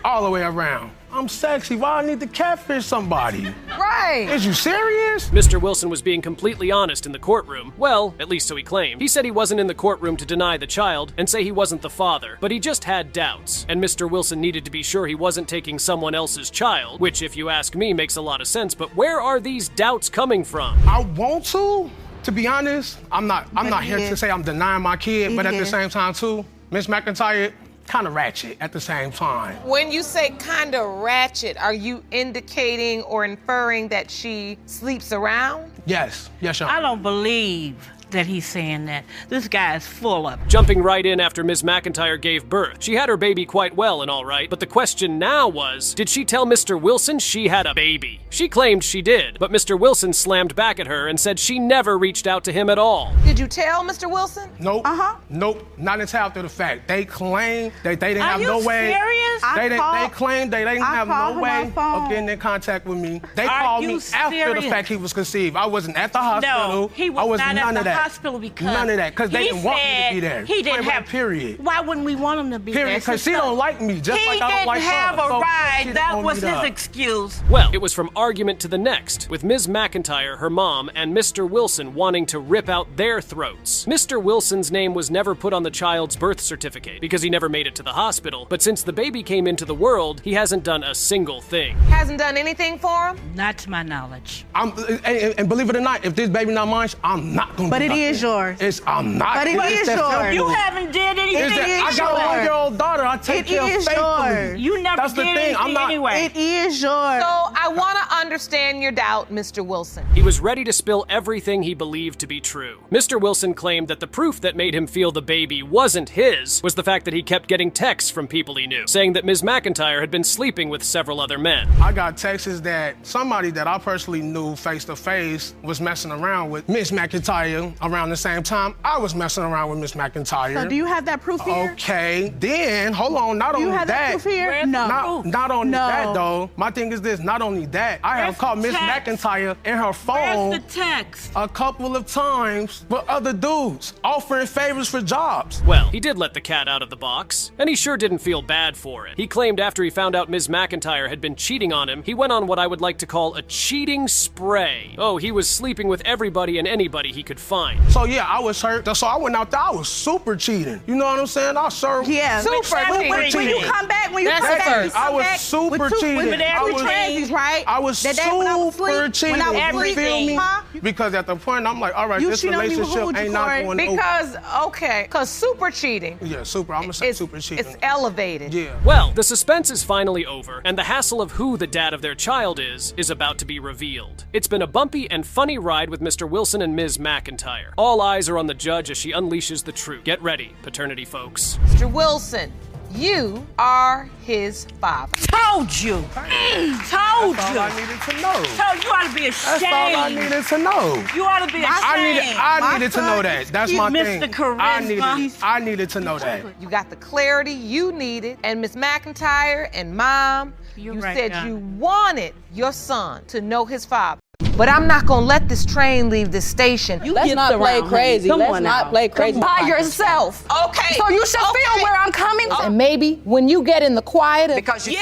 Speaker 9: All the way around. I'm sexy. Why I need to catfish somebody?
Speaker 12: Right.
Speaker 9: Is you serious?
Speaker 24: Mr. Wilson was being completely honest in the courtroom. Well, at least so he claimed. He said he wasn't in the courtroom to deny the child and say he wasn't the father, but he just had doubts. And Mr. Wilson needed to be sure he wasn't taking someone else's child, which, if you ask me, makes a lot of sense. But where are these doubts coming from?
Speaker 9: I want to be honest. I'm not here to say I'm denying my kid, but at the same time too, Miss McIntyre, kind of ratchet at the same time.
Speaker 12: When you say kind of ratchet, are you indicating or inferring that she sleeps around?
Speaker 9: Yes, Your Honor.
Speaker 18: I don't believe that he's saying that. This guy is full of it.
Speaker 24: Jumping right in after Ms. McIntyre gave birth. She had her baby quite well and all right, but the question now was, did she tell Mr. Wilson she had a baby? She claimed she did, but Mr. Wilson slammed back at her and said she never reached out to him at all.
Speaker 12: Did you tell Mr. Wilson?
Speaker 9: Nope. Nope. Not until after the fact. They claim that they didn't have no way.
Speaker 18: Serious?
Speaker 9: They claimed they didn't have no way of getting in contact with me. They called me after the fact he was conceived. I wasn't at the hospital.
Speaker 18: No, he was
Speaker 9: I was
Speaker 18: not
Speaker 9: none
Speaker 18: at
Speaker 9: of
Speaker 18: the
Speaker 9: that.
Speaker 18: hospital because
Speaker 9: none of that, because they didn't want me to be there.
Speaker 18: He didn't have.
Speaker 9: Period.
Speaker 18: Why wouldn't we want him to be there?
Speaker 9: Period. Because she don't like me, just like I don't like her.
Speaker 18: He didn't have a
Speaker 9: So
Speaker 18: ride.
Speaker 9: she
Speaker 18: That
Speaker 9: don't
Speaker 18: was
Speaker 9: meet
Speaker 18: his
Speaker 9: up.
Speaker 18: excuse.
Speaker 24: Well, it was from argument to the next, with Ms. McIntyre, her mom, and Mr. Wilson wanting to rip out their throats. Mr. Wilson's name was never put on the child's birth certificate because he never made it to the hospital, but since the baby came into the world, he hasn't done a single thing.
Speaker 12: Hasn't done anything for him?
Speaker 18: Not to my knowledge.
Speaker 9: And believe it or not, if this baby not mine, I'm not going to
Speaker 8: But it is yours.
Speaker 9: I'm not.
Speaker 8: But it is yours.
Speaker 18: You haven't did anything.
Speaker 9: I got a 1-year-old daughter. I take care of faithfully.
Speaker 18: You never
Speaker 9: That's the
Speaker 18: did
Speaker 9: thing.
Speaker 18: anything anyway.
Speaker 8: It is yours.
Speaker 12: So I want to understand your doubt, Mr. Wilson.
Speaker 24: He was ready to spill everything he believed to be true. Mr. Wilson claimed that the proof that made him feel the baby wasn't his was the fact that he kept getting texts from people he knew, saying that Ms. McIntyre had been sleeping with several other men.
Speaker 9: I got texts that somebody that I personally knew face to face was messing around with Miss McIntyre around the same time I was messing around with Miss McIntyre.
Speaker 8: So do you have that proof here?
Speaker 9: Okay, then, hold on, not
Speaker 8: Do you
Speaker 9: only
Speaker 8: have that proof here? No.
Speaker 9: Not only that, though. My thing is this, not only that, I have caught Miss McIntyre in her phone
Speaker 19: Where's the text?
Speaker 9: a couple of times with other dudes offering favors for jobs.
Speaker 24: Well, he did let the cat out of the box, and he sure didn't feel bad for it. He claimed after he found out Ms. McIntyre had been cheating on him, he went on what I would like to call a cheating spree. Oh, he was sleeping with everybody and anybody he could find.
Speaker 9: So yeah, I was hurt. So I went out there, I was super cheating. You know what I'm saying? I served
Speaker 8: Super cheating. When you come back,
Speaker 9: I was super cheating.
Speaker 8: With every transies, right?
Speaker 9: I was super cheating. You feel me? Because at the point, I'm like, all right, this relationship ain't not going over.
Speaker 12: Because super cheating.
Speaker 9: Yeah, super. I'm gonna say super cheating.
Speaker 12: It's elevated.
Speaker 9: Yeah.
Speaker 24: Well, the suspense is finally over, and the hassle of who the dad of their child is about to be revealed. It's been a bumpy and funny ride with Mr. Wilson and Ms. McIntyre. All eyes are on the judge as she unleashes the truth. Get ready, paternity folks.
Speaker 12: Mr. Wilson, you are his father.
Speaker 19: Told you. Told
Speaker 9: That's all I needed to know.
Speaker 19: Told you ought to be ashamed.
Speaker 9: That's all I needed to know.
Speaker 19: You ought to be ashamed.
Speaker 9: I needed to know that. That's my
Speaker 19: Mr.
Speaker 9: thing.
Speaker 19: Charisma.
Speaker 9: I needed to know that.
Speaker 12: You got the clarity you needed, and Miss McIntyre and Mom, you
Speaker 19: right,
Speaker 12: said
Speaker 19: Doc.
Speaker 12: you wanted your son to know his father. But I'm not gonna let this train leave this station.
Speaker 7: Let's not play crazy. Let's not play crazy.
Speaker 12: By yourself.
Speaker 7: Okay.
Speaker 12: So you should feel where I'm coming from. And maybe when you get in the quiet,
Speaker 7: Because you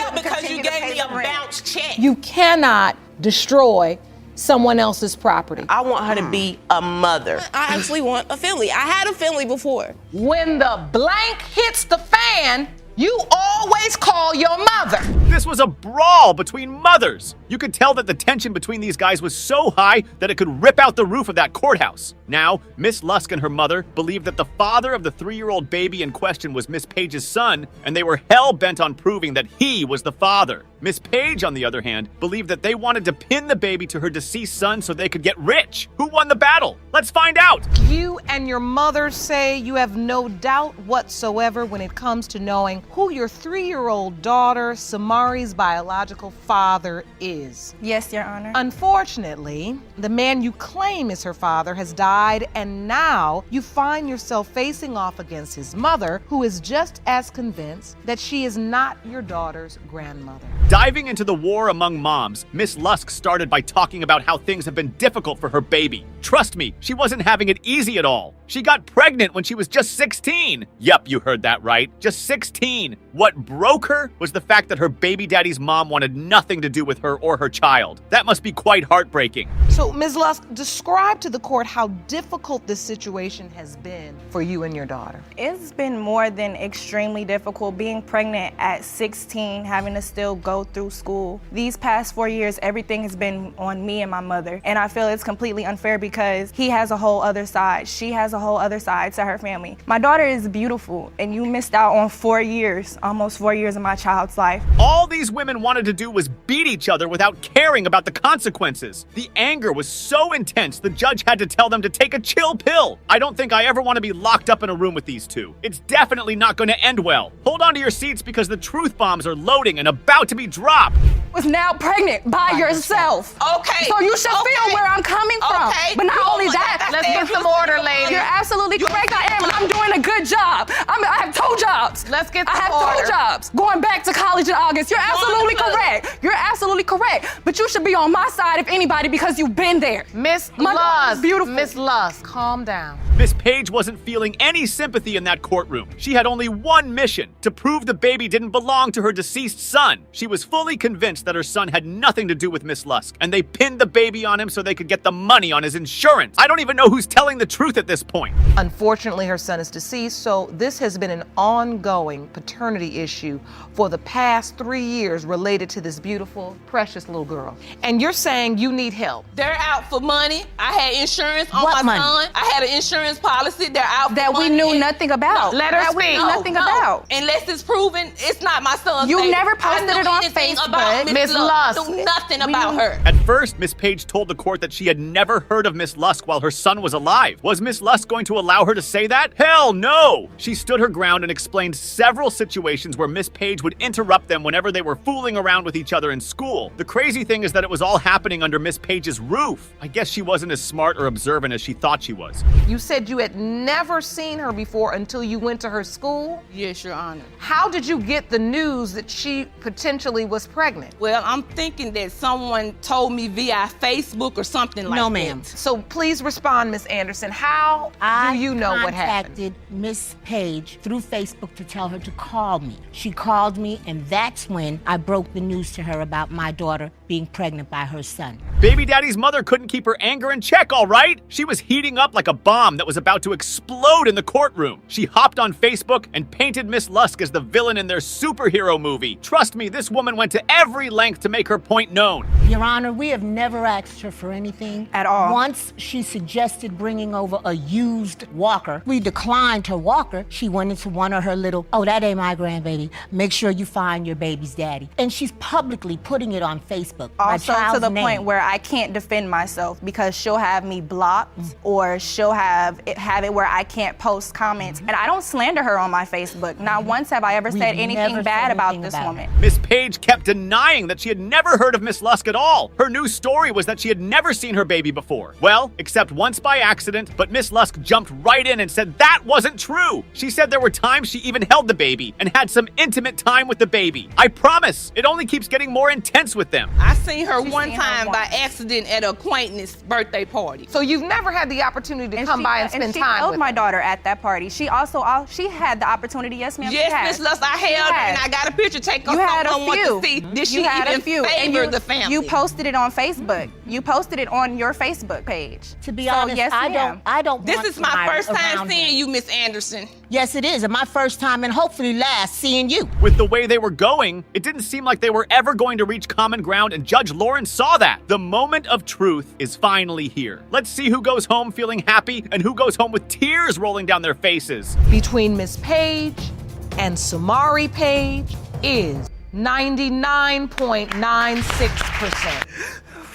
Speaker 7: gave me a bounce check.
Speaker 12: you cannot destroy someone else's property.
Speaker 7: I want her to be a mother. I actually want a family. I had a family before.
Speaker 12: When the blank hits the fan, you always call your mother.
Speaker 10: This was a brawl between mothers. You could tell that the tension between these guys was so high that it could rip out the roof of that courthouse. Now, Miss Lusk and her mother believed that the father of the 3-year-old baby in question was Miss Page's son, and they were hell-bent on proving that he was the father. Miss Page, on the other hand, believed that they wanted to pin the baby to her deceased son so they could get rich. Who won the battle? Let's find out.
Speaker 12: You and your mother say you have no doubt whatsoever when it comes to knowing who your 3-year-old daughter, Samari's biological father is.
Speaker 11: Yes, Your Honor.
Speaker 12: Unfortunately, the man you claim is her father has died, and now you find yourself facing off against his mother, who is just as convinced that she is not your daughter's grandmother.
Speaker 10: Diving into the war among moms, Miss Lusk started by talking about how things have been difficult for her baby. Trust me, she wasn't having it easy at all. She got pregnant when she was just 16. Yup, you heard that right. Just 16. What broke her was the fact that her baby daddy's mom wanted nothing to do with her or her child. That must be quite heartbreaking.
Speaker 12: So, Ms. Lusk, describe to the court how difficult this situation has been for you and your daughter.
Speaker 11: It's been more than extremely difficult being pregnant at 16, having to still go through school. These past 4 years, everything has been on me and my mother. And I feel it's completely unfair because he has a whole other side. She has a whole other side to her family. My daughter is beautiful, and you missed out on 4 years, almost 4 years of my child's life.
Speaker 10: All these women wanted to do was beat each other without caring about the consequences. The anger was so intense, the judge had to tell them to take a chill pill. I don't think I ever want to be locked up in a room with these two. It's definitely not going to end well. Hold on to your seats because the truth bombs are loading and about to be dropped.
Speaker 7: Was now pregnant by yourself. Okay. So you should feel where I'm coming from. Okay. But not only that,
Speaker 12: Let's get some order, ladies.
Speaker 7: You're absolutely correct. I am, and I'm doing a good job. I have 2 jobs.
Speaker 12: Let's get
Speaker 7: I
Speaker 12: some
Speaker 7: have
Speaker 12: order.
Speaker 7: 2 jobs. Going back to college in August. You're absolutely correct. You're absolutely correct. But you should be on my side, if anybody, because you've been there.
Speaker 12: Miss
Speaker 7: My daughter's
Speaker 12: Lusk,
Speaker 7: beautiful.
Speaker 12: Miss Lusk, calm down.
Speaker 10: Miss Page wasn't feeling any sympathy in that courtroom. She had only one mission, to prove the baby didn't belong to her deceased son. She was fully convinced that her son had nothing to do with Miss Lusk, and they pinned the baby on him so they could get the money on his insurance. I don't even know who's telling the truth at this point.
Speaker 12: Unfortunately, her son is deceased, so this has been an ongoing paternity issue for the past 3 years related to this beautiful, precious little girl. And you're saying you need help.
Speaker 7: They're out for money. I had insurance on
Speaker 19: What
Speaker 7: my
Speaker 19: money?
Speaker 7: son. I had an insurance
Speaker 12: insurance policy. They're out for
Speaker 11: That we
Speaker 12: money
Speaker 11: knew
Speaker 12: and-
Speaker 11: nothing about.
Speaker 12: No,
Speaker 11: Let her
Speaker 12: that we
Speaker 11: speak.
Speaker 12: know
Speaker 11: Nothing about.
Speaker 12: Unless it's proven it's not my son's
Speaker 11: You
Speaker 12: baby.
Speaker 11: never
Speaker 12: I
Speaker 11: posted
Speaker 12: knew
Speaker 11: it on
Speaker 12: anything
Speaker 11: Facebook.
Speaker 12: about
Speaker 11: Miss
Speaker 12: Lusk.
Speaker 11: Lusk.
Speaker 12: Knew nothing about her.
Speaker 10: At first, Miss Page told the court that she had never heard of Miss Lusk while her son was alive. Was Miss Lusk going to allow her to say that? Hell no! She stood her ground and explained several situations where Miss Page would interrupt them whenever they were fooling around with each other in school. The crazy thing is that it was all happening under Miss Page's roof. I guess she wasn't as smart or observant as she thought she was.
Speaker 12: You said you had never seen her before until you went to her school?
Speaker 18: Yes, Your Honor.
Speaker 12: How did you get the news that she potentially was pregnant?
Speaker 18: Well, I'm thinking that someone told me via Facebook or something like that.
Speaker 3: No, ma'am.
Speaker 12: So please respond, Miss Anderson. How do you know what happened?
Speaker 3: I contacted Miss Page through Facebook to tell her to call me. She called me, and that's when I broke the news to her about my daughter being pregnant by her son.
Speaker 10: Baby daddy's mother couldn't keep her anger in check, all right? She was heating up like a bomb that was about to explode in the courtroom. She hopped on Facebook and painted Miss Lusk as the villain in their superhero movie. Trust me, this woman went to every length to make her point known.
Speaker 3: Your Honor, we have never asked her for anything.
Speaker 11: At all.
Speaker 3: Once she suggested bringing over a used walker. We declined her walker. She went into one of her little, oh, that ain't my grandbaby. Make sure you find your baby's daddy. And she's publicly putting it on Facebook. my
Speaker 11: Also to
Speaker 3: child's
Speaker 11: the
Speaker 3: name.
Speaker 11: point where I can't defend myself because she'll have me blocked or she'll have it where I can't post comments. And I don't slander her on my Facebook. Not once have I ever said anything bad about this woman.
Speaker 10: Miss Page kept denying that she had never heard of Miss Lusk at all. Her new story was that she had never seen her baby before. Well, except once by accident, but Miss Lusk jumped right in and said that wasn't true. She said there were times she even held the baby and had some intimate time with the baby. I promise, it only keeps getting more intense with them.
Speaker 18: I seen her one time by accident at an acquaintance birthday party.
Speaker 12: So you've never had the opportunity to come by and spend time
Speaker 11: held
Speaker 12: with
Speaker 11: my
Speaker 12: her.
Speaker 11: daughter at that party. She also she had the opportunity. Yes, ma'am.
Speaker 18: Yes, Miss Lusk, I held her and I got a picture taken.
Speaker 11: You had a
Speaker 18: someone
Speaker 11: few.
Speaker 18: want to see. Did she
Speaker 11: You had
Speaker 18: even
Speaker 11: a few. And
Speaker 18: favor the family?
Speaker 11: You posted it on Facebook. You posted it on your Facebook page.
Speaker 3: To be honest,
Speaker 11: yes,
Speaker 3: I don't
Speaker 18: This
Speaker 3: want
Speaker 18: is my
Speaker 3: to
Speaker 18: first time
Speaker 3: around
Speaker 18: seeing
Speaker 3: him.
Speaker 18: you, Miss Anderson.
Speaker 3: Yes, it is. And my first time and hopefully last seeing you.
Speaker 10: With the way they were going, it didn't seem like they were ever going to reach common ground, and Judge Lawrence saw that. The moment of truth is finally here. Let's see who goes home feeling happy and who goes home with tears rolling down their faces.
Speaker 12: Between Miss Page and Samari Page is 99.96%.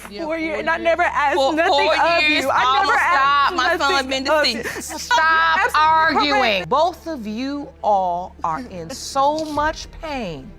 Speaker 11: 4 years, and I never asked
Speaker 18: For
Speaker 11: nothing
Speaker 18: 4
Speaker 11: of
Speaker 18: years,
Speaker 11: you. I never asked
Speaker 18: my son
Speaker 11: nothing
Speaker 18: been
Speaker 11: of
Speaker 18: deceased.
Speaker 11: you.
Speaker 12: Stop
Speaker 11: Absolutely
Speaker 12: arguing.
Speaker 11: correct.
Speaker 12: Both of you all are in so much pain.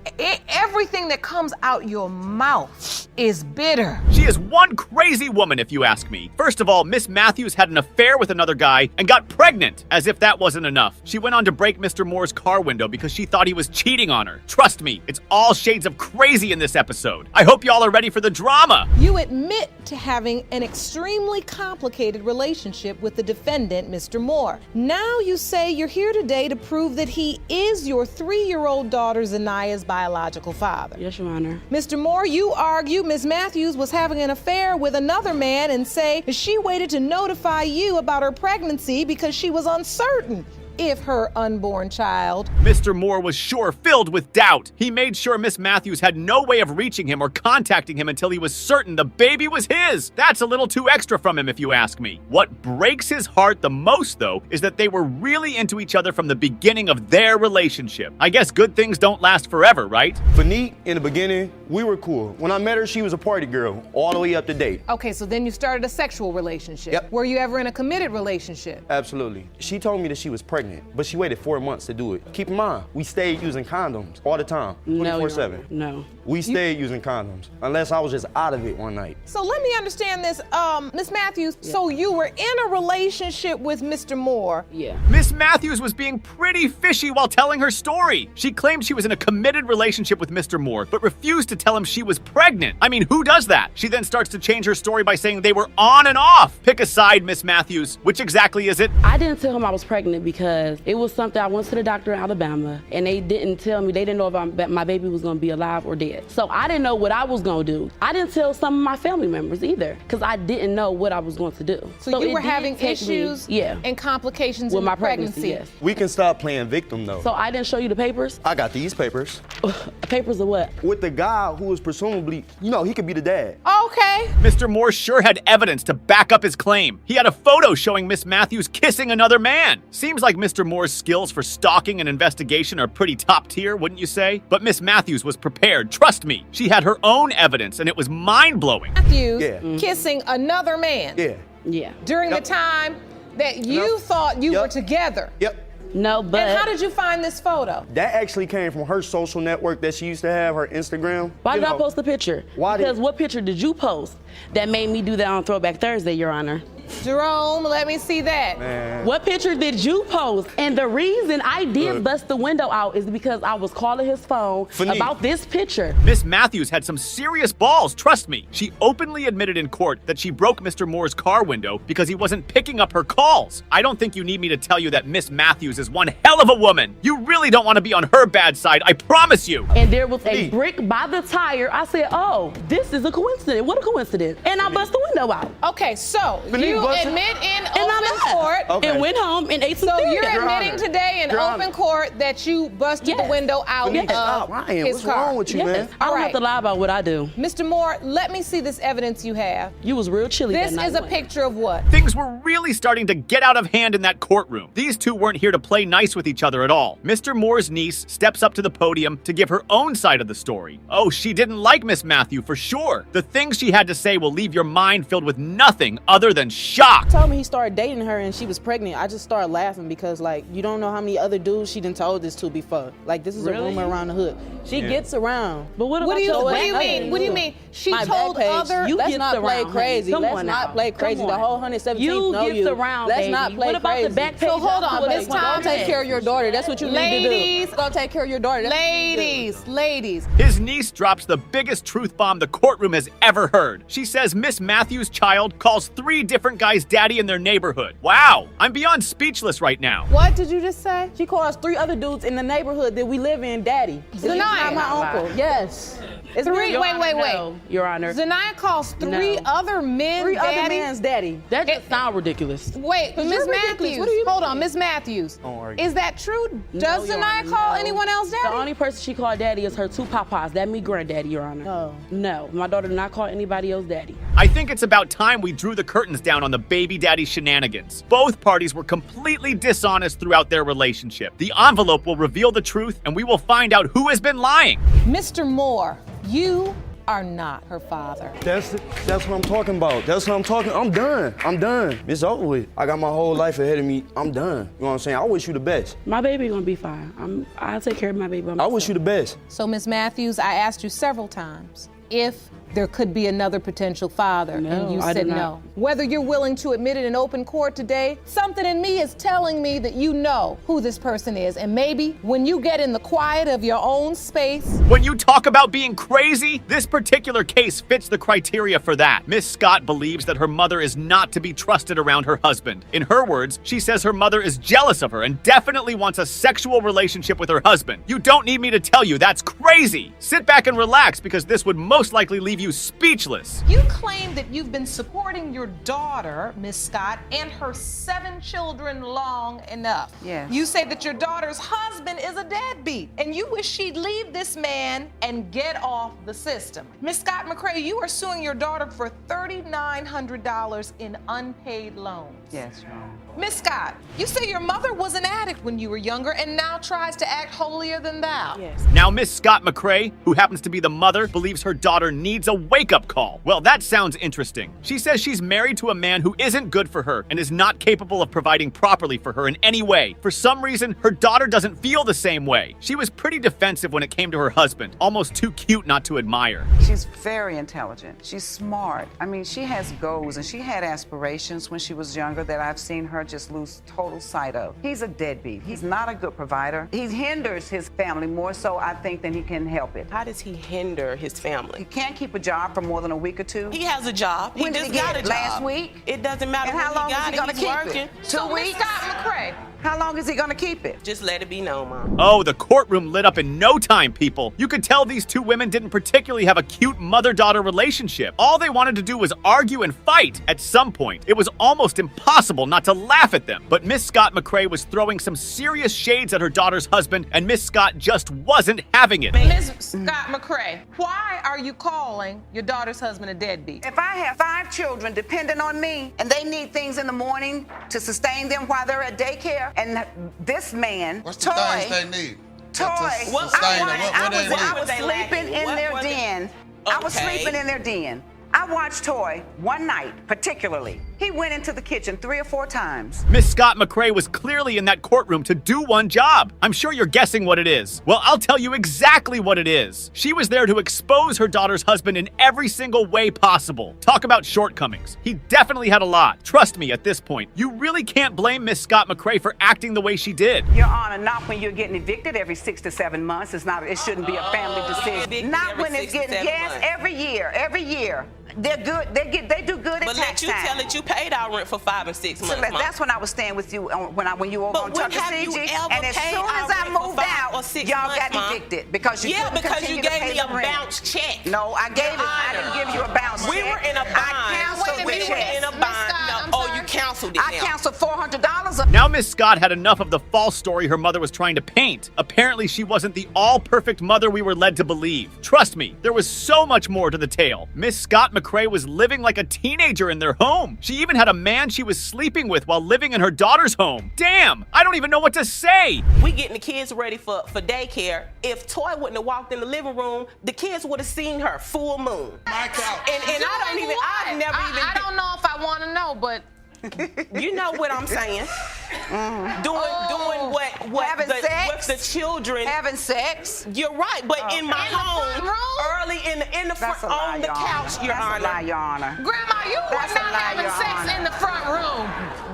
Speaker 12: Everything that comes out your mouth is bitter.
Speaker 10: She is one crazy woman, if you ask me. First of all, Miss Matthews had an affair with another guy and got pregnant, as if that wasn't enough. She went on to break Mr. Moore's car window because she thought he was cheating on her. Trust me, it's all shades of crazy in this episode. I hope y'all are ready for the drama.
Speaker 14: You admit to having an extremely complicated relationship with the defendant, Mr. Moore. Now you say you're here today to prove that he is your 3-year-old daughter Zanaya's biological father.
Speaker 17: Yes, Your Honor.
Speaker 14: Mr. Moore, you argue Ms. Matthews was having an affair with another man and say she waited to notify you about her pregnancy because she was uncertain if her unborn child.
Speaker 10: Mr. Moore was sure filled with doubt. He made sure Miss Matthews had no way of reaching him or contacting him until he was certain the baby was his. That's a little too extra from him, if you ask me. What breaks his heart the most, though, is that they were really into each other from the beginning of their relationship. I guess good things don't last forever, right?
Speaker 20: For Neat, in the beginning, we were cool. When I met her, she was a party girl, all the way up to date.
Speaker 14: Okay, so then you started a sexual relationship.
Speaker 20: Yep.
Speaker 14: Were you ever in a committed relationship?
Speaker 20: Absolutely. She told me that she was pregnant, but she waited 4 months to do it. Keep in mind, we stayed using condoms all the time, 24/7.
Speaker 17: No.
Speaker 20: We stayed using condoms, unless I was just out of it one night.
Speaker 14: So let me understand this, Ms. Matthews. Yeah. So you were in a relationship with Mr. Moore.
Speaker 17: Yeah.
Speaker 10: Miss Matthews was being pretty fishy while telling her story. She claimed she was in a committed relationship with Mr. Moore, but refused to tell him she was pregnant. I mean, who does that? She then starts to change her story by saying they were on and off. Pick a side, Miss Matthews. Which exactly is it?
Speaker 17: I didn't tell him I was pregnant because it was something I went to the doctor in Alabama and they didn't tell me, they didn't know if my baby was gonna be alive or dead. So I didn't know what I was gonna do. I didn't tell some of my family members either because I didn't know what I was going to do.
Speaker 14: So you were having issues and complications
Speaker 17: with
Speaker 14: in
Speaker 17: my
Speaker 14: the pregnancy.
Speaker 17: yes.
Speaker 20: We can stop playing victim, though.
Speaker 17: So I didn't show you the papers?
Speaker 20: I got these papers.
Speaker 17: Papers of what?
Speaker 20: With the guy child who is presumably, he could be the dad.
Speaker 14: Okay.
Speaker 10: Mr. Moore sure had evidence to back up his claim. He had a photo showing Miss Matthews kissing another man. Seems like Mr. Moore's skills for stalking and investigation are pretty top tier, wouldn't you say? But Miss Matthews was prepared, trust me. She had her own evidence and it was mind-blowing.
Speaker 14: Matthews kissing another man.
Speaker 17: Yeah.
Speaker 14: During the time that you thought you were together.
Speaker 17: No, but...
Speaker 14: And how did you find this photo?
Speaker 20: That actually came from her social network that she used to have, her Instagram.
Speaker 17: Why did I post the picture? Because what picture did you post that made me do that on Throwback Thursday, Your Honor?
Speaker 14: Jerome, let me see that.
Speaker 20: Man.
Speaker 17: What picture did you post? And the reason I did bust the window out is because I was calling his phone about this picture.
Speaker 10: Miss Matthews had some serious balls, trust me. She openly admitted in court that she broke Mr. Moore's car window because he wasn't picking up her calls. I don't think you need me to tell you that Miss Matthews is one hell of a woman. You really don't want to be on her bad side, I promise you.
Speaker 17: And there was a brick by the tire. I said, oh, this is a coincidence. What a coincidence. And I bust the window out.
Speaker 14: Okay, so you admit in open court
Speaker 17: and went home and ate some
Speaker 14: So
Speaker 17: cereal.
Speaker 14: you're admitting today in open court that you busted the window out of his car.
Speaker 20: What's wrong with you, man?
Speaker 17: I don't have to lie about what I do.
Speaker 14: Mr. Moore, let me see this evidence you have.
Speaker 17: You was real chilly
Speaker 14: This
Speaker 17: that night.
Speaker 14: is a picture of what?
Speaker 10: Things were really starting to get out of hand in that courtroom. These two weren't here to play nice with each other at all. Mr. Moore's niece steps up to the podium to give her own side of the story. Oh, she didn't like Miss Matthew for sure. The things she had to say will leave your mind filled with nothing other than shock.
Speaker 1: Told me he started dating her and she was pregnant. I just started laughing because, like, you don't know how many other dudes she done told this to before. Like, this is a rumor around the hood. She gets around. But what do you mean?
Speaker 14: What do you mean? She
Speaker 1: My
Speaker 14: told
Speaker 1: back page,
Speaker 14: other.
Speaker 1: You
Speaker 17: Let's
Speaker 1: gets
Speaker 17: not play
Speaker 1: around,
Speaker 17: crazy.
Speaker 1: Honey.
Speaker 17: Let's
Speaker 1: Let's
Speaker 17: not
Speaker 1: not play crazy.
Speaker 17: Come
Speaker 1: The
Speaker 17: on.
Speaker 1: whole 117th
Speaker 17: You
Speaker 1: know
Speaker 17: gets
Speaker 1: you.
Speaker 17: around,
Speaker 1: Let's
Speaker 17: baby.
Speaker 1: not play
Speaker 17: What about
Speaker 1: crazy.
Speaker 17: the back page?
Speaker 14: So hold on,
Speaker 1: But
Speaker 14: Miss
Speaker 1: go take care of your daughter. That's what you need to do. Go take care of your daughter. That's what you need to do.
Speaker 14: Ladies.
Speaker 10: His niece drops the biggest truth bomb the courtroom has ever heard. She says Miss Matthews' child calls 3 different guys daddy in their neighborhood. Wow, I'm beyond speechless right now.
Speaker 14: What did you just say?
Speaker 1: She called us 3 other dudes in the neighborhood that we live in daddy.
Speaker 14: Zanaya.
Speaker 1: Not my uncle. Yes. It's
Speaker 14: Wait.
Speaker 17: Your Honor.
Speaker 14: Zanaya calls 3 other men
Speaker 1: 3
Speaker 14: daddy?
Speaker 1: other men's daddy.
Speaker 17: That just sounds ridiculous.
Speaker 14: Wait, Miss
Speaker 1: you're ridiculous.
Speaker 14: Matthews.
Speaker 1: What do you
Speaker 14: Hold on, Miss Matthews.
Speaker 20: Don't argue.
Speaker 14: Is that true? Does
Speaker 17: Your
Speaker 14: Zanaya
Speaker 17: Honor,
Speaker 14: call
Speaker 17: no.
Speaker 14: anyone else daddy?
Speaker 17: The only person she called daddy is her 2 papas. That me granddaddy, Your Honor. No, my daughter did not call anybody else daddy.
Speaker 10: I think it's about time we drew the curtains down on the baby daddy shenanigans. Both parties were completely dishonest throughout their relationship. The envelope will reveal the truth and we will find out who has been lying.
Speaker 14: Mr. Moore, you are not her father.
Speaker 20: That's what I'm talking about. That's what I'm talking. I'm done. It's over with. I got my whole life ahead of me. I'm done. You know what I'm saying? I wish you the best.
Speaker 17: My baby gonna be fine. I'll take care of my baby.
Speaker 20: I wish you the best.
Speaker 14: So, Miss Matthews, I asked you several times if there could be another potential father, and you said no. Whether you're willing to admit it in open court today, something in me is telling me that you know who this person is, and maybe when you get in the quiet of your own space.
Speaker 10: When you talk about being crazy, this particular case fits the criteria for that. Miss Scott believes that her mother is not to be trusted around her husband. In her words, she says her mother is jealous of her and definitely wants a sexual relationship with her husband. You don't need me to tell you that's crazy. Sit back and relax because this would most likely leave you speechless.
Speaker 14: You claim that you've been supporting your daughter, Miss Scott, and her 7 children long enough.
Speaker 2: Yes.
Speaker 14: You say that your daughter's husband is a deadbeat, and you wish she'd leave this man and get off the system. Miss Scott McCrae, you are suing your daughter for $3,900 in unpaid loans.
Speaker 2: Yes, Mom.
Speaker 14: Miss Scott, you say your mother was an addict when you were younger and now tries to act holier than thou.
Speaker 1: Yes.
Speaker 10: Now Miss Scott McCrae, who happens to be the mother, believes her daughter needs a wake-up call. Well, that sounds interesting. She says she's married to a man who isn't good for her and is not capable of providing properly for her in any way. For some reason, her daughter doesn't feel the same way. She was pretty defensive when it came to her husband, almost too cute not to admire.
Speaker 2: She's very intelligent. She's smart. I mean, she has goals and she had aspirations when she was younger that I've seen her just lose total sight of. He's a deadbeat. He's not a good provider. He hinders his family more so, I think, than he can help it.
Speaker 4: How does he hinder his family?
Speaker 2: He can't keep a job for more than a week or 2.
Speaker 4: He has a job.
Speaker 2: When
Speaker 4: he
Speaker 2: did
Speaker 4: just
Speaker 2: he
Speaker 4: got
Speaker 2: get
Speaker 4: a
Speaker 2: it?
Speaker 4: job.
Speaker 2: Last week?
Speaker 4: It doesn't matter
Speaker 2: And
Speaker 4: when
Speaker 2: how long
Speaker 4: he got
Speaker 2: is he gonna
Speaker 4: it. He's
Speaker 2: keep
Speaker 4: working.
Speaker 2: it? 2
Speaker 14: So, Miss
Speaker 2: weeks?
Speaker 14: Scott McCrae,
Speaker 2: How long is he gonna keep it?
Speaker 4: Just let it be known, Mom.
Speaker 10: Oh, the courtroom lit up in no time, people. You could tell these two women didn't particularly have a cute mother-daughter relationship. All they wanted to do was argue and fight. At some point, it was almost impossible not to laugh at them. But Miss Scott McCrae was throwing some serious shades at her daughter's husband, and Miss Scott just wasn't having it.
Speaker 14: Ms. Scott McCrae, why are you calling your daughter's husband a deadbeat?
Speaker 2: If I have 5 children depending on me and they need things in the morning to sustain them while they're at daycare, and this man,
Speaker 6: What's the things they need?
Speaker 2: I was sleeping in their den. I was sleeping in their den. I watched Toy one night, particularly. He went into the kitchen 3 or 4 times.
Speaker 10: Miss Scott McCrae was clearly in that courtroom to do one job. I'm sure you're guessing what it is. Well, I'll tell you exactly what it is. She was there to expose her daughter's husband in every single way possible. Talk about shortcomings. He definitely had a lot. Trust me, at this point, you really can't blame Miss Scott McCrae for acting the way she did.
Speaker 2: Your Honor, not when you're getting evicted every 6 to 7 months. It shouldn't be a family decision. Not when it's getting every year. They're good. They do good at tax time.
Speaker 4: But let you tell it you paid our rent for 5 and 6 months.
Speaker 2: So that's when I was staying with you when you were on Tucker CG. And as soon as I moved out, y'all got evicted because you couldn't continue to pay the rent.
Speaker 4: You gave me a bounce check.
Speaker 2: No, I didn't give you a bounce check.
Speaker 4: We were in a bond.
Speaker 2: I
Speaker 4: You canceled it.
Speaker 2: I canceled $400.
Speaker 10: Now Miss Scott had enough of the false story her mother was trying to paint. Apparently she wasn't the all-perfect mother we were led to believe. Trust me, there was so much more to the tale. Miss Scott McCrae was living like a teenager in their home. She even had a man she was sleeping with while living in her daughter's home. Damn, I don't even know what to say.
Speaker 4: We getting the kids ready for daycare. If Toy wouldn't have walked in the living room, the kids would have seen her full moon.
Speaker 6: My couch.
Speaker 4: And I've never even.
Speaker 14: I don't know if I want to know, but
Speaker 4: you know what I'm saying. Doing what
Speaker 2: having sex
Speaker 4: with the children.
Speaker 2: Having sex.
Speaker 4: You're right, but in my home, early in the front on the couch, Your Honor.
Speaker 2: That's a lie, Your Honor.
Speaker 14: Grandma, you were not having sex in the front room.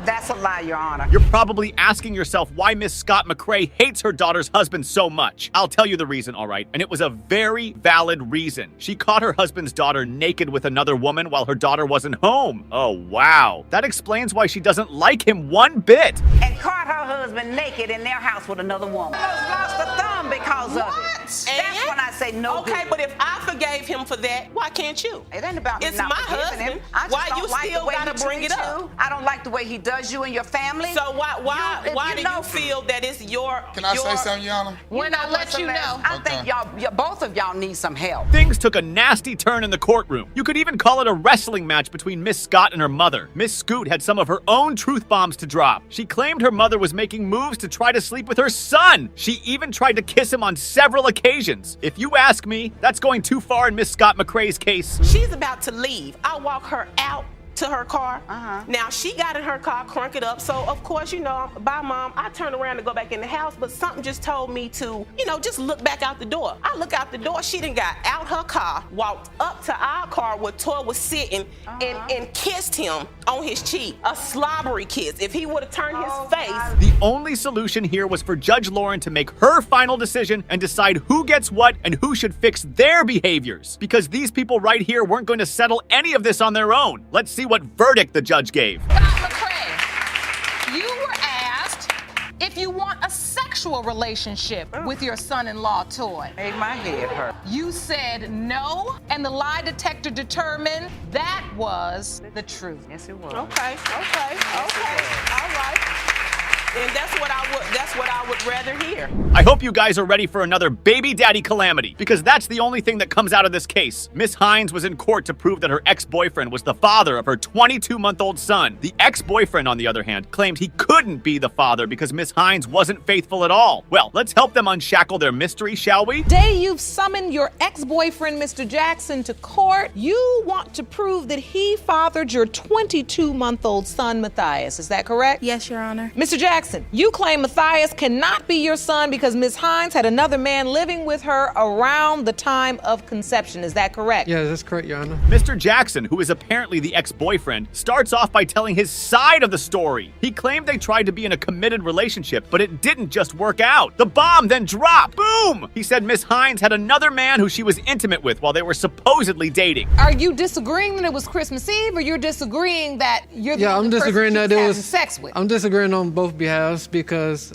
Speaker 2: That's a lie, Your Honor.
Speaker 10: You're probably asking yourself why Miss Scott McCrae hates her daughter's husband so much. I'll tell you the reason, all right? And it was a very valid reason. She caught her husband's daughter naked with another woman while her daughter wasn't home. Oh, wow. That explains why she doesn't like him one bit.
Speaker 2: And caught her husband naked in their house with another woman. Almost lost a thumb because of it. That's when I say no.
Speaker 4: Okay, but if I forgave him for that, why can't you?
Speaker 2: It ain't about me
Speaker 4: it's
Speaker 2: not
Speaker 4: my
Speaker 2: forgiving
Speaker 4: husband.
Speaker 2: him. I just
Speaker 4: why
Speaker 2: don't
Speaker 4: you
Speaker 2: like
Speaker 4: still
Speaker 2: the way
Speaker 4: gotta
Speaker 2: he
Speaker 4: bring it
Speaker 2: treats
Speaker 4: up?
Speaker 2: you. I don't like the way he does you and your family.
Speaker 4: So why do you feel that it's your?
Speaker 6: Can I say something, Your Honor?
Speaker 14: When I let you know.
Speaker 2: I think both of y'all need some help.
Speaker 10: Things took a nasty turn in the courtroom. You could even call it a wrestling match between Miss Scott and her mother. Miss Scoot had some of her own truth bombs to drop. She claimed her mother was making moves to try to sleep with her son. She even tried to kiss him on several occasions. If you ask me, that's going too far in Miss Scott McCrae's case.
Speaker 4: She's about to leave. I walk her out to her car. Now she got in her car, crunk it up. So of course, bye Mom. I turned around to go back in the house, but something just told me to, just look back out the door. I look out the door. She done got out her car, walked up to our car where Toy was sitting, and kissed him on his cheek. A slobbery kiss. If he would have turned his face.
Speaker 10: The only solution here was for Judge Lauren to make her final decision and decide who gets what and who should fix their behaviors. Because these people right here weren't going to settle any of this on their own. Let's see what verdict the judge gave.
Speaker 14: Scott McCrae, you were asked if you want a sexual relationship with your son-in-law, Toy.
Speaker 2: Made my head hurt.
Speaker 14: You said no, and the lie detector determined that was the truth.
Speaker 2: Yes, it was.
Speaker 4: Okay. All right. And that's what I would rather hear.
Speaker 10: I hope you guys are ready for another baby daddy calamity, because that's the only thing that comes out of this case. Miss Hines was in court to prove that her ex-boyfriend was the father of her 22-month-old son. The ex-boyfriend, on the other hand, claimed he couldn't be the father because Miss Hines wasn't faithful at all. Well, let's help them unshackle their mystery, shall we?
Speaker 14: Today you've summoned your ex-boyfriend, Mr. Jackson, to court. You want to prove that he fathered your 22-month-old son, Matthias. Is that correct?
Speaker 8: Yes, Your Honor.
Speaker 14: Mr. Jackson, you claim Matthias cannot be your son because Ms. Hines had another man living with her around the time of conception. Is that correct?
Speaker 13: Yeah, that's correct, Your Honor.
Speaker 10: Mr. Jackson, who is apparently the ex-boyfriend, starts off by telling his side of the story. He claimed they tried to be in a committed relationship, but it didn't just work out. The bomb then dropped. Boom! He said Ms. Hines had another man who she was intimate with while they were supposedly dating.
Speaker 14: Are you disagreeing that it was Christmas Eve, or you're disagreeing that you're the
Speaker 13: I'm disagreeing that it was
Speaker 14: sex with?
Speaker 13: I'm disagreeing on both behalf. has because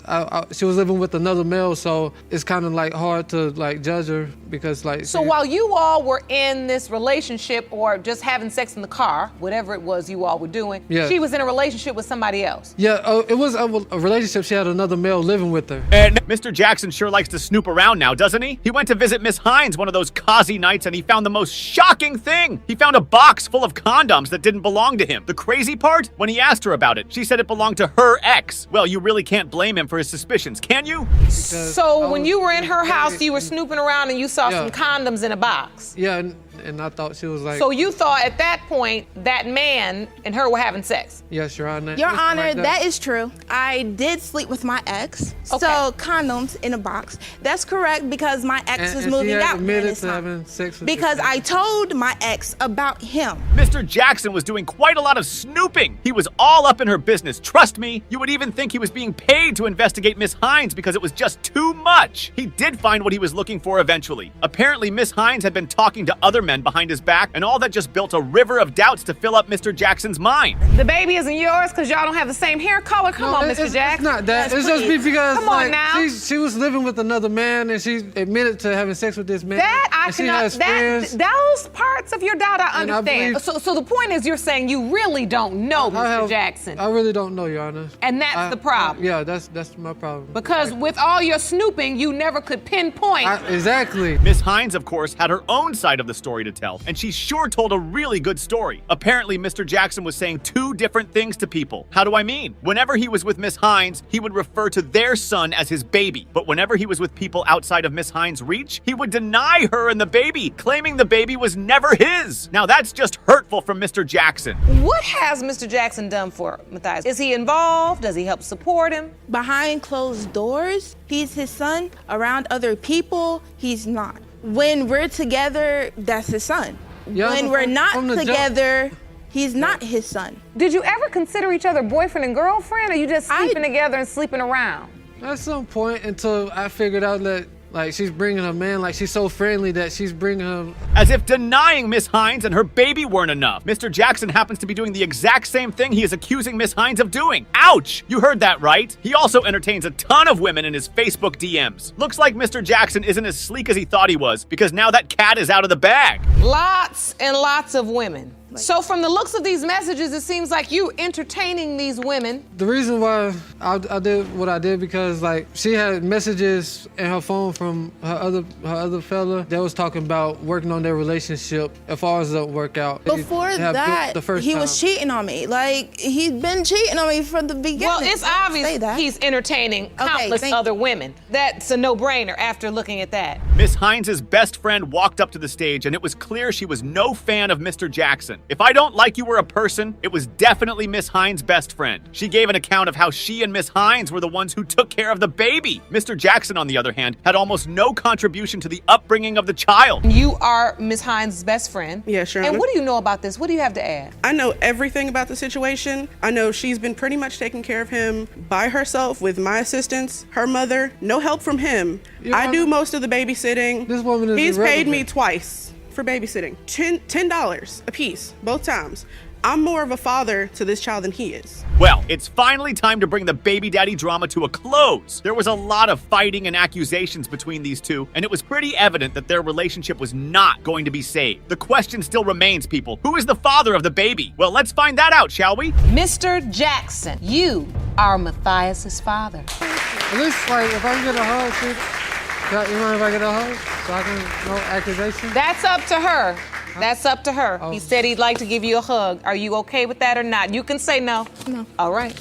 Speaker 13: she was living with another male, so it's kind of like hard to like judge her because like.
Speaker 14: So while you all were in this relationship or just having sex in the car, whatever it was you all were doing, she was in a relationship with somebody else.
Speaker 13: Yeah, it was a relationship. She had another male living with her.
Speaker 10: And Mr. Jackson sure likes to snoop around now, doesn't he? He went to visit Miss Hines one of those cosy nights and he found the most shocking thing. He found a box full of condoms that didn't belong to him. The crazy part? When he asked her about it, she said it belonged to her ex. Well, you really can't blame him for his suspicions, can you?
Speaker 14: So when you were in her house, you were snooping around and you saw some condoms in a box.
Speaker 13: Yeah, and I thought she was like.
Speaker 14: So you thought at that point that man and her were having sex?
Speaker 13: Yes, Your Honor.
Speaker 15: Your Honor, that is true. I did sleep with my ex. Okay. So condoms in a box. That's correct because my ex was moving out.
Speaker 13: Admitted to having sex with
Speaker 15: because I told my ex about him.
Speaker 10: Mr. Jackson was doing quite a lot of snooping. He was all up in her business. Trust me, you would even think he was being paid to investigate Miss Hines because it was just too much. He did find what he was looking for eventually. Apparently, Miss Hines had been talking to other men behind his back, and all that just built a river of doubts to fill up Mr. Jackson's mind.
Speaker 14: The baby isn't yours because y'all don't have the same hair color? Come on, Mr. Jackson.
Speaker 13: It's not that. It's just because
Speaker 14: come on now.
Speaker 13: She was living with another man and she admitted to having sex with this man.
Speaker 14: That I
Speaker 13: cannot.
Speaker 14: Those parts of your doubt I understand. So the point is you're saying you really don't know Mr. Jackson.
Speaker 13: I really don't know, Your Honor.
Speaker 14: And that's the problem.
Speaker 13: Yeah, that's my problem.
Speaker 14: Because with all your snooping, you never could pinpoint.
Speaker 13: Exactly.
Speaker 10: Miss Hines, of course, had her own side of the story to tell, and she sure told a really good story. Apparently, Mr. Jackson was saying two different things to people. How do I mean? Whenever he was with Miss Hines, he would refer to their son as his baby. But whenever he was with people outside of Miss Hines' reach, he would deny her and the baby, claiming the baby was never his. Now that's just hurtful from Mr. Jackson.
Speaker 14: What has Mr. Jackson done for Matthias? Is he involved? Does he help support him?
Speaker 15: Behind closed doors, he's his son. Around other people, he's not. When we're together, that's his son. When we're not together, he's not his son.
Speaker 14: Did you ever consider each other boyfriend and girlfriend, or you just sleeping together and sleeping around?
Speaker 13: At some point until I figured out that like she's bringing her man, like she's so friendly that she's bringing him.
Speaker 10: As if denying Miss Hines and her baby weren't enough. Mr. Jackson happens to be doing the exact same thing he is accusing Miss Hines of doing. Ouch! You heard that right. He also entertains a ton of women in his Facebook DMs. Looks like Mr. Jackson isn't as sleek as he thought he was because now that cat is out of the bag.
Speaker 14: Lots and lots of women. So from the looks of these messages, it seems like you entertaining these women.
Speaker 13: The reason why I did what I did because like she had messages in her phone from her other fella that was talking about working on their relationship as far as the workout.
Speaker 15: Before that, he was cheating on me. Like he'd been cheating on me from the beginning.
Speaker 14: Well, it's obvious he's entertaining countless other women. That's a no-brainer after looking at that.
Speaker 10: Miss Hines' best friend walked up to the stage and it was clear she was no fan of Mr. Jackson. If I don't like you were a person, it was definitely Miss Hines' best friend. She gave an account of how she and Miss Hines were the ones who took care of the baby. Mr. Jackson, on the other hand, had almost no contribution to the upbringing of the child.
Speaker 14: You are Miss Hines' best friend.
Speaker 16: Yeah, sure.
Speaker 14: And what do you know about this? What do you have to add?
Speaker 16: I know everything about the situation. I know she's been pretty much taking care of him by herself with my assistance, her mother, no help from him. I do most of the babysitting.
Speaker 13: This woman is
Speaker 16: He's
Speaker 13: irrelevant.
Speaker 16: paid me twice for babysitting. $10 a piece, both times. I'm more of a father to this child than he is.
Speaker 10: Well, it's finally time to bring the baby daddy drama to a close. There was a lot of fighting and accusations between these two, and it was pretty evident that their relationship was not going to be saved. The question still remains, people. Who is the father of the baby? Well, let's find that out, shall we?
Speaker 14: Mr. Jackson, you are Matthias's father.
Speaker 13: At least, like, if I can get a hug, you mind if I get a hug? So I can, no accusation?
Speaker 14: That's up to her. That's up to her. He said he'd like to give you a hug. Are you okay with that or not? You can say no.
Speaker 15: No.
Speaker 14: All right.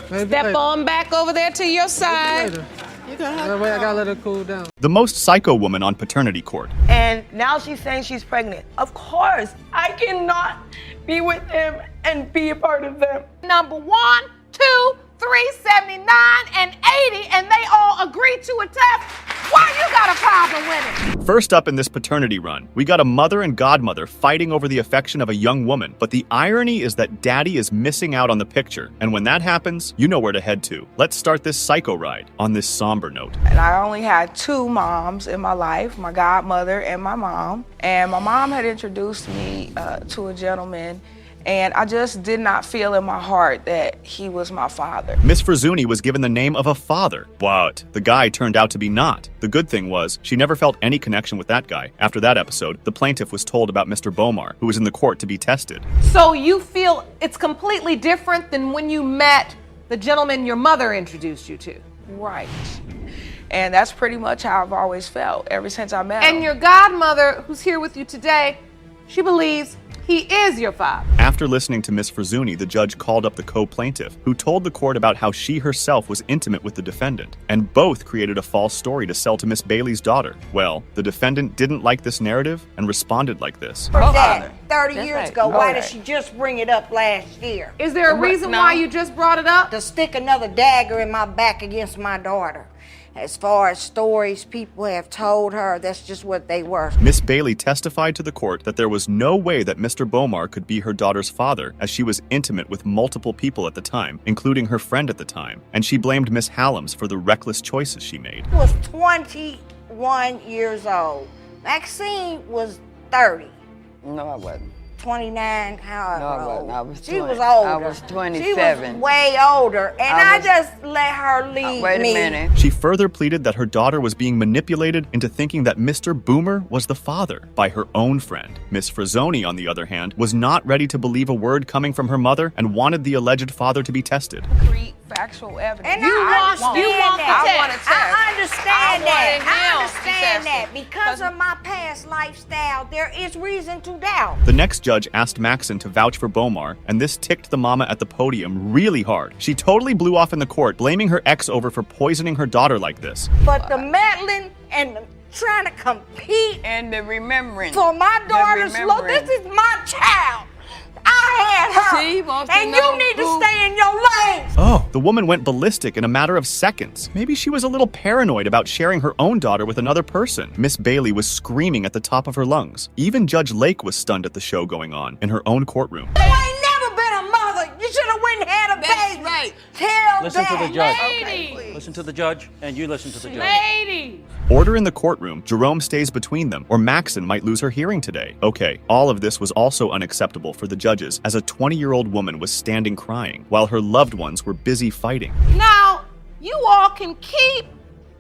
Speaker 13: Maybe
Speaker 14: Step
Speaker 13: later.
Speaker 14: on back over there to your side.
Speaker 15: You can
Speaker 13: That way I gotta let her cool down.
Speaker 10: The most psycho woman on paternity court.
Speaker 21: And now she's saying she's pregnant. Of course, I cannot be with him and be a part of them.
Speaker 12: Number 1, 2, 3, 79, and 80, and they all agreed to a test. Why you got a problem with it?
Speaker 10: First up in this paternity run, we got a mother and godmother fighting over the affection of a young woman. But the irony is that daddy is missing out on the picture. And when that happens, you know where to head to. Let's start this psycho ride on this somber note.
Speaker 2: And I only had 2 moms in my life, my godmother and my mom. And my mom had introduced me to a gentleman,
Speaker 21: And I just did not feel in my heart that he was my father.
Speaker 10: Miss Frazzuni was given the name of a father, but the guy turned out to be not. The good thing was, she never felt any connection with that guy. After that episode, the plaintiff was told about Mr. Bomar, who was in the court to be tested.
Speaker 12: So you feel it's completely different than when you met the gentleman your mother introduced you to?
Speaker 21: Right. And that's pretty much how I've always felt ever since I met him.
Speaker 12: And your godmother, who's here with you today, she believes he is your father.
Speaker 10: After listening to Miss Frazzuni, the judge called up the co-plaintiff, who told the court about how she herself was intimate with the defendant, and both created a false story to sell to Miss Bailey's daughter. Well, the defendant didn't like this narrative and responded like this.
Speaker 3: For that, 30 years ago, why did she just bring it up last year?
Speaker 12: Is there a reason why you just brought it up?
Speaker 3: To stick another dagger in my back against my daughter. As far as stories people have told her, that's just what they were.
Speaker 10: Miss Bailey testified to the court that there was no way that Mr. Bomar could be her daughter's father, as she was intimate with multiple people at the time, including her friend at the time, and she blamed Miss Hallams for the reckless choices she made.
Speaker 3: He was 21 years old. Maxine was 30.
Speaker 21: No, I wasn't.
Speaker 3: 29, however
Speaker 21: No, I wasn't.
Speaker 3: old.
Speaker 21: I was
Speaker 3: She
Speaker 21: 20.
Speaker 3: was older.
Speaker 21: I was 27.
Speaker 3: She was way older, and I just let her lead
Speaker 21: Wait a
Speaker 3: me.
Speaker 21: minute.
Speaker 10: She further pleaded that her daughter was being manipulated into thinking that Mr. Boomer was the father by her own friend. Miss Frazzoni, on the other hand, was not ready to believe a word coming from her mother and wanted the alleged father to be tested.
Speaker 21: Factual evidence.
Speaker 3: And I understand that. I understand that. I understand that. Because of my past lifestyle, there is reason to doubt.
Speaker 10: The next judge asked Maxon to vouch for Bomar, and this ticked the mama at the podium really hard. She totally blew off in the court, blaming her ex over for poisoning her daughter like this.
Speaker 3: But the meddling and the trying to compete
Speaker 21: and the remembering
Speaker 3: for my daughter's love, this is my child. I had her. And you need to stay in your lane.
Speaker 10: Oh, the woman went ballistic in a matter of seconds. Maybe she was a little paranoid about sharing her own daughter with another person. Miss Bailey was screaming at the top of her lungs. Even Judge Lake was stunned at the show going on in her own courtroom.
Speaker 3: You ain't never been a mother. You should have went and had a baby. Right. Tell
Speaker 5: Listen
Speaker 3: that.
Speaker 5: to the judge.
Speaker 3: Lady.
Speaker 5: Listen to the judge, and you listen to the judge.
Speaker 3: Lady.
Speaker 10: Order in the courtroom. Jerome stays between them, or Maxon might lose her hearing today. Okay, all of this was also unacceptable for the judges, as a 20-year-old woman was standing crying, while her loved ones were busy fighting.
Speaker 12: Now, you all can keep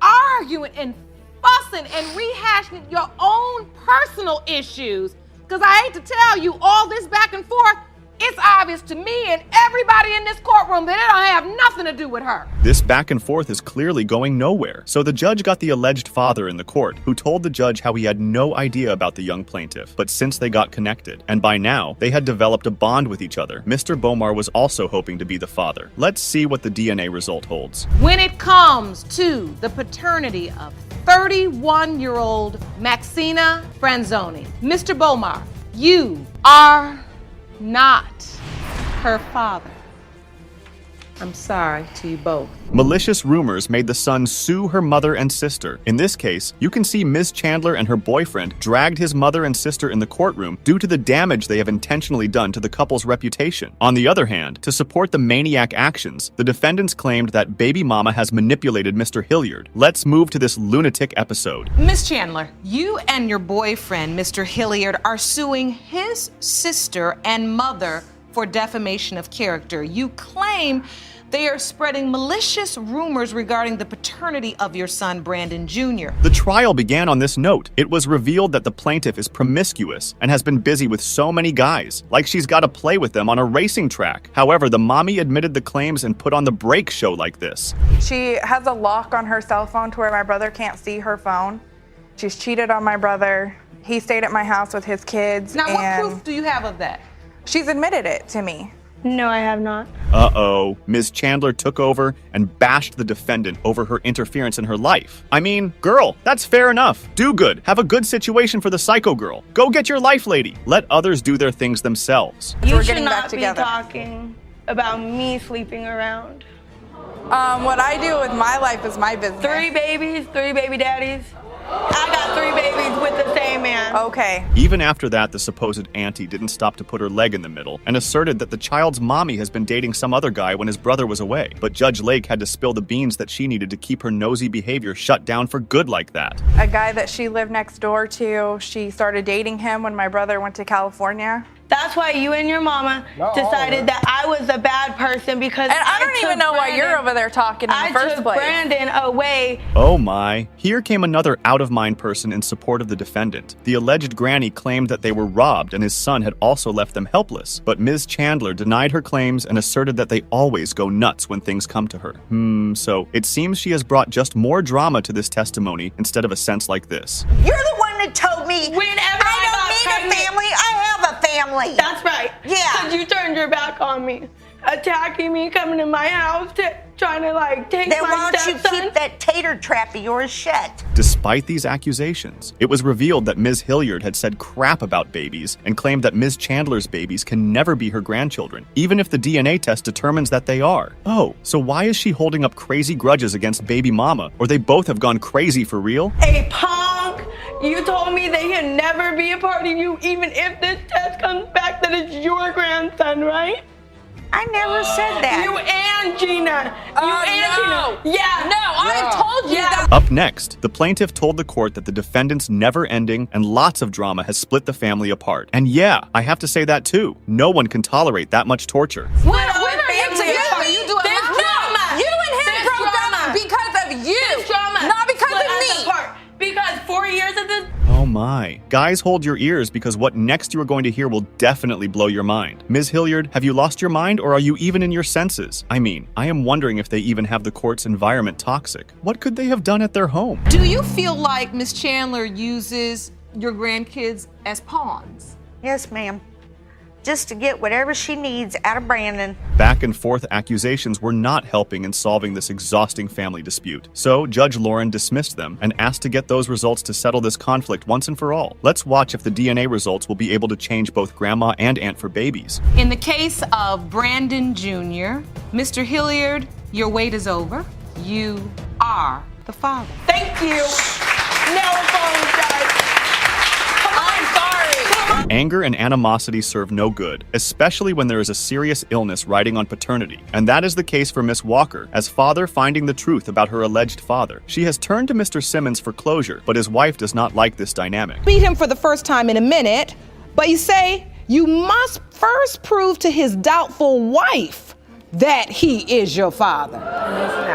Speaker 12: arguing and fussing and rehashing your own personal issues, because I hate to tell you, all this back and forth, it's obvious to me and everybody in this courtroom that it don't have nothing to do with her.
Speaker 10: This back and forth is clearly going nowhere, so the judge got the alleged father in the court, who told the judge how he had no idea about the young plaintiff, but since they got connected, and by now, they had developed a bond with each other, Mr. Bomar was also hoping to be the father. Let's see what the DNA result holds.
Speaker 12: When it comes to the paternity of 31-year-old Maxina Franzoni, Mr. Bomar, you are not her father. I'm sorry to you both.
Speaker 10: Malicious rumors made the son sue her mother and sister. In this case, you can see Ms. Chandler and her boyfriend dragged his mother and sister in the courtroom due to the damage they have intentionally done to the couple's reputation. On the other hand, to support the maniac actions, the defendants claimed that baby mama has manipulated Mr. Hilliard. Let's move to this lunatic episode.
Speaker 12: Miss Chandler, you and your boyfriend, Mr. Hilliard, are suing his sister and mother for defamation of character. You claim they are spreading malicious rumors regarding the paternity of your son, Brandon Jr.
Speaker 10: The trial began on this note. It was revealed that the plaintiff is promiscuous and has been busy with so many guys, like she's got to play with them on a racing track. However, the mommy admitted the claims and put on the break show like this.
Speaker 22: She has a lock on her cell phone to where my brother can't see her phone. She's cheated on my brother. He stayed at my house with his kids.
Speaker 12: Now, what proof do you have of that?
Speaker 22: She's admitted it to me.
Speaker 21: No, I have not.
Speaker 10: Uh-oh. Ms. Chandler took over and bashed the defendant over her interference in her life. I mean, girl, that's fair enough. Do good. Have a good situation for the psycho girl. Go get your life, lady. Let others do their things themselves.
Speaker 21: You should not be talking about me sleeping around.
Speaker 22: What I do with my life is my business.
Speaker 21: 3 babies, 3 baby daddies.
Speaker 22: I got
Speaker 21: had 3 babies with the same man.
Speaker 22: Okay.
Speaker 10: Even after that, the supposed auntie didn't stop to put her leg in the middle and asserted that the child's mommy has been dating some other guy when his brother was away. But Judge Lake had to spill the beans that she needed to keep her nosy behavior shut down for good like that.
Speaker 22: A guy that she lived next door to, she started dating him when my brother went to California.
Speaker 21: That's why you and your mama decided that I was a bad person because
Speaker 22: And I don't even know why you're over there talking in the first
Speaker 21: took
Speaker 22: place.
Speaker 21: Brandon away.
Speaker 10: Oh my. Here came another out-of-mind person in support of the defendant. The alleged granny claimed that they were robbed and his son had also left them helpless. But Ms. Chandler denied her claims and asserted that they always go nuts when things come to her. So it seems she has brought just more drama to this testimony instead of a sense like this.
Speaker 9: You're the one that told me
Speaker 21: whenever
Speaker 9: I don't need a family, I have a family.
Speaker 21: That's right.
Speaker 9: Yeah.
Speaker 21: Because you turned your back on me, attacking me, coming to my house, trying to like take
Speaker 9: then
Speaker 21: my
Speaker 9: why don't you
Speaker 21: stepson.
Speaker 9: keep that tater trap of yours shut?
Speaker 10: Despite these accusations, it was revealed that Ms. Hilliard had said crap about babies and claimed that Ms. Chandler's babies can never be her grandchildren, even if the DNA test determines that they are. Oh, so why is she holding up crazy grudges against baby mama? Or they both have gone crazy for real?
Speaker 21: Hey, punk! You told me they can never be a part of you, even if this test comes back that it's your grandson, right?
Speaker 9: I never said that.
Speaker 21: You and Gina. Gina. Yeah.
Speaker 7: No, I told you that.
Speaker 10: Up next, the plaintiff told the court that the defendant's never-ending and lots of drama has split the family apart. And yeah, I have to say that too. No one can tolerate that much torture.
Speaker 7: When are you together? You do a lot. You and him broke up because of you, not because of me.
Speaker 21: Because 4 years of this.
Speaker 10: Oh my. Guys, hold your ears because what next you are going to hear will definitely blow your mind. Ms. Hilliard, have you lost your mind or are you even in your senses? I mean, I am wondering if they even have the court's environment toxic. What could they have done at their home?
Speaker 14: Do you feel like Miss Chandler uses your grandkids as pawns?
Speaker 9: Yes, ma'am. Just to get whatever she needs out of Brandon.
Speaker 10: Back and forth accusations were not helping in solving this exhausting family dispute. So Judge Lauren dismissed them and asked to get those results to settle this conflict once and for all. Let's watch if the DNA results will be able to change both grandma and aunt for babies.
Speaker 14: In the case of Brandon Jr., Mr. Hilliard, your wait is over. You are the father.
Speaker 21: Thank you. Now apologize. I'm sorry.
Speaker 10: Anger and animosity serve no good, especially when there is a serious illness riding on paternity. And that is the case for Miss Walker, as father finding the truth about her alleged father. She has turned to Mr. Simmons for closure, but his wife does not like this dynamic.
Speaker 14: Meet him for the first time in a minute, but you say you must first prove to his doubtful wife that he is your father.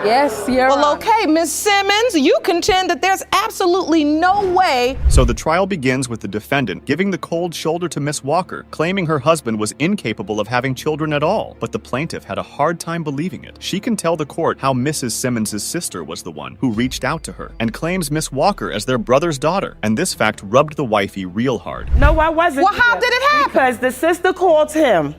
Speaker 7: Yes, you're
Speaker 14: Well, okay, Miss Simmons, you contend that there's absolutely no way.
Speaker 10: So the trial begins with the defendant giving the cold shoulder to Miss Walker, claiming her husband was incapable of having children at all. But the plaintiff had a hard time believing it. She can tell the court how Mrs. Simmons' sister was the one who reached out to her and claims Miss Walker as their brother's daughter. And this fact rubbed the wifey real hard.
Speaker 19: No, I wasn't.
Speaker 14: Well, how did it happen?
Speaker 19: Because the sister called him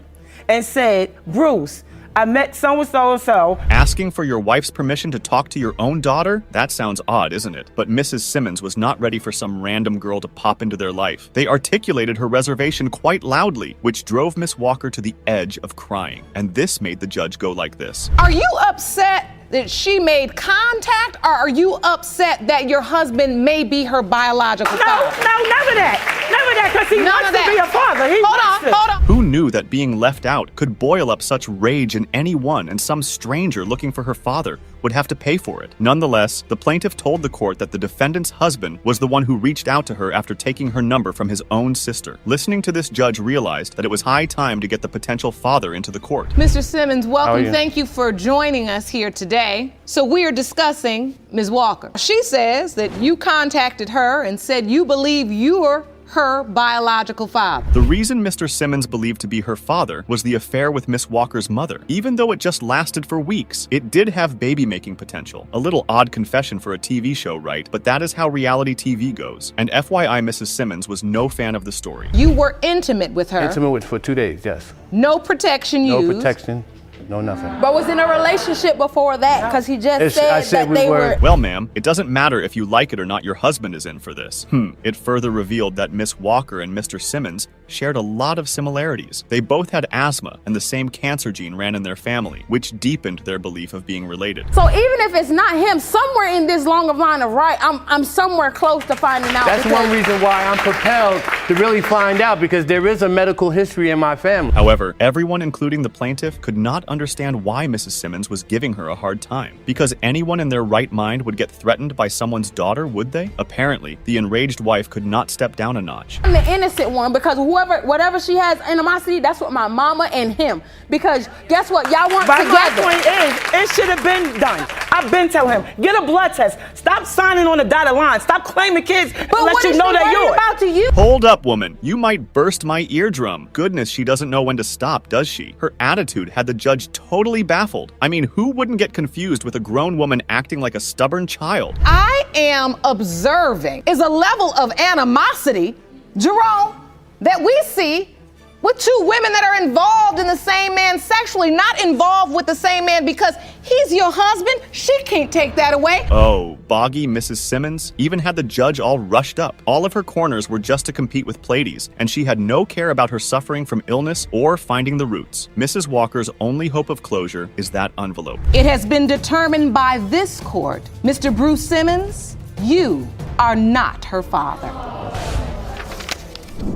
Speaker 19: and said, Bruce, I met so-and-so.
Speaker 10: Asking for your wife's permission to talk to your own daughter? That sounds odd, isn't it? But Mrs. Simmons was not ready for some random girl to pop into their life. They articulated her reservation quite loudly, which drove Miss Walker to the edge of crying. And this made the judge go like this.
Speaker 14: Are you upset that she made contact, or are you upset that your husband may be her biological father?
Speaker 19: No, none of that. None of that, because he wants to be a father.
Speaker 14: Hold on.
Speaker 10: Who knew that being left out could boil up such rage in anyone, and some stranger looking for her father would have to pay for it? Nonetheless, the plaintiff told the court that the defendant's husband was the one who reached out to her after taking her number from his own sister. Listening to this, judge realized that it was high time to get the potential father into the court.
Speaker 14: Mr. Simmons, welcome.
Speaker 10: How are you?
Speaker 14: Thank you for joining us here today. So we are discussing Ms. Walker. She says that you contacted her and said you believe you're her biological father.
Speaker 10: The reason Mr. Simmons believed to be her father was the affair with Miss Walker's mother. Even though it just lasted for weeks, it did have baby-making potential. A little odd confession for a TV show, right? But that is how reality TV goes. And FYI, Mrs. Simmons was no fan of the story.
Speaker 14: You were intimate with her.
Speaker 23: Intimate with for 2 days, yes.
Speaker 14: No protection used.
Speaker 23: No protection, no nothing.
Speaker 7: But was in a relationship before that, because he just said that they were.
Speaker 10: Well, ma'am, it doesn't matter if you like it or not, your husband is in for this. It further revealed that Miss Walker and Mr. Simmons shared a lot of similarities. They both had asthma, and the same cancer gene ran in their family, which deepened their belief of being related.
Speaker 11: So even if it's not him, somewhere in this long of line of right, I'm somewhere close to finding out.
Speaker 23: That's one reason why I'm propelled to really find out, because there is a medical history in my family.
Speaker 10: However, everyone, including the plaintiff, could not understand why Mrs. Simmons was giving her a hard time. Because anyone in their right mind would get threatened by someone's daughter, would they? Apparently, the enraged wife could not step down a notch.
Speaker 11: I'm the innocent one because whatever she has animosity, that's what my mama and him. Because guess what? Y'all want
Speaker 19: But
Speaker 11: together.
Speaker 19: my point is, it should have been done. I've been telling him, get a blood test. Stop signing on the dotted line. Stop claiming kids unless you know they're yours.
Speaker 11: About to you?
Speaker 10: Hold up, woman. You might burst my eardrum. Goodness, she doesn't know when to stop, does she? Her attitude had the judge totally baffled. I mean, who wouldn't get confused with a grown woman acting like a stubborn child?
Speaker 12: I am observing is a level of animosity, Jerome, that we see with two women that are involved in the same man sexually, not involved with the same man because he's your husband. She can't take that away.
Speaker 10: Oh, boggy Mrs. Simmons even had the judge all rushed up. All of her corners were just to compete with Pleiades, and she had no care about her suffering from illness or finding the roots. Mrs. Walker's only hope of closure is that envelope.
Speaker 12: It has been determined by this court, Mr. Bruce Simmons, you are not her father.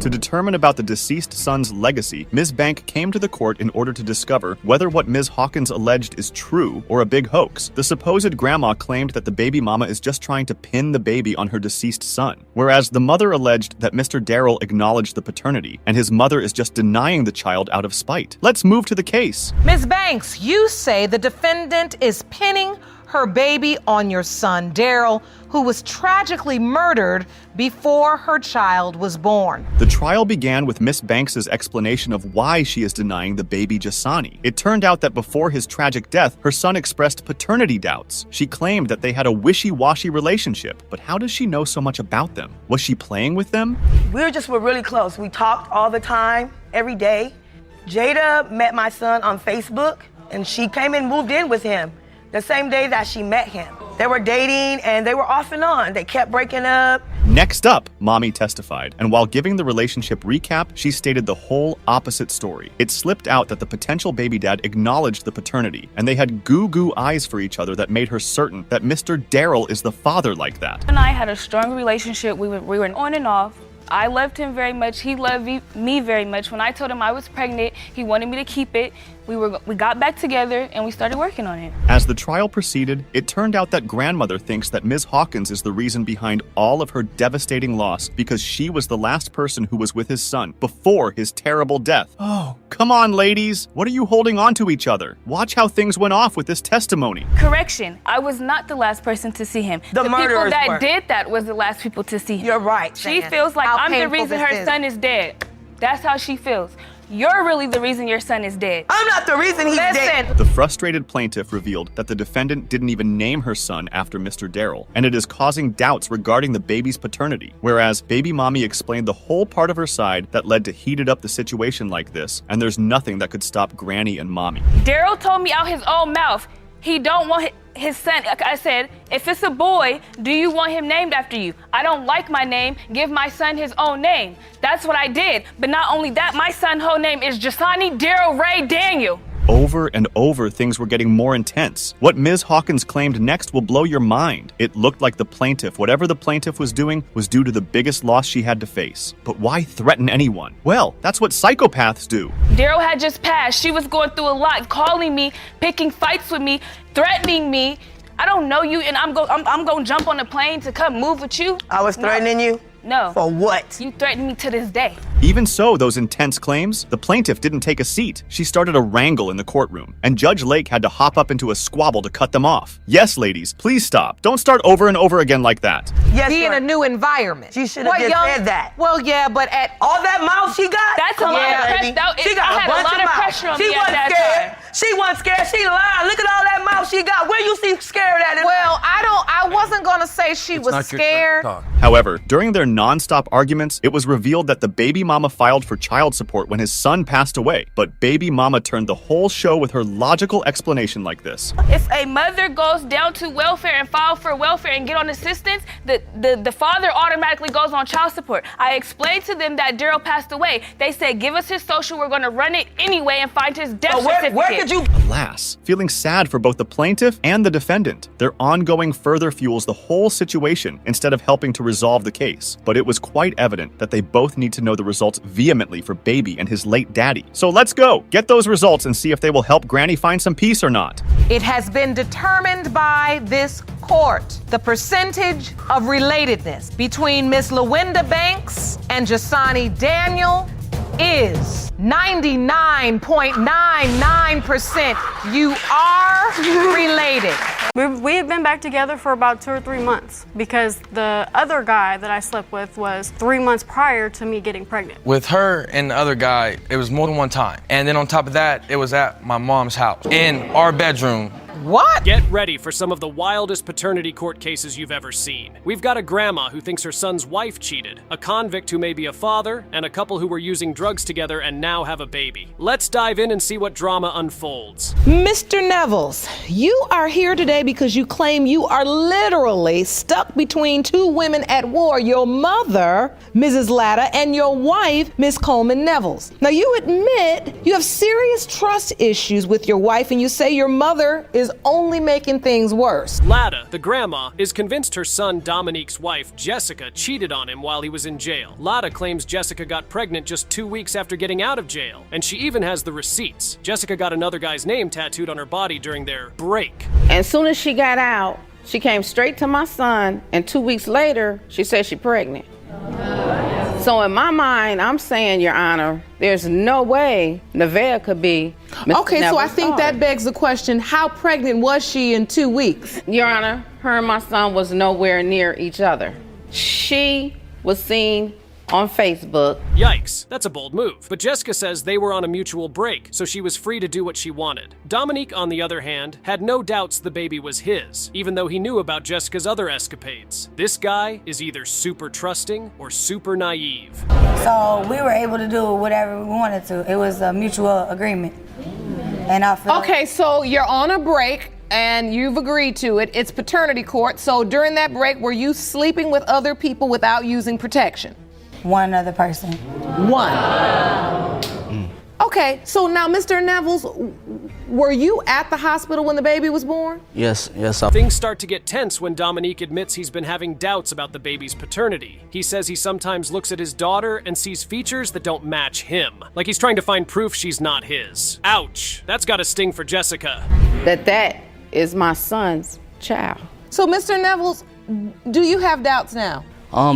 Speaker 10: To determine about the deceased son's legacy, Ms. Bank came to the court in order to discover whether what Ms. Hawkins alleged is true or a big hoax. The supposed grandma claimed that the baby mama is just trying to pin the baby on her deceased son, whereas the mother alleged that Mr. Darrell acknowledged the paternity, and his mother is just denying the child out of spite. Let's move to the case.
Speaker 12: Ms. Banks, you say the defendant is pinning her baby on your son, Darrell, who was tragically murdered before her child was born.
Speaker 10: The trial began with Miss Banks's explanation of why she is denying the baby Jasani. It turned out that before his tragic death, her son expressed paternity doubts. She claimed that they had a wishy-washy relationship, but how does she know so much about them? Was she playing with them?
Speaker 19: We're really close. We talked all the time, every day. Jada met my son on Facebook, and she came and moved in with him the same day that she met him. They were dating, and they were off and on. They kept breaking up.
Speaker 10: Next up, Mommy testified, and while giving the relationship recap, she stated the whole opposite story. It slipped out that the potential baby dad acknowledged the paternity, and they had goo-goo eyes for each other that made her certain that Mr. Darrell is the father like that.
Speaker 17: And I had a strong relationship. We were on and off. I loved him very much. He loved me very much. When I told him I was pregnant, he wanted me to keep it. We got back together and we started working on it.
Speaker 10: As the trial proceeded, it turned out that grandmother thinks that Ms. Hawkins is the reason behind all of her devastating loss because she was the last person who was with his son before his terrible death. Oh, come on, ladies. What are you holding on to each other? Watch how things went off with this testimony.
Speaker 17: Correction, I was not the last person to see him. The people that did that was the last people to see him.
Speaker 19: You're right.
Speaker 17: She feels like I'm the reason her son is dead. That's how she feels. You're really the reason your son is dead.
Speaker 19: I'm not the reason he's dead.
Speaker 10: The frustrated plaintiff revealed that the defendant didn't even name her son after Mr. Darrell, and it is causing doubts regarding the baby's paternity, whereas baby mommy explained the whole part of her side that led to heated up the situation like this, and there's nothing that could stop Granny and Mommy.
Speaker 17: Darrell told me out his own mouth, he don't want his son. I said, if it's a boy, do you want him named after you? I don't like my name. Give my son his own name. That's what I did. But not only that, my son's whole name is Jasani Darrell Ray Daniel.
Speaker 10: Over and over, things were getting more intense. What Ms. Hawkins claimed next will blow your mind. It looked like the plaintiff, whatever the plaintiff was doing, was due to the biggest loss she had to face. But why threaten anyone? Well, that's what psychopaths do.
Speaker 17: Darrell had just passed. She was going through a lot, calling me, picking fights with me, threatening me. I don't know you, and I'm going to jump on a plane to come move with you.
Speaker 19: I was threatening you?
Speaker 17: No.
Speaker 19: For what?
Speaker 17: You threatened me to this day.
Speaker 10: Even so, those intense claims, the plaintiff didn't take a seat. She started a wrangle in the courtroom, and Judge Lake had to hop up into a squabble to cut them off. Yes, ladies, please stop. Don't start over and over again like that.
Speaker 12: Yes, be in a new environment.
Speaker 19: She should have just said that.
Speaker 12: Well, yeah, but at
Speaker 19: all that mouth she got.
Speaker 17: That's a lot of pressure.
Speaker 19: She got
Speaker 17: a lot of pressure on me at that time.
Speaker 19: She wasn't scared. She lied. Look at all that mouth she got. Where you see scared at it?
Speaker 12: Well, I wasn't gonna say she was scared.
Speaker 10: However, during their non-stop arguments, it was revealed that the baby mama filed for child support when his son passed away. But baby mama turned the whole show with her logical explanation like this.
Speaker 17: If a mother goes down to welfare and file for welfare and get on assistance, the father automatically goes on child support. I explained to them that Daryl passed away. They said, give us his social, we're gonna run it anyway and find his death certificate.
Speaker 19: Where could you?
Speaker 10: Alas, feeling sad for both the plaintiff and the defendant, their ongoing further fuels the whole situation instead of helping to resolve the case. But it was quite evident that they both need to know the results vehemently for baby and his late daddy. So let's go, get those results and see if they will help Granny find some peace or not.
Speaker 12: It has been determined by this court the percentage of relatedness between Miss LaWinda Banks and Jasani Daniel is 99.99%. You are related.
Speaker 1: We have been back together for about 2 or 3 months because the other guy that I slept with was 3 months prior to me getting pregnant.
Speaker 18: With her and the other guy, it was more than one time. And then on top of that, it was at my mom's house, in our bedroom.
Speaker 12: What?
Speaker 20: Get ready for some of the wildest paternity court cases you've ever seen. We've got a grandma who thinks her son's wife cheated, a convict who may be a father, and a couple who were using drugs together and now have a baby. Let's dive in and see what drama unfolds.
Speaker 14: Mr. Nevels, you are here today because you claim you are literally stuck between two women at war, your mother, Mrs. Latta, and your wife, Miss Coleman Nevels. Now, you admit you have serious trust issues with your wife, and you say your mother is only making things worse.
Speaker 20: Latta, the grandma, is convinced her son Dominique's wife, Jessica, cheated on him while he was in jail. Latta claims Jessica got pregnant just 2 weeks after getting out of jail, and she even has the receipts. Jessica got another guy's name tattooed on her body during their break.
Speaker 11: As soon as she got out, she came straight to my son, and 2 weeks later, she said she's pregnant. So in my mind, I'm saying, Your Honor, there's no way Nevaeh could be Mr.
Speaker 14: Okay, so I
Speaker 11: Neville's
Speaker 14: think
Speaker 11: daughter.
Speaker 14: that begs the question, how pregnant was she in 2 weeks?
Speaker 11: Your Honor, her and my son was nowhere near each other. She was seen on Facebook.
Speaker 20: Yikes, that's a bold move. But Jessica says they were on a mutual break, so she was free to do what she wanted. Dominique, on the other hand, had no doubts the baby was his, even though he knew about Jessica's other escapades. This guy is either super trusting or super naive.
Speaker 24: So we were able to do whatever we wanted to. It was a mutual agreement. And I feel
Speaker 12: Okay, so you're on a break and you've agreed to it. It's paternity court. So during that break, were you sleeping with other people without using protection?
Speaker 24: one other person.
Speaker 12: One. Okay, so now, Mr. Nevels, were you at the hospital when the baby was born?
Speaker 25: Yes.
Speaker 20: Things start to get tense when Dominique admits he's been having doubts about the baby's paternity. He says he sometimes looks at his daughter and sees features that don't match him, like he's trying to find proof she's not his. Ouch, that's gotta sting for Jessica.
Speaker 11: That is my son's child.
Speaker 12: So, Mr. Nevels, do you have doubts now?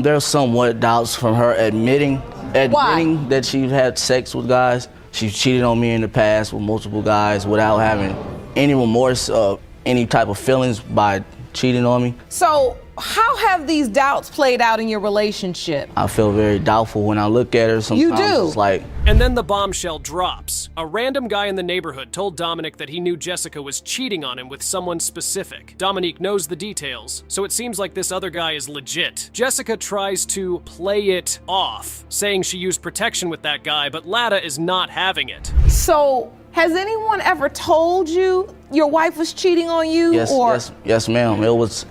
Speaker 25: There's somewhat doubts from her admitting that she had sex with guys. She cheated on me in the past with multiple guys without having any remorse of any type of feelings by cheating on me.
Speaker 12: So, how have these doubts played out in your relationship?
Speaker 25: I feel very doubtful when I look at her. Sometimes
Speaker 12: You do?
Speaker 25: It's like...
Speaker 20: And then the bombshell drops. A random guy in the neighborhood told Dominic that he knew Jessica was cheating on him with someone specific. Dominic knows the details, so it seems like this other guy is legit. Jessica tries to play it off, saying she used protection with that guy, but Latta is not having it.
Speaker 12: So, has anyone ever told you your wife was cheating on you?
Speaker 25: Yes, ma'am. It was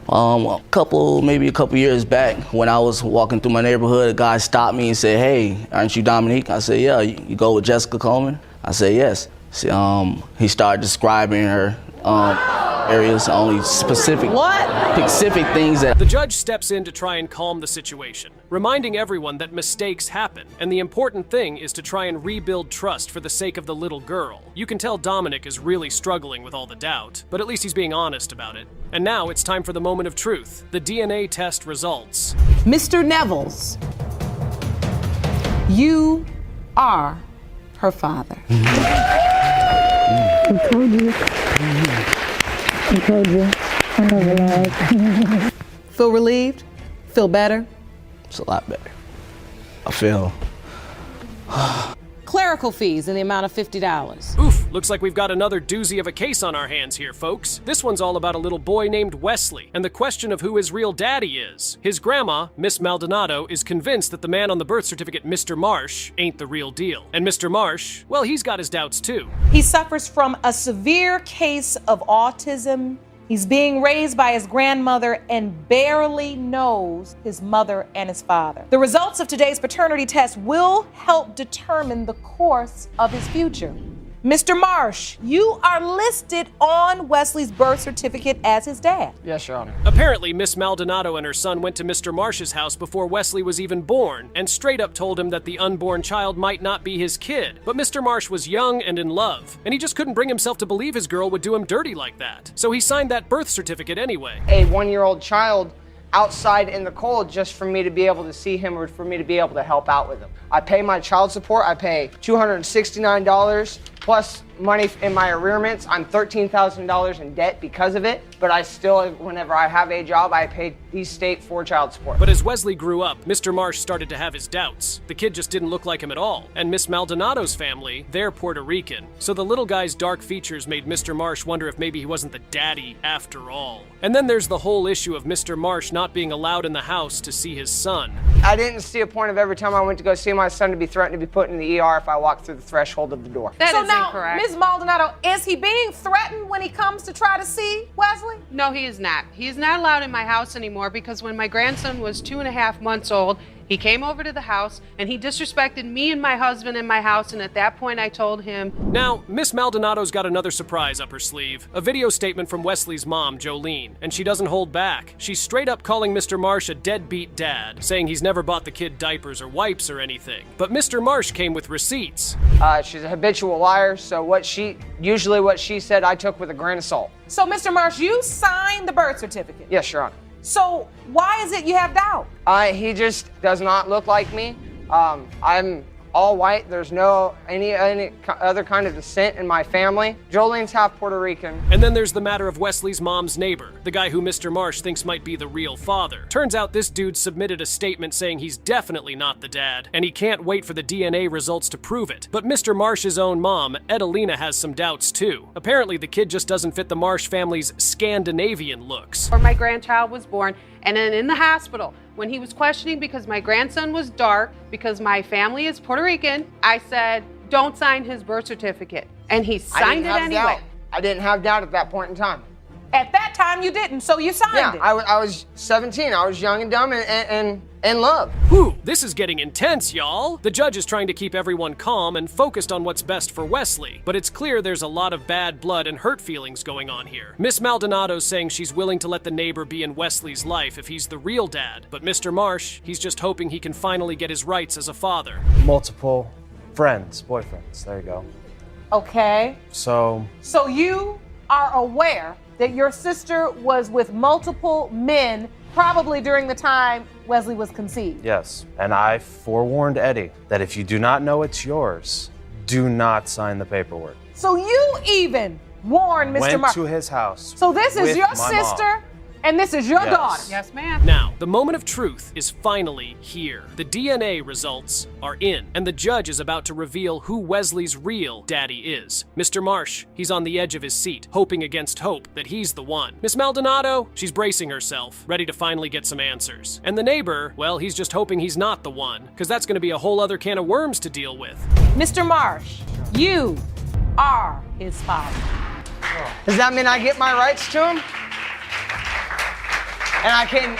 Speaker 25: maybe a couple years back when I was walking through my neighborhood. A guy stopped me and said, "Hey, aren't you Dominique?" I said, "Yeah." "You go with Jessica Coleman?" I said, "Yes." He started describing her areas, only specific things that...
Speaker 20: The judge steps in to try and calm the situation, reminding everyone that mistakes happen, and the important thing is to try and rebuild trust for the sake of the little girl. You can tell Dominic is really struggling with all the doubt, but at least he's being honest about it. And now it's time for the moment of truth, the DNA test results.
Speaker 12: Mr. Nevels, you are her father.
Speaker 24: I told you. I never lied.
Speaker 12: Feel relieved? Feel better?
Speaker 25: It's a lot better. I feel...
Speaker 12: Clarify
Speaker 14: clerical fees in the amount of $50.
Speaker 20: Oof, looks like we've got another doozy of a case on our hands here, folks. This one's all about a little boy named Wesley and the question of who his real daddy is. His grandma, Miss Maldonado, is convinced that the man on the birth certificate, Mr. Marsh, ain't the real deal. And Mr. Marsh, well, he's got his doubts too.
Speaker 14: He suffers from a severe case of autism. He's being raised by his grandmother and barely knows his mother and his father. The results of today's paternity test will help determine the course of his future. Mr. Marsh, you are listed on Wesley's birth certificate as his dad.
Speaker 18: Yes, Your Honor.
Speaker 20: Apparently, Miss Maldonado and her son went to Mr. Marsh's house before Wesley was even born and straight up told him that the unborn child might not be his kid. But Mr. Marsh was young and in love, and he just couldn't bring himself to believe his girl would do him dirty like that. So he signed that birth certificate anyway.
Speaker 4: A 1-year-old child outside in the cold just for me to be able to see him or for me to be able to help out with him. I pay my child support. I pay $269 plus money in my arrearments. I'm $13,000 in debt because of it, but I still, whenever I have a job, I pay the state for child support.
Speaker 20: But as Wesley grew up, Mr. Marsh started to have his doubts. The kid just didn't look like him at all. And Miss Maldonado's family, they're Puerto Rican. So the little guy's dark features made Mr. Marsh wonder if maybe he wasn't the daddy after all. And then there's the whole issue of Mr. Marsh not being allowed in the house to see his son.
Speaker 4: I didn't see a point of every time I went to go see my son to be threatened to be put in the ER if I walked through the threshold of the door.
Speaker 14: So now, Ms. Maldonado, is he being threatened when he comes to try to see Wesley?
Speaker 6: No, he is not. He is not allowed in my house anymore because when my grandson was 2.5 months old, he came over to the house and he disrespected me and my husband in my house, and at that point I told him.
Speaker 20: Now, Miss Maldonado's got another surprise up her sleeve. A video statement from Wesley's mom, Jolene, and she doesn't hold back. She's straight up calling Mr. Marsh a deadbeat dad, saying he's never bought the kid diapers or wipes or anything. But Mr. Marsh came with receipts.
Speaker 4: She's a habitual liar, so what she said I took with a grain of salt.
Speaker 14: So, Mr. Marsh, you signed the birth certificate?
Speaker 4: Yes, Your Honor.
Speaker 14: So, why is it you have doubt?
Speaker 4: He just does not look like me. I'm all white. There's no any other kind of descent in my family. Jolene's half Puerto Rican.
Speaker 20: And then there's the matter of Wesley's mom's neighbor, the guy who Mr. Marsh thinks might be the real father. Turns out this dude submitted a statement saying he's definitely not the dad, and he can't wait for the DNA results to prove it. But Mr. Marsh's own mom, Edelina, has some doubts too. Apparently the kid just doesn't fit the Marsh family's Scandinavian looks.
Speaker 6: Or my grandchild was born, and then in the hospital, when he was questioning because my grandson was dark, because my family is Puerto Rican, I said, don't sign his birth certificate. And he signed it anyway.
Speaker 4: I didn't have doubt at that point in time.
Speaker 14: At that time you didn't, so you signed it.
Speaker 4: I was 17. I was young and dumb and in love.
Speaker 20: Whew, this is getting intense, y'all. The judge is trying to keep everyone calm and focused on what's best for Wesley, but it's clear there's a lot of bad blood and hurt feelings going on here. Miss Maldonado's saying she's willing to let the neighbor be in Wesley's life if he's the real dad, but Mr. Marsh, he's just hoping he can finally get his rights as a father.
Speaker 8: Multiple friends, boyfriends, there you go.
Speaker 14: Okay.
Speaker 8: So
Speaker 14: you are aware that your sister was with multiple men probably during the time Wesley was conceived.
Speaker 8: yes, and I forewarned Eddie that if you do not know it's yours, do not sign the paperwork.
Speaker 14: So you even warned Mr.
Speaker 8: Went
Speaker 14: Marsh.
Speaker 8: to his house.
Speaker 14: So this is
Speaker 8: with
Speaker 14: your
Speaker 8: my
Speaker 14: sister
Speaker 8: mom.
Speaker 14: and this is your
Speaker 8: Yes.
Speaker 14: daughter.
Speaker 6: Yes, ma'am.
Speaker 20: Now, the moment of truth is finally here. The DNA results are in, and the judge is about to reveal who Wesley's real daddy is. Mr. Marsh, he's on the edge of his seat, hoping against hope that he's the one. Miss Maldonado, she's bracing herself, ready to finally get some answers. And the neighbor, well, he's just hoping he's not the one, because that's going to be a whole other can of worms to deal with.
Speaker 14: Mr. Marsh, you are his father.
Speaker 4: Does that mean I get my rights to him? And I can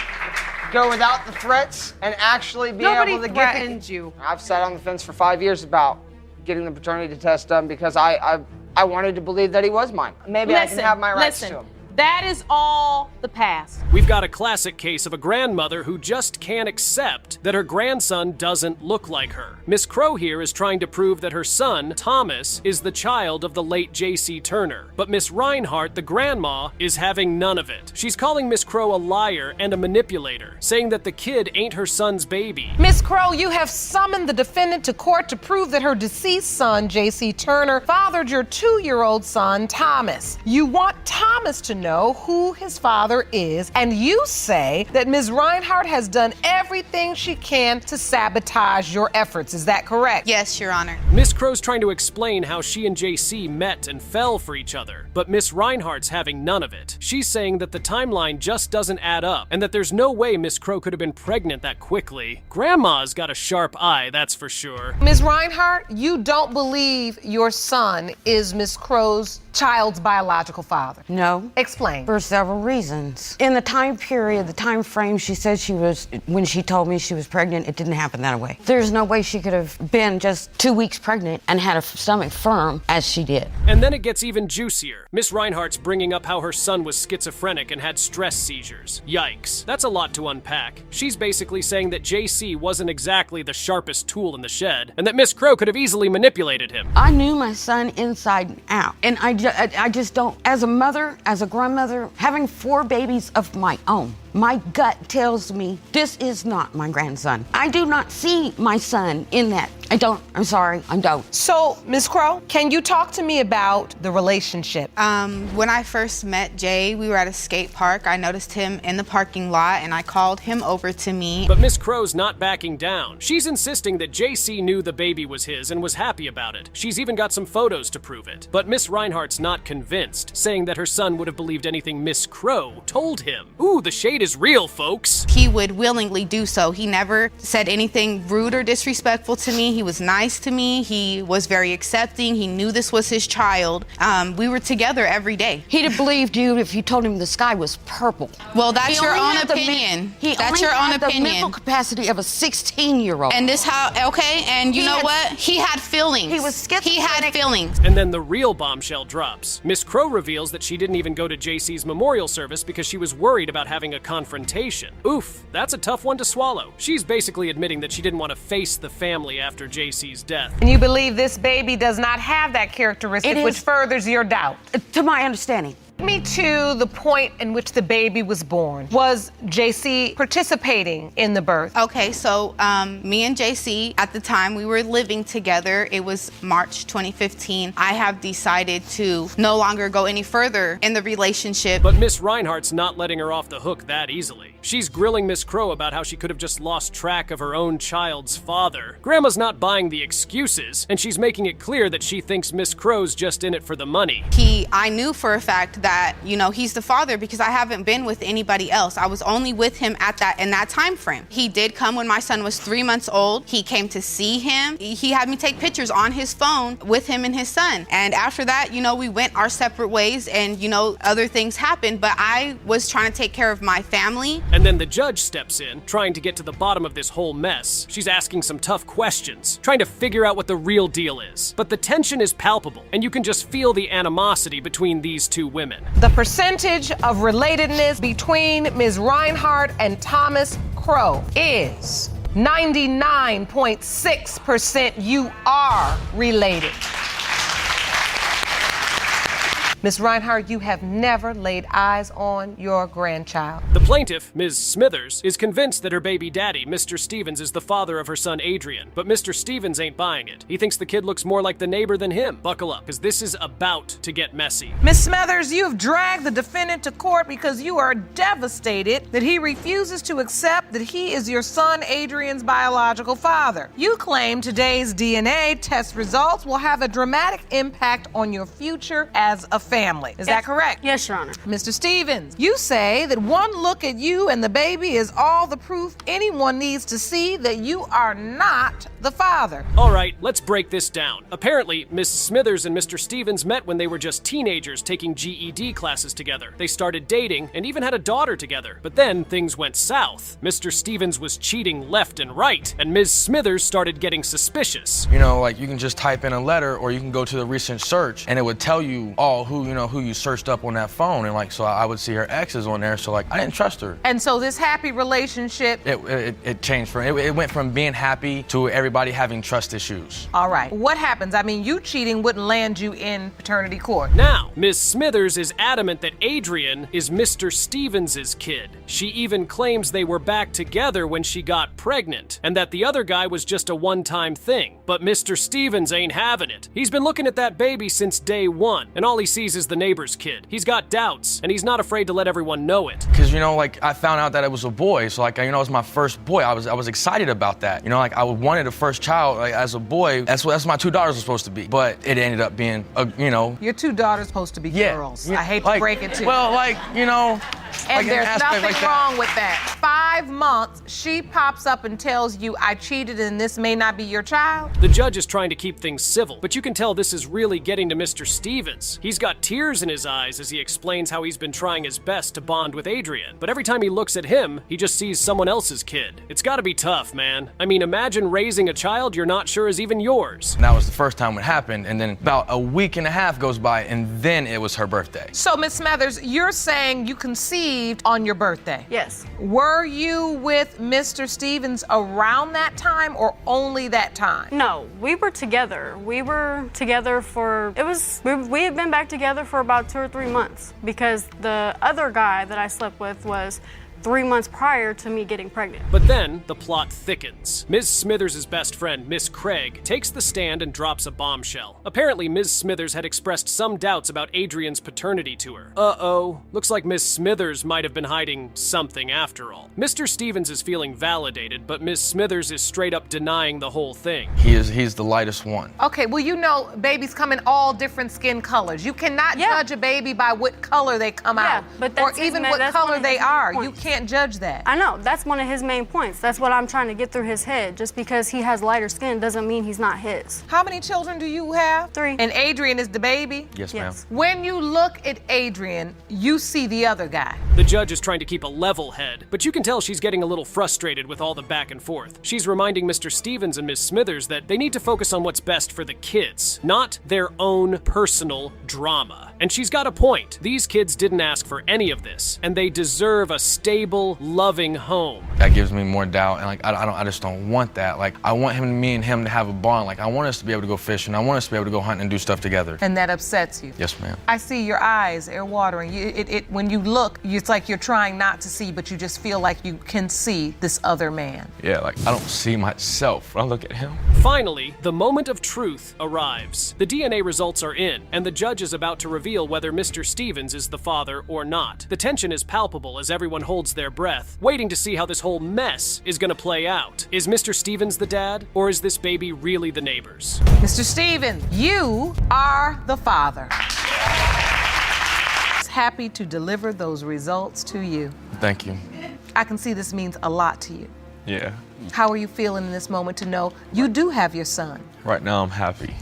Speaker 4: go without the threats and actually be
Speaker 6: Nobody
Speaker 4: able to
Speaker 6: threatened you.
Speaker 4: I've sat on the fence for 5 years about getting the paternity test done because I wanted to believe that he was mine. Maybe I can have my rights to him.
Speaker 14: That is all the past.
Speaker 20: We've got a classic case of a grandmother who just can't accept that her grandson doesn't look like her. Miss Crow here is trying to prove that her son, Thomas, is the child of the late J.C. Turner. But Miss Reinhardt, the grandma, is having none of it. She's calling Miss Crow a liar and a manipulator, saying that the kid ain't her son's baby.
Speaker 12: Miss Crow, you have summoned the defendant to court to prove that her deceased son, J.C. Turner, fathered your 2-year-old son, Thomas. You want Thomas to know
Speaker 14: know who his father is, and you say that Ms. Reinhardt has done everything she can to sabotage your efforts. Is that correct?
Speaker 2: Yes, Your Honor.
Speaker 20: Miss Crow's trying to explain how she and JC met and fell for each other, but Miss Reinhardt's having none of it. She's saying that the timeline just doesn't add up, and that there's no way Miss Crow could have been pregnant that quickly. Grandma's got a sharp eye, that's for sure.
Speaker 14: Ms. Reinhardt, you don't believe your son is Ms. Crow's child's biological father.
Speaker 5: No.
Speaker 14: Explain.
Speaker 5: For several reasons. In the time period, the time frame she said she was, when she told me she was pregnant, it didn't happen that way. There's no way she could have been just 2 weeks pregnant and had her stomach firm as she did.
Speaker 20: And then it gets even juicier. Miss Reinhardt's bringing up how her son was schizophrenic and had stress seizures. Yikes. That's a lot to unpack. She's basically saying that JC wasn't exactly the sharpest tool in the shed, and that Miss Crow could have easily manipulated him.
Speaker 5: I knew my son inside and out, and I just don't, as a mother, as a grandmother, having 4 babies of my own, my gut tells me this is not my grandson. I do not see my son in that. I don't. I'm sorry. I don't.
Speaker 14: So, Ms. Crow, can you talk to me about the relationship?
Speaker 2: When I first met Jay, we were at a skate park. I noticed him in the parking lot, and I called him over to me.
Speaker 20: But Miss Crow's not backing down. She's insisting that JC knew the baby was his and was happy about it. She's even got some photos to prove it. But Miss Reinhardt's not convinced, saying that her son would have believed anything Miss Crow told him. Ooh, the shade is real, folks.
Speaker 2: He would willingly do so. He never said anything rude or disrespectful to me. He was nice to me. He was very accepting. He knew this was his child. We were together every day.
Speaker 5: He'd have believed you if you told him the sky was purple.
Speaker 2: Well, that's your own opinion. That's your own opinion.
Speaker 5: The mental capacity of a 16-year-old.
Speaker 2: And this okay, and you know what? He had feelings.
Speaker 5: He was schizophrenic.
Speaker 2: He had feelings.
Speaker 20: And then the real bombshell drops. Miss Crow reveals that she didn't even go to JC's memorial service because she was worried about having a confrontation. Oof, that's a tough one to swallow. She's basically admitting that she didn't want to face the family after JC's death.
Speaker 14: And you believe this baby does not have that characteristic, which furthers your doubt?
Speaker 5: To my understanding.
Speaker 14: Me to the point in which the baby was born. Was JC participating in the birth?
Speaker 2: Okay, so me and JC, at the time we were living together. It was March 2015. I have decided to no longer go any further in the relationship.
Speaker 20: But Miss Reinhardt's not letting her off the hook that easily. She's grilling Miss Crow about how she could have just lost track of her own child's father. Grandma's not buying the excuses, and she's making it clear that she thinks Miss Crow's just in it for the money.
Speaker 2: I knew for a fact that, you know, he's the father because I haven't been with anybody else. I was only with him in that time frame. He did come when my son was 3 months old. He came to see him. He had me take pictures on his phone with him and his son. And after that, you know, we went our separate ways and, you know, other things happened, but I was trying to take care of my family.
Speaker 20: And then the judge steps in, trying to get to the bottom of this whole mess. She's asking some tough questions, trying to figure out what the real deal is. But the tension is palpable, and you can just feel the animosity between these two women.
Speaker 14: The percentage of relatedness between Ms. Reinhardt and Thomas Crow is 99.6%. You are related. Ms. Reinhardt, you have never laid eyes on your grandchild.
Speaker 20: The plaintiff, Ms. Smithers, is convinced that her baby daddy, Mr. Stevens, is the father of her son Adrian. But Mr. Stevens ain't buying it. He thinks the kid looks more like the neighbor than him. Buckle up, because this is about to get messy.
Speaker 14: Ms. Smithers, you have dragged the defendant to court because you are devastated that he refuses to accept that he is your son Adrian's biological father. You claim today's DNA test results will have a dramatic impact on your future as a family. Is that correct?
Speaker 1: Yes, Your Honor.
Speaker 14: Mr. Stevens, you say that one look at you and the baby is all the proof anyone needs to see that you are not the father.
Speaker 20: All right, let's break this down. Apparently, Miss Smithers and Mr. Stevens met when they were just teenagers taking GED classes together. They started dating and even had a daughter together. But then things went south. Mr. Stevens was cheating left and right, and Ms. Smithers started getting suspicious.
Speaker 18: You know, like you can just type in a letter or you can go to the recent search and it would tell you all who you searched up on that phone. And like, so I would see her exes on there. So like, I didn't trust her.
Speaker 14: And so this happy relationship,
Speaker 18: it changed from, it went from being happy to everybody having trust issues.
Speaker 14: All right, what happens? I mean, you cheating wouldn't land you in paternity court.
Speaker 20: Now, Ms. Smithers is adamant that Adrian is Mr. Stevens' kid. She even claims they were back together when she got pregnant and that the other guy was just a one-time thing. But Mr. Stevens ain't having it. He's been looking at that baby since day one, and all he sees is the neighbor's kid. He's got doubts, and he's not afraid to let everyone know it.
Speaker 18: Because, you know, like, I found out that it was a boy, so, like, you know, it was my first boy. I was excited about that. You know, like, I wanted a first child, like, as a boy. That's what my 2 daughters were supposed to be. But it ended up being, you know.
Speaker 12: Your 2 daughters supposed to be girls. I hate to break it to you.
Speaker 18: Well, like, you know.
Speaker 12: And
Speaker 18: like
Speaker 12: there's nothing
Speaker 18: like
Speaker 12: wrong with that. 5 months, she pops up and tells you, I cheated and this may not be your child.
Speaker 20: The judge is trying to keep things civil, but you can tell this is really getting to Mr. Stevens. He's got tears in his eyes as he explains how he's been trying his best to bond with Adrian, but every time he looks at him, he just sees someone else's kid. It's gotta be tough, man. I mean, imagine raising a child you're not sure is even yours.
Speaker 18: And that was the first time it happened, and then about a week and a half goes by, and then it was her birthday.
Speaker 12: So, Ms. Smathers, you're saying you conceived on your birthday?
Speaker 1: Yes.
Speaker 12: Were you with Mr. Stevens around that time or only that time?
Speaker 1: No, we were together. We were together for, we had been back together for about 2 or 3 months because the other guy that I slept with was 3 months prior to me getting pregnant.
Speaker 20: But then, the plot thickens. Ms. Smithers' best friend, Miss Craig, takes the stand and drops a bombshell. Apparently, Ms. Smithers had expressed some doubts about Adrian's paternity to her. Uh-oh. Looks like Ms. Smithers might have been hiding something after all. Mr. Stevens is feeling validated, but Ms. Smithers is straight up denying the whole thing.
Speaker 18: He's the lightest one.
Speaker 12: Okay, well, you know, babies come in all different skin colors. You cannot judge a baby by what color they come out,
Speaker 1: but
Speaker 12: or even what color they are. You can't judge that.
Speaker 1: I know, that's one of his main points. That's what I'm trying to get through his head. Just because he has lighter skin doesn't mean he's not his.
Speaker 12: How many children do you have?
Speaker 1: 3.
Speaker 12: And Adrian is the baby?
Speaker 18: Yes, ma'am.
Speaker 12: When you look at Adrian, you see the other guy.
Speaker 20: The judge is trying to keep a level head, but you can tell she's getting a little frustrated with all the back and forth. She's reminding Mr. Stevens and Ms. Smithers that they need to focus on what's best for the kids, not their own personal drama. And she's got a point. These kids didn't ask for any of this, and they deserve a stable, loving home.
Speaker 18: That gives me more doubt, and like I just don't want that. Like, I want me and him to have a bond. Like, I want us to be able to go fishing. I want us to be able to go hunting and do stuff together.
Speaker 12: And that upsets you?
Speaker 18: Yes, ma'am.
Speaker 12: I see your eyes, they're watering. When you look, it's like you're trying not to see, but you just feel like you can see this other man.
Speaker 18: Yeah, like, I don't see myself when I look at him.
Speaker 20: Finally, the moment of truth arrives. The DNA results are in, and the judge is about to reveal whether Mr. Stevens is the father or not. The tension is palpable as everyone holds their breath, waiting to see how this whole mess is gonna play out. Is Mr. Stevens the dad, or is this baby really the neighbor's?
Speaker 12: Mr. Stevens, you are the father. Happy to deliver those results to you.
Speaker 18: Thank you.
Speaker 12: I can see this means a lot to you.
Speaker 18: Yeah.
Speaker 12: How are you feeling in this moment to know you do have your son?
Speaker 18: Right now, I'm happy.